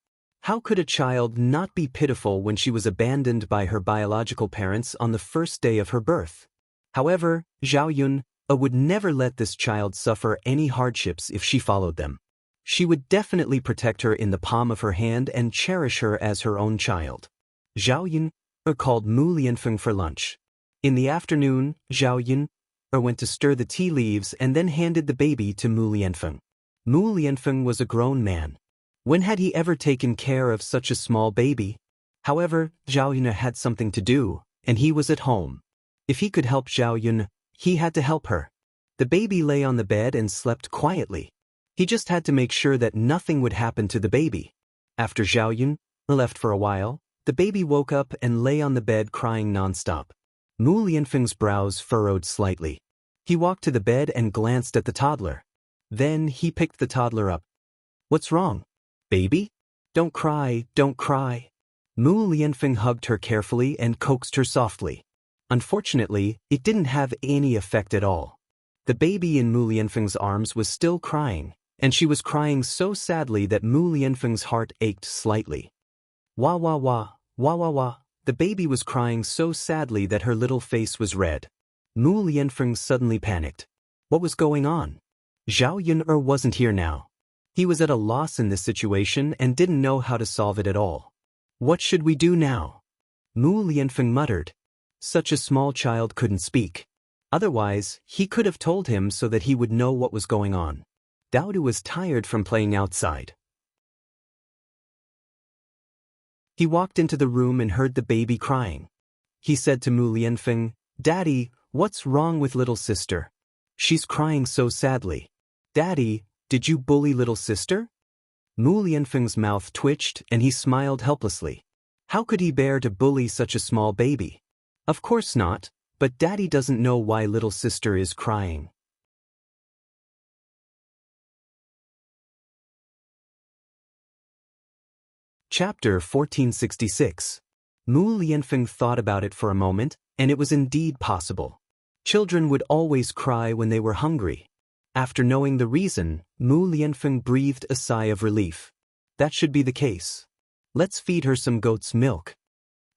How could a child not be pitiful when she was abandoned by her biological parents on the first day of her birth? However, Zhao Yun would never let this child suffer any hardships if she followed them. She would definitely protect her in the palm of her hand and cherish her as her own child. Zhao Yun called Mu Lianfeng for lunch. In the afternoon, Zhao Yun went to stir the tea leaves and then handed the baby to Mu Lianfeng. Mu Lianfeng was a grown man. When had he ever taken care of such a small baby? However, Zhao Yun had something to do, and he was at home. If he could help Zhao Yun, he had to help her. The baby lay on the bed and slept quietly. He just had to make sure that nothing would happen to the baby. After Zhao Yun left for a while, the baby woke up and lay on the bed crying nonstop. Mu Lianfeng's brows furrowed slightly. He walked to the bed and glanced at the toddler. Then he picked the toddler up. What's wrong? Baby? Don't cry, don't cry. Mu Lianfeng hugged her carefully and coaxed her softly. Unfortunately, it didn't have any effect at all. The baby in Mu Lianfeng's arms was still crying, and she was crying so sadly that Mu Lianfeng's heart ached slightly. Wah wah wah, wah wah wah. The baby was crying so sadly that her little face was red. Mu Lianfeng suddenly panicked. What was going on? Zhao Yun wasn't here now. He was at a loss in this situation and didn't know how to solve it at all. What should we do now? Mu Lianfeng muttered. Such a small child couldn't speak. Otherwise, he could have told him so that he would know what was going on. Daoist was tired from playing outside. He walked into the room and heard the baby crying. He said to Mu Lianfeng, Daddy, what's wrong with little sister? She's crying so sadly. Daddy, did you bully little sister? Mu Lianfeng's mouth twitched and he smiled helplessly. How could he bear to bully such a small baby? Of course not, but Daddy doesn't know why little sister is crying. Chapter 1466. Mu Lianfeng thought about it for a moment, and it was indeed possible. Children would always cry when they were hungry. After knowing the reason, Mu Lianfeng breathed a sigh of relief. That should be the case. Let's feed her some goat's milk.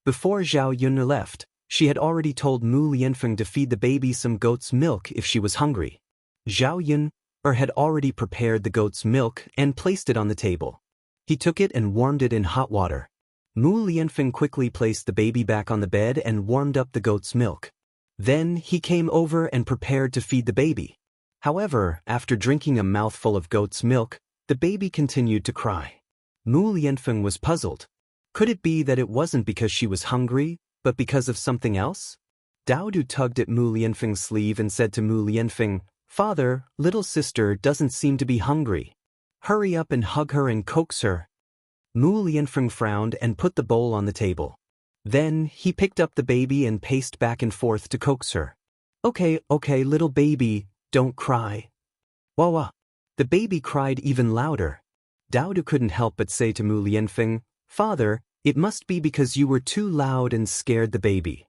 Before Zhao Yun left, she had already told Mu Lianfeng to feed the baby some goat's milk if she was hungry. Zhao Yun had already prepared the goat's milk and placed it on the table. He took it and warmed it in hot water. Mu Lianfeng quickly placed the baby back on the bed and warmed up the goat's milk. Then he came over and prepared to feed the baby. However, after drinking a mouthful of goat's milk, the baby continued to cry. Mu Lianfeng was puzzled. Could it be that it wasn't because she was hungry, but because of something else? Daoist tugged at Mu Lianfeng's sleeve and said to Mu Lianfeng, Father, little sister doesn't seem to be hungry. Hurry up and hug her and coax her. Mu Lianfeng frowned and put the bowl on the table. Then he picked up the baby and paced back and forth to coax her. Okay, little baby, don't cry. Wah wah. The baby cried even louder. Daoist couldn't help but say to Mu Lianfeng, Father, it must be because you were too loud and scared the baby.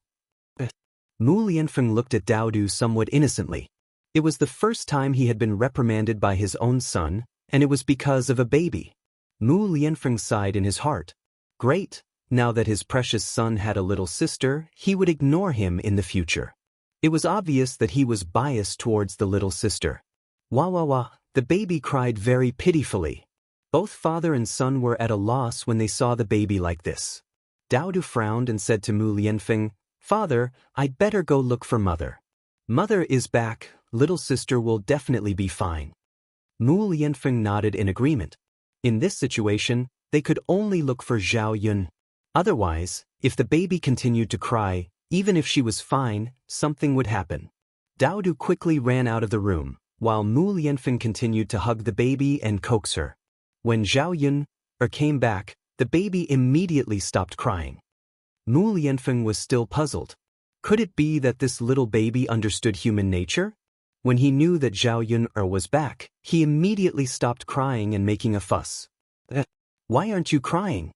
Mu Lianfeng looked at Daoist somewhat innocently. It was the first time he had been reprimanded by his own son, and it was because of a baby. Mu Lianfeng sighed in his heart. Great, now that his precious son had a little sister, he would ignore him in the future. It was obvious that he was biased towards the little sister. Wah wah wah, the baby cried very pitifully. Both father and son were at a loss when they saw the baby like this. Daoist frowned and said to Mu Lianfeng, Father, I'd better go look for mother. Mother is back, little sister will definitely be fine. Mu Lianfeng nodded in agreement. In this situation, they could only look for Zhao Yun. Otherwise, if the baby continued to cry, even if she was fine, something would happen. Daoist quickly ran out of the room, while Mu Lianfeng continued to hug the baby and coax her. When Zhao Yun came back, the baby immediately stopped crying. Mu Lianfeng was still puzzled. Could it be that this little baby understood human nature? When he knew that Zhao Yun was back, he immediately stopped crying and making a fuss. Why aren't you crying?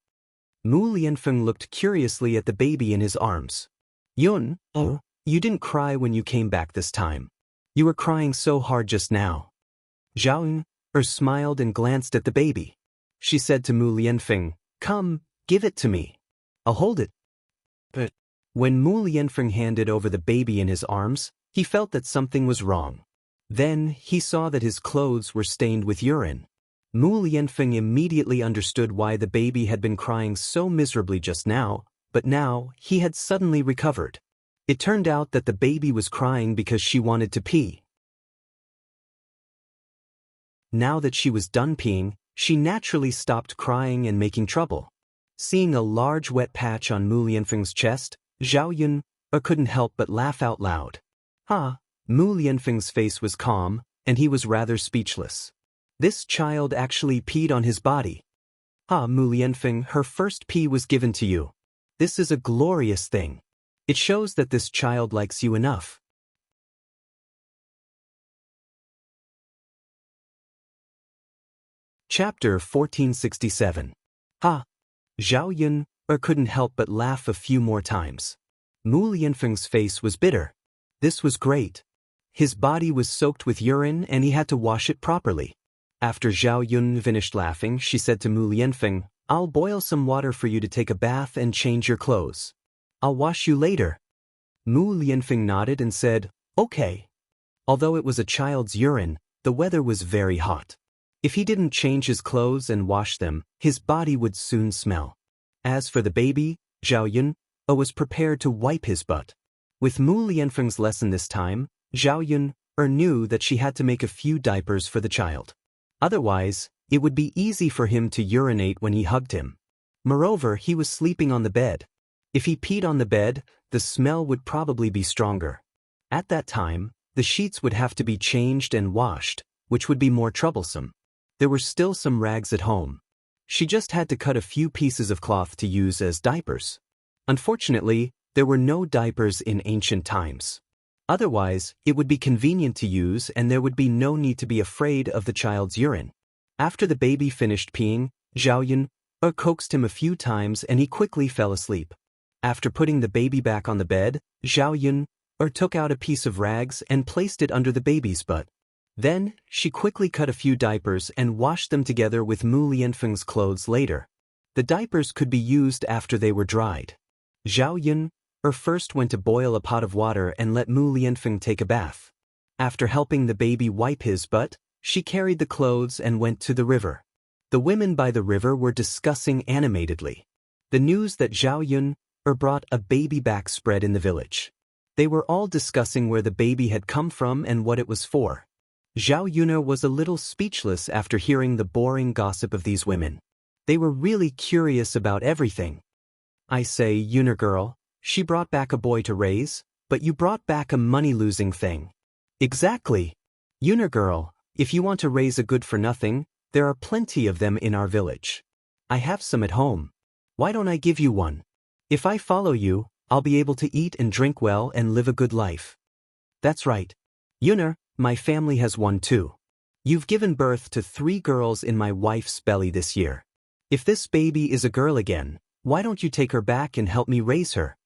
Mu Lianfeng looked curiously at the baby in his arms. Yun, You didn't cry when you came back this time. You were crying so hard just now. Zhao Yun smiled and glanced at the baby. She said to Mu Lianfeng, "Come, give it to me. I'll hold it." But when Mu Lianfeng handed over the baby in his arms, he felt that something was wrong. Then he saw that his clothes were stained with urine. Mu Lianfeng immediately understood why the baby had been crying so miserably just now, but now he had suddenly recovered. It turned out that the baby was crying because she wanted to pee. Now that she was done peeing, she naturally stopped crying and making trouble. Seeing a large wet patch on Mu Lianfeng's chest, Zhao Yun couldn't help but laugh out loud. Mu Lianfeng's face was calm, and he was rather speechless. This child actually peed on his body. Mu Lianfeng, her first pee was given to you. This is a glorious thing. It shows that this child likes you enough. Chapter 1467. Zhao Yun couldn't help but laugh a few more times. Mu Lianfeng's face was bitter. This was great. His body was soaked with urine and he had to wash it properly. After Zhao Yun finished laughing, she said to Mu Lianfeng, "I'll boil some water for you to take a bath and change your clothes. I'll wash you later." Mu Lianfeng nodded and said, "Okay." Although it was a child's urine, the weather was very hot. If he didn't change his clothes and wash them, his body would soon smell. As for the baby, Zhao Yun was prepared to wipe his butt. With Mu Lianfeng's lesson this time, Zhao Yun knew that she had to make a few diapers for the child. Otherwise, it would be easy for him to urinate when he hugged him. Moreover, he was sleeping on the bed. If he peed on the bed, the smell would probably be stronger. At that time, the sheets would have to be changed and washed, which would be more troublesome. There were still some rags at home. She just had to cut a few pieces of cloth to use as diapers. Unfortunately, there were no diapers in ancient times. Otherwise, it would be convenient to use and there would be no need to be afraid of the child's urine. After the baby finished peeing, Zhao Yun coaxed him a few times and he quickly fell asleep. After putting the baby back on the bed, Zhao Yun took out a piece of rags and placed it under the baby's butt. Then, she quickly cut a few diapers and washed them together with Mu Lianfeng's clothes later. The diapers could be used after they were dried. Zhao Yun first went to boil a pot of water and let Mu Lianfeng take a bath. After helping the baby wipe his butt, she carried the clothes and went to the river. The women by the river were discussing animatedly. The news that Zhao Yun brought a baby back spread in the village. They were all discussing where the baby had come from and what it was for. Zhao Yun was a little speechless after hearing the boring gossip of these women. They were really curious about everything. "I say, Yun girl, she brought back a boy to raise, but you brought back a money-losing thing." "Exactly. Yun girl, if you want to raise a good-for-nothing, there are plenty of them in our village. I have some at home. Why don't I give you one? If I follow you, I'll be able to eat and drink well and live a good life." "That's right. Yun, my family has one too. You've given birth to 3 girls in my wife's belly this year. If this baby is a girl again, why don't you take her back and help me raise her?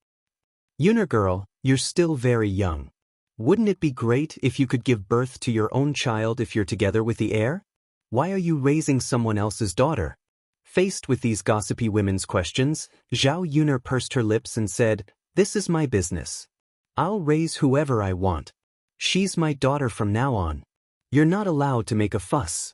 Yun girl, you're still very young. Wouldn't it be great if you could give birth to your own child if you're together with the heir? Why are you raising someone else's daughter?" Faced with these gossipy women's questions, Zhao Yun pursed her lips and said, "This is my business. I'll raise whoever I want. She's my daughter from now on. You're not allowed to make a fuss.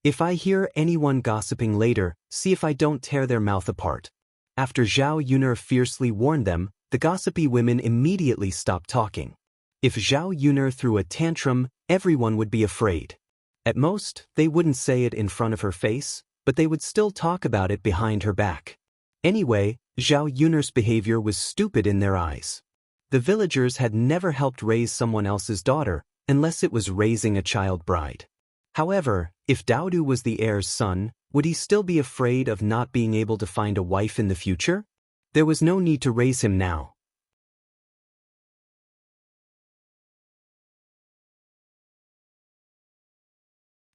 If I hear anyone gossiping later, see if I don't tear their mouth apart." After Zhao Yun fiercely warned them, the gossipy women immediately stopped talking. If Zhao Yun threw a tantrum, everyone would be afraid. At most, they wouldn't say it in front of her face, but they would still talk about it behind her back. Anyway, Zhao Yun's behavior was stupid in their eyes. The villagers had never helped raise someone else's daughter, unless it was raising a child bride. However, if Daodu was the heir's son, would he still be afraid of not being able to find a wife in the future? There was no need to raise him now.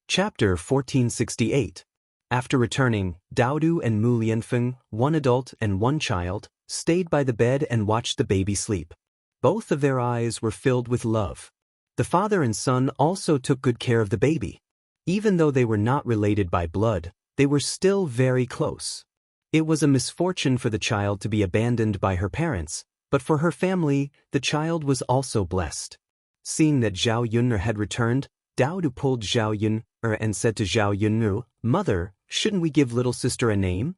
Chapter 1468. After returning, Daodu and Mu Lianfeng, one adult and one child, stayed by the bed and watched the baby sleep. Both of their eyes were filled with love. The father and son also took good care of the baby. Even though they were not related by blood, they were still very close. It was a misfortune for the child to be abandoned by her parents, but for her family, the child was also blessed. Seeing that Zhao Yun'er had returned, Daodu pulled Zhao Yun'er and said to Zhao Yun'er, "Mother, shouldn't we give little sister a name?"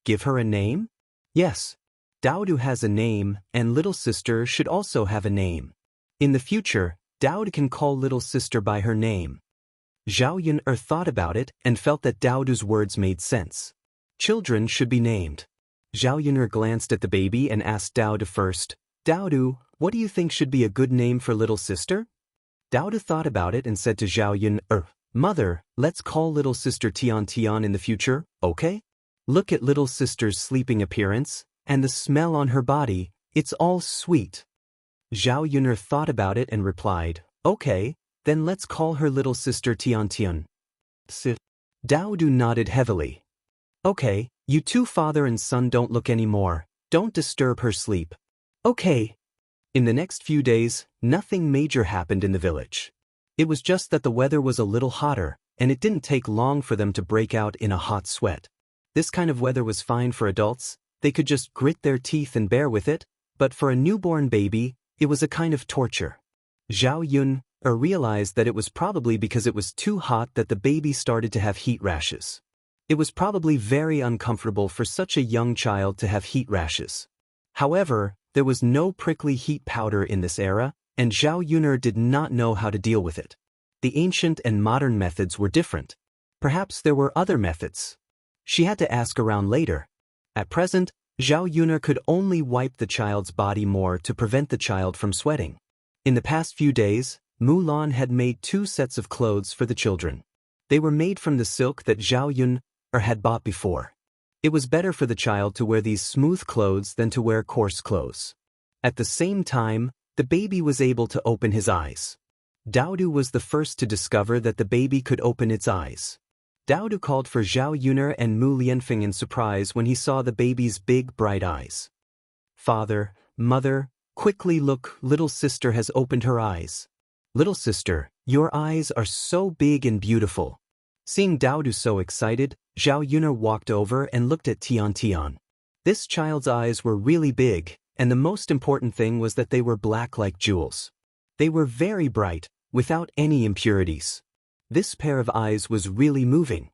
"Give her a name?" "Yes. Daodu has a name, and little sister should also have a name. In the future, Daodu can call little sister by her name." Zhao Yun'er thought about it and felt that Daodu's words made sense. Children should be named. Zhao Yun'er glanced at the baby and asked Daodu first, "Daodu, what do you think should be a good name for little sister?" Daodu thought about it and said to Zhao Yun'er, "Mother, let's call little sister Tian in the future, okay? Look at little sister's sleeping appearance, and the smell on her body, it's all sweet." Zhao Yun'er thought about it and replied, "Okay, then let's call her little sister Tian." Daodu nodded heavily. "Okay, you two father and son don't look anymore. Don't disturb her sleep." "Okay." In the next few days, nothing major happened in the village. It was just that the weather was a little hotter, and it didn't take long for them to break out in a hot sweat. This kind of weather was fine for adults. They could just grit their teeth and bear with it, but for a newborn baby, it was a kind of torture. Zhao Yun'er realized that it was probably because it was too hot that the baby started to have heat rashes. It was probably very uncomfortable for such a young child to have heat rashes. However, there was no prickly heat powder in this era, and Zhao Yun'er did not know how to deal with it. The ancient and modern methods were different. Perhaps there were other methods. She had to ask around later. At present, Zhao Yun'er could only wipe the child's body more to prevent the child from sweating. In the past few days, Mulan had made 2 sets of clothes for the children. They were made from the silk that Zhao Yun'er had bought before. It was better for the child to wear these smooth clothes than to wear coarse clothes. At the same time, the baby was able to open his eyes. Daodu was the first to discover that the baby could open its eyes. Daodu called for Zhao Yun'er and Mu Lianfeng in surprise when he saw the baby's big, bright eyes. "Father, mother, quickly look, little sister has opened her eyes. Little sister, your eyes are so big and beautiful." Seeing Daodu so excited, Zhao Yun'er walked over and looked at Tian. This child's eyes were really big, and the most important thing was that they were black like jewels. They were very bright, without any impurities. This pair of eyes was really moving.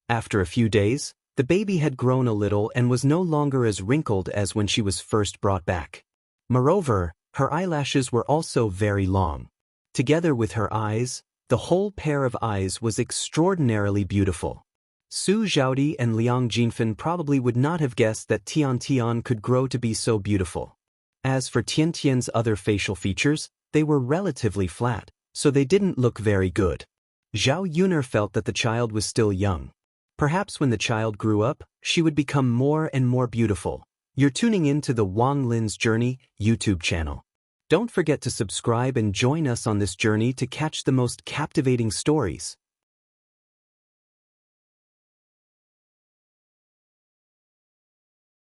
After a few days, the baby had grown a little and was no longer as wrinkled as when she was first brought back. Moreover, her eyelashes were also very long. Together with her eyes, the whole pair of eyes was extraordinarily beautiful. Su Zhaodi and Liang Jinfen probably would not have guessed that Tian could grow to be so beautiful. As for Tian's other facial features, they were relatively flat, so they didn't look very good. Zhao Yun'er felt that the child was still young. Perhaps when the child grew up, she would become more and more beautiful. You're tuning in to the Wang Lin's Journey YouTube channel. Don't forget to subscribe and join us on this journey to catch the most captivating stories.